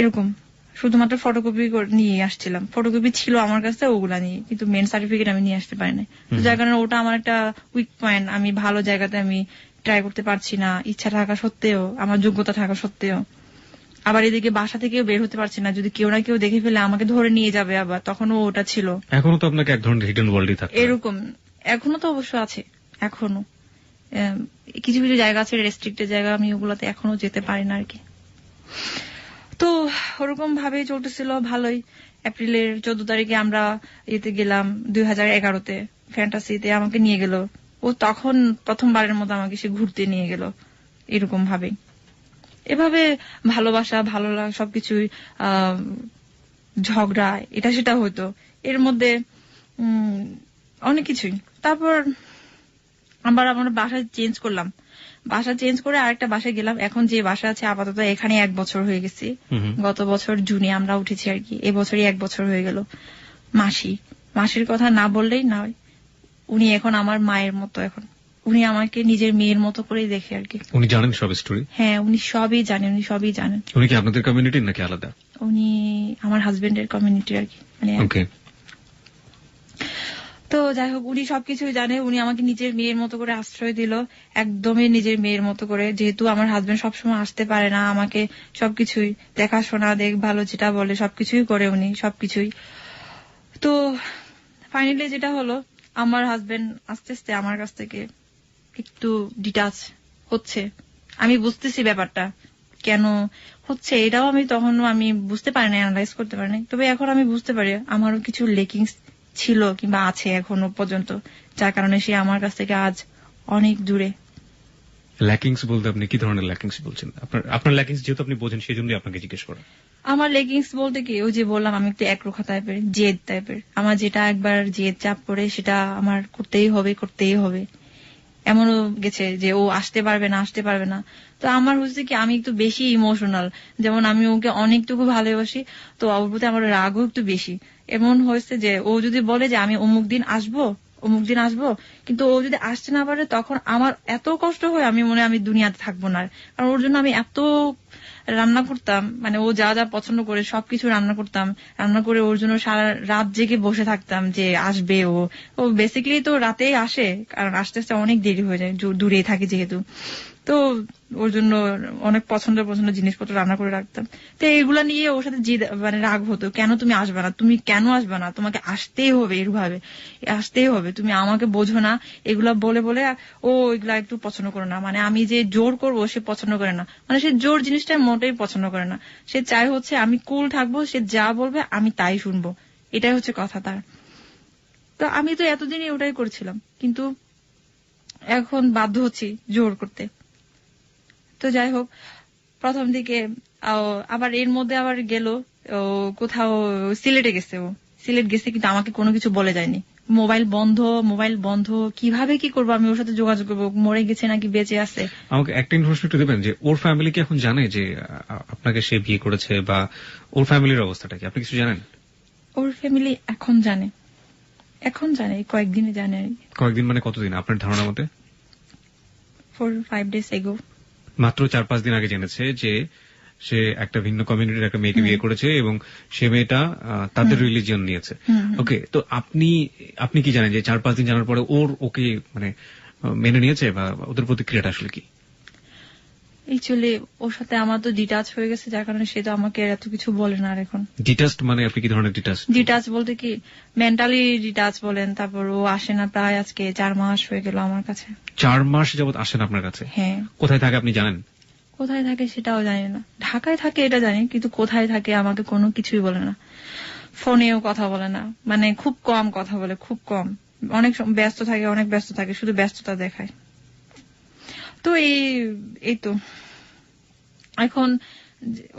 এরকম শুধুমাত্র ফটোকপি নিয়ে আসছিলাম, ফটোকপি ছিল আমার কাছে ওগুলা নিয়ে, কিন্তু মেন সার্টিফিকেট আমি নিয়ে আসতে পারি না। যার কারণে ওটা আমার একটা উইক পয়েন্ট। আমি ভালো জায়গাতে আমি ট্রাই করতে পারছি না, ইচ্ছা থাকা সত্ত্বেও, আমার যোগ্যতা থাকা সত্ত্বেও। আবার এদিকে বাসা থেকেও বের হতে পারছি না, যদি কেউ না কেউ দেখে ফেলে আমাকে ধরে নিয়ে যাবে আবার, তখনও ওটা ছিল। এখনো তো আপনাকে এক ধরনের হিডেন ওয়ার্ল্ডই থাকে এরকম, এখনো তো অবশ্য আছে, এখনো কিছু কিছু জায়গা আছে রেস্ট্রিক্টেড জায়গা, আমি ওগুলোতে এখনো যেতে পারি না আর কি। তো ওরকম ভাবেই চলতেছিল ভালোই। এপ্রিলের 14 তারিখে আমরা ইয়েতে গেলাম 2011-তে, ফ্যান্টাসিতে আমাকে নিয়ে গেল ও। তখন প্রথমবারের মতো আমাকে সে ঘুরতে নিয়ে গেল, এরকম ভাবে। এভাবে ভালোবাসা ভালো লাগা সবকিছুই ঝগড়া এটা সেটা হতো এর মধ্যে, অনেক কিছুই। তারপর আবার আমরা বাসা চেঞ্জ করলাম, বাসা চেঞ্জ করে আরেকটা বাসায় গেলাম। এখন যে বাসা আছে আপাতত এখানে 1 বছর হয়ে গেছে। গত বছর জুনে আমরা উঠেছি আর কি, এবছরই 1 বছর হয়ে গেল। মাসির কথা না বললেই নয়, উনি এখন আমার মায়ের মতো। এখন উনি আমাকে নিজের মেয়ের মতো করেই দেখে আর কি। উনি জানেন সব স্টোরি? হ্যাঁ উনি সবই জানেন, উনি সবই জানেন। উনি কি আপনাদের কমিউনিটির নাকি আলাদা? উনি আমার হাজবেন্ডের কমিউনিটি আর কি, মানে তো যাই হোক উনি সবকিছুই জানে। উনি আমাকে নিজের মেয়ের মতো করে আশ্রয় দিল, একদমই নিজের মেয়ের মতো করে। যেহেতু আমার হাজবেন্ড সবসময় আসতে পারে না, আমাকে সবকিছুই দেখাশোনা ভালো যেটা বলে সবকিছুই করে উনি, সবকিছুই। তো ফাইনালি যেটা হলো, আমার হাজবেন্ড আস্তে আস্তে আমার কাছ থেকে একটু ডিটাচ হচ্ছে। আমি বুঝতেছি ব্যাপারটা কেন হচ্ছে, এটাও আমি তখনও আমি বুঝতে পারি না, অ্যানালাইজ করতে পারি না। তবে এখন আমি বুঝতে পারি আমারও কিছু লেকিংস ছিল কিংবা আছে এখনো পর্যন্ত, যার কারণে সে আমার কাছ থেকে আজ অনেক দূরে। ল্যাকিংস বলতে আপনি কি ধরনের ল্যাকিংস বলছেন? আপনার ল্যাকিংস যেহেতু আপনি বোঝেন সেই জন্যই আপনাকে জিজ্ঞেস করা। আমার লেগিংস বলতে কি, ওই যে বললাম আমি একটু একরোখা টাইপের, জেদ টাইপের। আমার যেটা একবার জেদ চাপ করে সেটা আমার করতেই হবে। এমনও গেছে যে ও আসতে পারবে না। তো আমার হচ্ছে কি, আমি একটু বেশি ইমোশনাল। যেমন আমি ওকে অনেকটুকু ভালোবাসি, তো ওর প্রতি আমার রাগও একটু বেশি। এমন হয়েছে যে ও যদি বলে যে আমি অমুক দিন আসবো, কিন্তু ও যদি আসতে না পারে তখন আমার এত কষ্ট হয়, আমি মনে আমি দুনিয়াতে থাকবো না। কারণ ওর জন্য আমি এত রান্না করতাম, মানে ও যা যা পছন্দ করে সবকিছু রান্না করতাম, রান্না করে ওর জন্য সারা রাত জেগে বসে থাকতাম যে আসবে ও বেসিক্যালি তো রাতেই আসে, কারণ আসতে আসতে অনেক দেরি হয়ে যায়, দূরেই থাকে যেহেতু। তো ওর জন্য অনেক পছন্দের জিনিসপত্র রান্না করে রাখতাম। তো এগুলা নিয়ে ওর সাথে মানে রাগ হতো, কেন তুমি আসবে না, তুমি কেন আসবে না, তোমাকে আসতেই হবে, এরভাবে আসতেই হবে, তুমি আমাকে বোঝো না, এগুলা বলে বলে ও এগুলা একটু পছন্দ করে না। মানে আমি যে জোর করবো সে পছন্দ করে না, মানে সে জোর জিনিসটা মোটেই পছন্দ করে না। সে চায় হচ্ছে আমি কুল থাকবো, সে যা বলবে আমি তাই শুনবো, এটাই হচ্ছে কথা তার। তো আমি তো এতদিনই ওটাই করছিলাম, কিন্তু এখন বাধ্য হচ্ছি জোর করতে। তো যাই হোক, প্রথম দিকে আবার এর মধ্যে আবার গেল কোথাও সিলেটে গেছে, সিলেট গেছে কিন্তু আমাকে কোনো কিছু বলে যায়নি। মোবাইল বন্ধ, কিভাবে কি করবো আমি ওর সাথে যোগাযোগ করবো, মরে গেছে নাকি বেঁচে আছে। আমাকে একটা ইনফরমেশন একটু দেবেন যে ওর ফ্যামিলি কি এখন জানে যে আপনাকে সে বিয়ে করেছে, বা ওর ফ্যামিলির অবস্থাটা কি আপনি কিছু জানেন? ওর ফ্যামিলি এখন জানে, কয়েকদিনে জানে। কয়েকদিন মানে কতদিন আপনার ধারণা মতে? 4-5 days ago। মাত্র 4-5 দিন আগে জেনেছে যে সে একটা ভিন্ন কমিউনিটির একটা মেয়েকে বিয়ে করেছে এবং সে মেয়েটা তাদের রিলিজিয়ন নিয়েছে। ওকে, তো আপনি কি জানেন যে 4-5 দিন জানার পরে ওকে মানে মেনে নিয়েছে, বা ওদের প্রতিক্রিয়াটা আসলে কি? অ্যাকচুয়ালি ওর সাথে আমার তো ডিটাচ হয়ে গেছে, যার কারণে সে তো আমাকে এত কিছু বলে না আর এখন। ডিটাচড মানে আপনি কি ধরনের ডিটাচ? ডিটাচ বলতে কি মেন্টালি ডিটাচ বলেন। তারপর ও আসে না, প্রায় আজকে 4 মাস হয়ে গেল আমার কাছে। 4 মাস যাবত আসেন আপনার কাছে? হ্যাঁ। কোথায় থাকে আপনি জানেন? কোথায় থাকে সেটাও জানি না, ঢাকায় থাকে এটা জানি, কিন্তু কোথায় থাকে আমাকে কোনো কিছুই বলে না, ফোনেও কথা বলে না, মানে খুব কম কথা বলে, খুব কম। অনেক ব্যস্ত থাকে, শুধু ব্যস্ততা দেখায়। তো এই তো এখন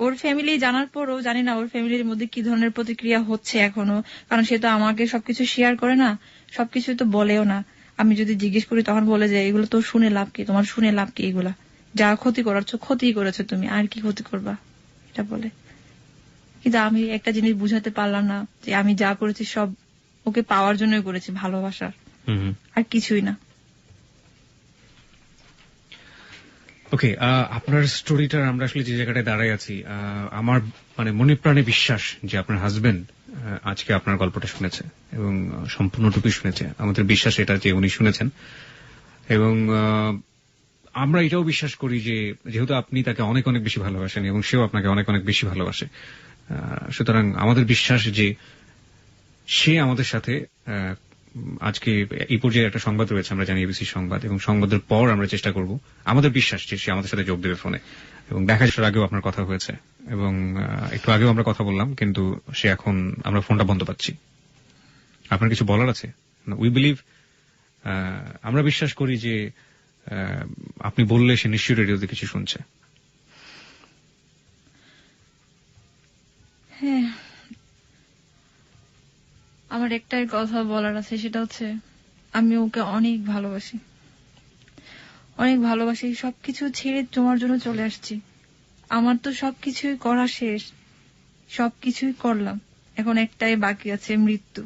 ওর ফ্যামিলি জানার পরও জানি না ওর ফ্যামিলির মধ্যে কি ধরনের প্রতিক্রিয়া হচ্ছে এখনো, কারণ সে তো আমাকে সবকিছু শেয়ার করে না, সবকিছু তো বলেও না। আমি যদি জিজ্ঞেস করি তখন বলে যে এগুলো তো শুনে লাভ কি, তোমার শুনে লাভ কি, এগুলা যা ক্ষতি করেছো তুমি, আর কি ক্ষতি করবা, এটা বলে। কিন্তু আমি একটা জিনিস বুঝাতে পারলাম না যে আমি যা করেছি সব ওকে পাওয়ার জন্যই করেছি, ভালোবাসার, আর কিছুই না। ওকে, আপনার স্টোরিটার আমরা আসলে যে জায়গাটায় দাঁড়াই আছি, আমার মানে মনে প্রাণে বিশ্বাস যে আপনার হাজবেন্ড আজকে আপনার গল্পটা শুনেছে এবং সম্পূর্ণটুকুই শুনেছে। আমাদের বিশ্বাস এটা যে উনি শুনেছেন, এবং আমরা এটাও বিশ্বাস করি যে যেহেতু আপনি তাকে অনেক অনেক বেশি ভালোবাসেন এবং সেও আপনাকে অনেক অনেক বেশি ভালোবাসে, সুতরাং আমাদের বিশ্বাস যে সে আমাদের সাথে আজকে এই পর্যায়ে একটা সংবাদ রয়েছে, আমরা জানি এবিসি সংবাদ, এবং সংবাদের পর আমরা চেষ্টা করব, আমাদের বিশ্বাস যে সে আমাদের সাথে যোগ দেবে ফোনে। এবং দেখা যাচ্ছে আগেও আপনার কথা হয়েছে এবং একটু আগেও আমরা কথা বললাম, কিন্তু সে এখন আমরা ফোনটা বন্ধ পাচ্ছি। আপনার কিছু বলার আছে? উই বিলিভ, আমরা বিশ্বাস করি যে আপনি বললে সে নিশ্চয়ই রেডিওতে কিছু শুনছে। হ্যাঁ, আমার একটাই কথা বলার আছে, সেটা হচ্ছে আমি ওকে অনেক ভালোবাসি, সবকিছু ছেড়ে তোমার জন্য চলে আসছি। আমার তো সবকিছুই করা শেষ, সবকিছুই করলাম, এখন একটাই বাকি আছে, মৃত্যু।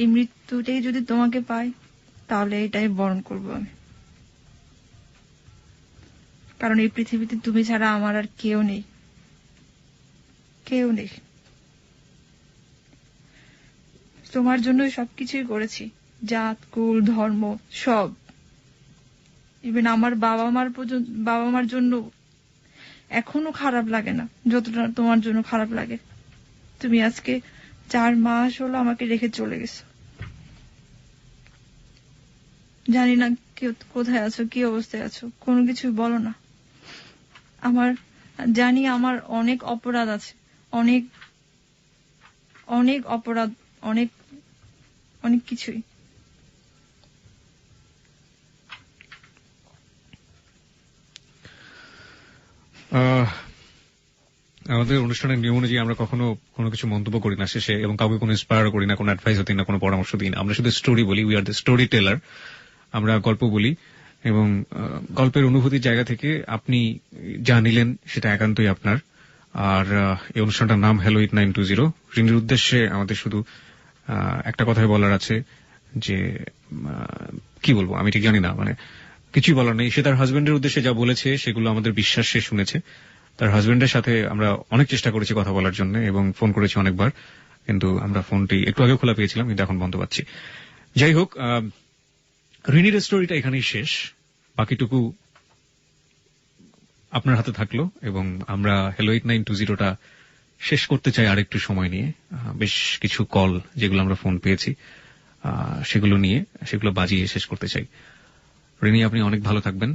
এই মৃত্যুটাই যদি তোমাকে পাই তাহলে এটাই বরণ করবো আমি, কারণ এই পৃথিবীতে তুমি ছাড়া আমার আর কেউ নেই। তোমার জন্যই সবকিছুই করেছি, জাত কুল ধর্ম সব, ইভেন আমার বাবা মার জন্য এখনো খারাপ লাগে না যতটা তোমার জন্য খারাপ লাগে। তুমি আজকে 4 মাস হলো আমাকে রেখে চলে গেছো, জানি না কোথায় আছো, কি অবস্থায় আছো, কোনো কিছু বলো না। জানি আমার অনেক অপরাধ আছে, অনেক অপরাধ, অনেক অনেক কিছুই। আমাদের অনুষ্ঠানের নিয়ম অনুযায়ী আমরা কখনো কোনো কিছু মন্তব্য করি না শেষে, এবং কাউকে কোনো ইন্সপায়ার করি না, কোনো অ্যাডভাইস দিই না, কোনো পরামর্শ দিই না। আমরা শুধু স্টোরি বলি, we are the story teller. আমরা গল্প বলি এবং গল্পের অনুভূতির জায়গা থেকে আপনি যা নিলেন সেটা একান্তই আপনার। আর এই অনুষ্ঠানটার নাম হ্যালো 8920। রিনির উদ্দেশ্যে আমাদের শুধু একটা কথাই বলার আছে যে কি বলবো আমি ঠিক জানি না, মানে কিছুই বলার নেই। সে তার হাজবেন্ডের উদ্দেশ্যে যা বলেছে সেগুলো আমাদের বিশ্বাস সে শুনেছে। তার হাজবেন্ডের সাথে আমরা অনেক চেষ্টা করেছি কথা বলার জন্য এবং ফোন করেছি অনেকবার, কিন্তু আমরা ফোনটি একটু আগে খোলা পেয়েছিলাম, কিন্তু এখন বন্ধ পাচ্ছি। যাই হোক, রিনির স্টোরিটা এখানেই শেষ, বাকিটুকু আপনার হাতে থাকলো এবং আমরা হ্যালো 8920টা শেষ করতে চাই আরেকটু সময় নিয়ে। বেশ কিছু কল যেগুলো আমরা ফোন পেয়েছি সেগুলো বাজিয়ে শেষ করতে চাই। রিনি, আপনি অনেক ভালো থাকবেন।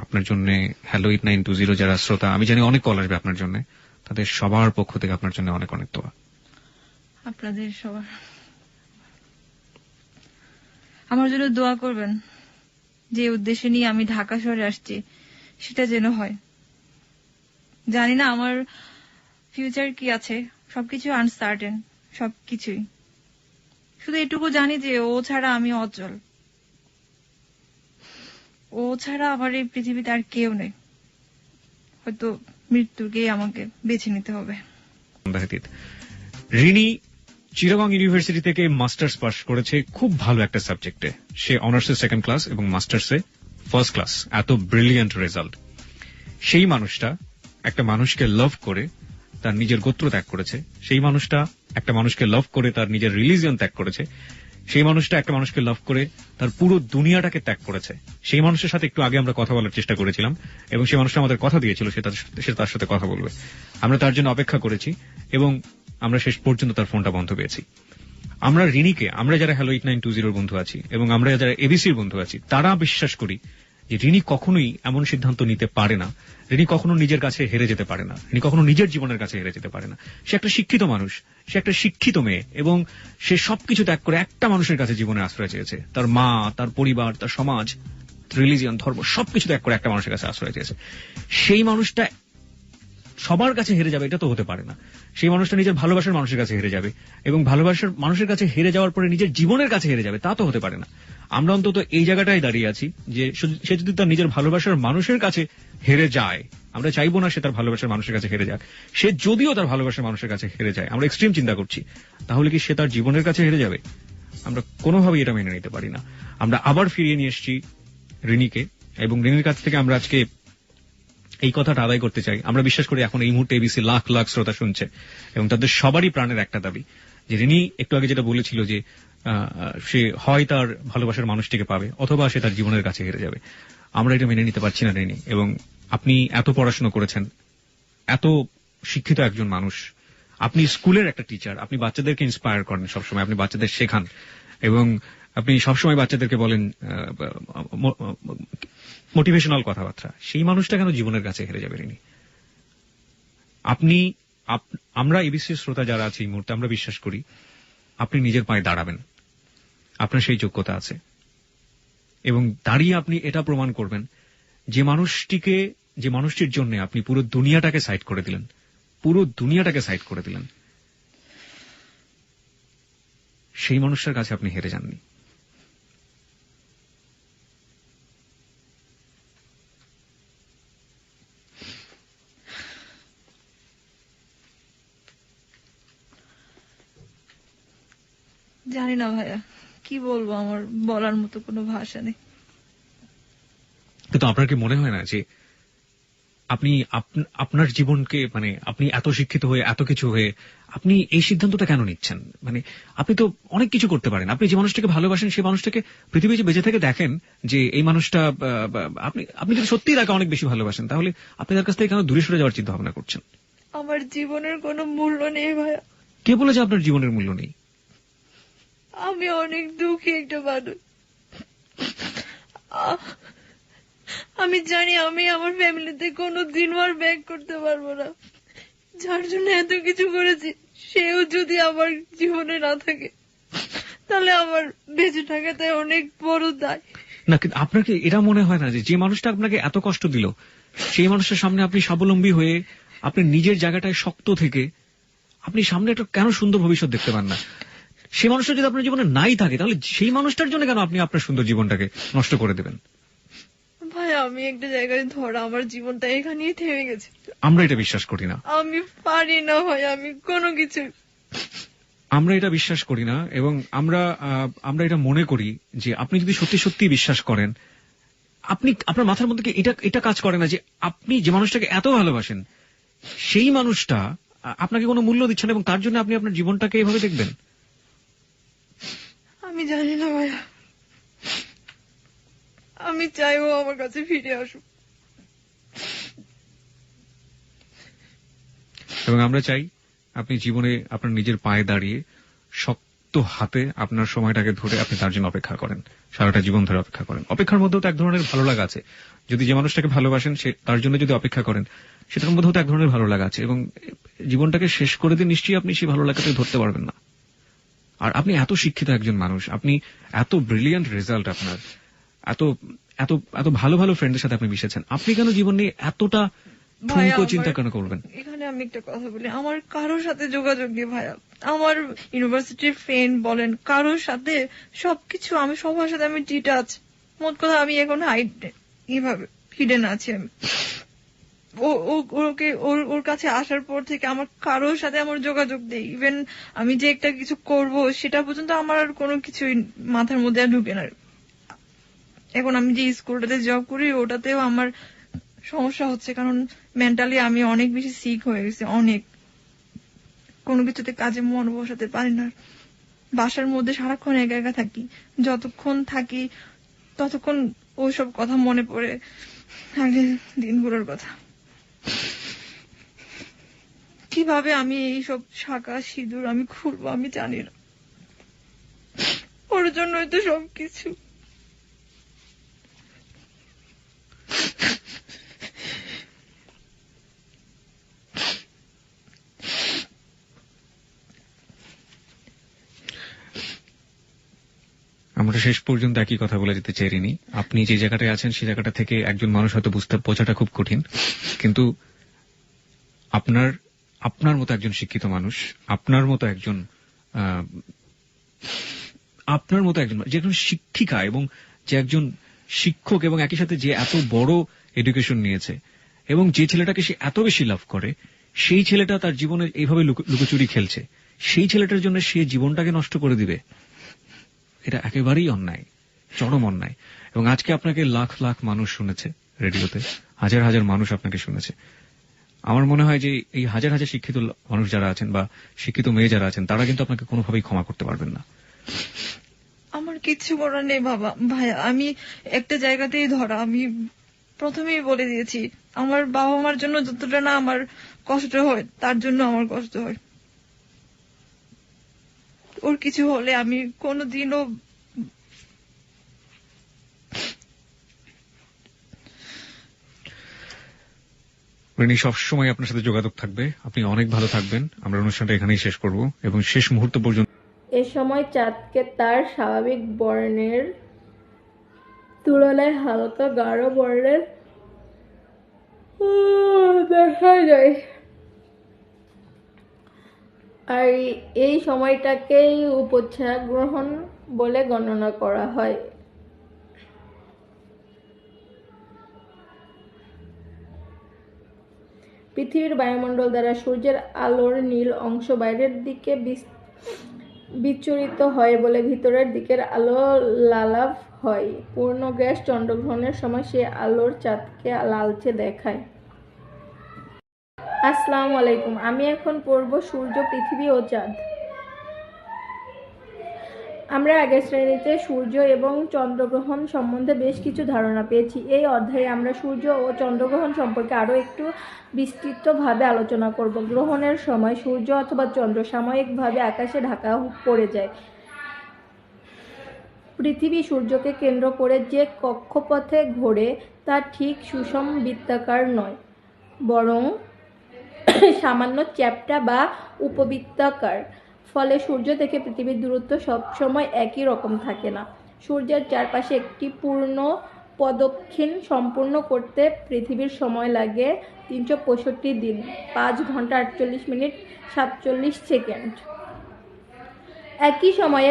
আপনার জন্য হ্যালো 8920 যারা শ্রোতা, আমি জানি অনেক কল আসবে আপনার জন্য, তাদের সবার পক্ষ থেকে আপনার জন্য অনেক অনেক দোয়া। আপনাদের সবার আমার জন্য দোয়া করবেন। যে উদ্দেশ্যে নিয়ে আমি ঢাকা শহরে আসছি সেটা যেন হয়। জানি না আমার ফিউচার কি আছে, সবকিছু আনসার্টেন, সবকিছুই। শুধু এটুকু জানি যে ও ছাড়া আমি অচল, ও ছাড়া আমার এই পৃথিবীতে আর কেউ নেই। হয়তো মৃত্যুকেই আমাকে বেছে নিতে হবে। রিনি চিটাগং ইউনিভার্সিটি থেকে মাস্টার্স পাস করেছে খুব ভালো একটা সাবজেক্টে। সে অনার্সে 2nd ক্লাস এবং মাস্টার্সে 1st ক্লাস। এত ব্রিলিয়ান্ট রেজাল্ট। সেই মানুষটা একটা মানুষকে লাভ করে তার নিজের গোত্র ত্যাগ করেছে। সেই মানুষটা একটা মানুষকে লাভ করে তার নিজের রিলিজিয়ন ত্যাগ করেছে। সেই মানুষটা একটা মানুষকে লাভ করে তার পুরো দুনিয়াটাকে ত্যাগ করেছে। সেই মানুষের সাথে একটু আগে আমরা কথা বলার চেষ্টা করেছিলাম এবং সেই মানুষটা আমাদের কথা দিয়েছিল সে তার সাথে কথা বলবে। আমরা তার জন্য অপেক্ষা করেছি এবং আমরা শেষ পর্যন্ত তার ফোনটা বন্ধ পেয়েছি। আমরা রিনিকে, আমরা যারা হ্যালো 8920 বন্ধু আছি এবং আমরা যারা এবিসির বন্ধু আছি, তারা বিশ্বাস করি যে রিনি কখনোই এমন সিদ্ধান্ত নিতে পারে না, রিনি কখনো নিজের কাছে হেরে যেতে পারে না, রিনি কখনো নিজের জীবনের কাছে হেরে যেতে পারে না। সে একটা শিক্ষিত মানুষ, সে একটা শিক্ষিত মেয়ে এবং সে সবকিছু ত্যাগ করে একটা মানুষের কাছে জীবনে আশ্রয় চেয়েছে। তার মা, তার পরিবার, তার সমাজ, রিলিজিয়ন, ধর্ম সবকিছু ত্যাগ করে একটা মানুষের কাছে আশ্রয় চেয়েছে। সেই মানুষটা সবার কাছে হেরে যাবে এটা তো হতে পারে না। সেই মানুষটা নিজের ভালোবাসার মানুষের কাছে হেরে যাবে এবং ভালোবাসার মানুষের কাছে হেরে যাওয়ার পরে নিজের জীবনের কাছে হেরে যাবে, তা তো হতে পারে না। আমরা অন্তত এই জায়গাটায় দাঁড়িয়ে আছি যে সে যদি তার নিজের ভালোবাসার মানুষের কাছে হেরে যায়, আমরা চাইবো না সে তার ভালোবাসার মানুষের কাছে হেরে যাক। সে যদিও তার ভালোবাসার মানুষের কাছে হেরে যায়, আমরা এক্সট্রিম চিন্তা করছি, তাহলে কি সে তার জীবনের কাছে হেরে যাবে? আমরা কোনোভাবেই এটা মেনে নিতে পারি না। আমরা আবার ফিরিয়ে নিয়ে এসেছি রিনিকে এবং রিনির কাছ থেকে আমরা আজকে এই কথাটা আদায় করতে চাই। আমরা বিশ্বাস করি এখন এই মুহূর্তে এবিসি লাখ লাখ শ্রোতা শুনছে এবং তাদের সবারই প্রাণের একটা দাবি যে রিনি একটু আগে যেটা বলেছিল যে সে হয় তার ভালোবাসার মানুষটিকে পাবে অথবা সে তার জীবনের কাছে হেরে যাবে। আমরা এটা মেনে নিতে পারছি না রিনি। এবং আপনি এত পড়াশোনা করেছেন, এত শিক্ষিত একজন মানুষ, আপনি স্কুলের একটা টিচার, আপনি বাচ্চাদেরকে ইন্সপায়ার করেন সবসময়, আপনি বাচ্চাদের শেখান এবং আপনি সবসময় বাচ্চাদেরকে বলেন মোটিভেশনাল কথাবার্তা। সেই মানুষটা কেন জীবনের কাছে হেরে যাবে রিনি? আমরা এবিসি শ্রোতা যারা আছে এই মুহূর্তে আমরা বিশ্বাস করি আপনি নিজের পায়ে দাঁড়াবেন, আপনার সেই যোগ্যতা আছে এবং দাঁড়িয়ে আপনি এটা প্রমাণ করবেন যে মানুষটির জন্য আপনি পুরো দুনিয়াটাকে সাইড করে দিলেন, পুরো দুনিয়াটাকে সাইড করে দিলেন, সেই মানুষটার কাছে আপনি হেরে যাননি। জানি না ভাইয়া, কি বলবো, আমার বলার মতো কোনো ভাষা নেই। কিন্তু আপনার কি মনে হয় না যে আপনি আপনার জীবনকে, মানে আপনি এত শিক্ষিত হয়ে, এত কিছু হয়ে আপনি এই সিদ্ধান্তটা কেন নিচ্ছেন? মানে আপনি তো অনেক কিছু করতে পারেন। আপনি যে মানুষটাকে ভালোবাসেন সেই মানুষটাকে পৃথিবীতে বেঁচে থেকে দেখেন যে এই মানুষটা, আপনি যদি সত্যিই তাকে অনেক বেশি ভালোবাসেন তাহলে আপনি তার কাছ থেকে কেন দূরে সরে যাওয়ার চিন্তা ভাবনা করছেন? আমার জীবনের কোনো মূল্য নেই ভাইয়া। কে বলেছে আপনার জীবনের মূল্য নেই? আমি অনেক দুঃখী একটা মানুষ। আমি জানি আমি আমার ফ্যামিলিতে কোনো দিনও আর ব্যাক করতে পারবো না। যার জন্য এত কিছু করেছি সেও যদি আমার জীবনে না থাকে তাহলে আমার বেঁচে থাকাতে অনেক বড় দায়। না, কিন্তু আপনার কি এটা মনে হয় না যে মানুষটা আপনাকে এত কষ্ট দিল সেই মানুষের সামনে আপনি স্বাবলম্বী হয়ে আপনি নিজের জায়গাটায় শক্ত থেকে আপনি সামনে একটা কেন সুন্দর ভবিষ্যৎ দেখতে পান না? সেই মানুষটা যদি আপনার জীবনে নাই থাকে তাহলে সেই মানুষটার জন্য কেন আপনি আপনার সুন্দর জীবনটাকে নষ্ট করে দেবেন? ভাই আমি একটা জায়গায় ধরা, আমার জীবনটা এখানেই থেমে গেছে। আমরা এটা বিশ্বাস করি না। আমি পারি না ভাই, আমি কোনো কিছু, আমরা এটা বিশ্বাস করি না এবং আমরা এটা মনে করি যে আপনি যদি সত্যি সত্যি বিশ্বাস করেন আপনি আপনার মাথার মধ্যে কি এটা কাজ করে না যে আপনি যে মানুষটাকে এত ভালোবাসেন সেই মানুষটা আপনাকে কোনো মূল্য দিচ্ছে না এবং তার জন্য আপনি আপনার জীবনটাকে এভাবে দেখবেন? আমি জানি না ভাইয়া, আমি চাইবো আমার কাছে ফিরে আসুক। এবং আমরা চাই আপনি জীবনে আপনার নিজের পায়ে দাঁড়িয়ে শক্ত হাতে আপনার সময়টাকে ধরে আপনি তার জন্য অপেক্ষা করেন, সারাটা জীবন ধরে অপেক্ষা করেন। অপেক্ষার মধ্যেও তো এক ধরনের ভালো লাগা আছে। যদি যে মানুষটাকে ভালোবাসেন সে তার জন্য যদি অপেক্ষা করেন, সেটার মধ্যেও তো এক ধরনের ভালো লাগা আছে। এবং জীবনটাকে শেষ করে দিয়ে নিশ্চয়ই আপনি সেই ভালো লাগাটাকে ধরতে পারবেন না। আর আপনি এত শিক্ষিত একজন মানুষ, আপনি এত ব্রিলিয়ান্ট রেজাল্ট, আপনার এত এত এত ভালো ভালো ফ্রেন্ডের সাথে আপনি মিশেছেন, আপনি কেন জীবন নিয়ে এতটা ঠুনকো চিন্তা কেন করবেন? এখানে আমি একটা কথা বলি, আমার কারোর সাথে যোগাযোগ নেই ভাইয়া। আমার ইউনিভার্সিটির ফ্রেন্ড বলেন, কারোর সাথে সবকিছু, আমি সবার সাথে আমি ডিটাচ। মোট কথা আমি এখন এইভাবে হিডেন আছি আমি। ওর কাছে আসার পর থেকে আমার কারোর সাথে আমার যোগাযোগ নেই। ইভেন আমি যে একটা কিছু করব সেটা পর্যন্ত আমার আর কোনো কিছুই মাথার মধ্যে আর ঢুকে না। এখন আমি যে স্কুলটাতে জব করি ওটাতেও আমার সমস্যা হচ্ছে, কারণ মেন্টালি আমি অনেক বেশি সিক হয়ে গেছি। অনেক কোনো কিছুতে কাজে মন বসাতে পারি না। বাসার মধ্যে সারাক্ষণ একা একা থাকি। যতক্ষণ থাকি ততক্ষণ ওইসব কথা মনে পড়ে, আগের দিনগুলোর কথা। কিভাবে আমি এইসব শাঁখা সিঁদুর আমি খুলবো আমি জানি না। ওর জন্যই তো সবকিছু। আমরা শেষ পর্যন্ত একই কথা বলে যেতে চাইনি। আপনি যে জায়গাটায় আছেন সেই জায়গাটা থেকে একজন মানুষ হয়তো বোঝাটা খুব কঠিন, কিন্তু আপনার মতো একজন শিক্ষিত মানুষ, আপনার মতো একজন যে একজন শিক্ষিকা এবং যে একজন শিক্ষক, এবং একই সাথে যে এত বড় এডুকেশন নিয়েছে, এবং যে ছেলেটাকে সে এত বেশি লাভ করে, সেই ছেলেটা তার জীবনে এইভাবে লুকোচুরি খেলছে, সেই ছেলেটার জন্য সে জীবনটাকে নষ্ট করে দিবে, এটা একেবারেই অন্যায়, চরম অন্যায়। এবং আজকে আপনাকে লাখ লাখ মানুষ শুনেছে রেডিওতে, হাজার হাজার মানুষ আপনাকে শুনেছে। আমার মনে হয় যে এই হাজার হাজার শিক্ষিত মানুষ যারা আছেন বা শিক্ষিত মেয়ে যারা আছেন, তারা কিন্তু আপনাকে কোনোভাবেই ক্ষমা করতে পারবেন না। আমার কিচ্ছু করার নেই বাবা ভাইয়া। আমি একটা জায়গাতেই ধরা। আমি প্রথমেই বলে দিয়েছি, আমার বাবা মার জন্য যতটা না আমার কষ্ট হয় তার জন্য আমার কষ্ট হয়। ওর কিছু হলে আমি কোনোদিনও রিনি, সবসময় আপনার সাথে যোগাযোগ থাকবে। আপনি অনেক ভালো থাকবেন। আমরা অনুষ্ঠানটা এখানেই শেষ করব এবং শেষ মুহূর্ত পর্যন্ত এ সময় চাঁদকে তার স্বাভাবিক বর্ণের তুলনায় হালকা গাঢ় বর্ণের দেখা যায়, আর এই সময়টাকেই উপচ্ছায়াগ্রহণ বলে গণনা করা হয়। পৃথিবীর বায়ুমণ্ডল দ্বারা সূর্যের আলোর নীল অংশ বাইরের দিকে বিচ্ছুরিত হয় বলে ভিতরের দিকের আলো লালাভ হয়। পূর্ণগ্রাস চন্দ্রগ্রহণের সময় সে আলোর চাঁদকে লালচে দেখায়। আসসালামু আলাইকুম। আমি এখন পড়ব সূর্য, পৃথিবী ও চাঁদ। আমরা আগের শ্রেণীতে সূর্য এবং চন্দ্রগ্রহণ সম্বন্ধে বেশ কিছু ধারণা পেয়েছি। এই অধ্যায়ে আমরা সূর্য ও চন্দ্রগ্রহণ সম্পর্কে আরও একটু বিস্তৃতভাবে আলোচনা করব। গ্রহণের সময় সূর্য অথবা চন্দ্র সাময়িকভাবে আকাশে ঢাকা পড়ে যায়। পৃথিবী সূর্যকে কেন্দ্র করে যে কক্ষপথে ঘোরে তা ঠিক সুষম বৃত্তাকার নয়, বরং সামান্য চ্যাপ্টা বা উপবৃত্তাকার। ফলে সূর্য থেকে পৃথিবীর দূরত্ব সবসময় একই রকম থাকে না। সূর্যের চারপাশে একটি পূর্ণ প্রদক্ষিণ সম্পূর্ণ করতে পৃথিবীর সময় লাগে 365 দিন, 5 ঘন্টা 48 মিনিট 47 সেকেন্ড। একই সময়ে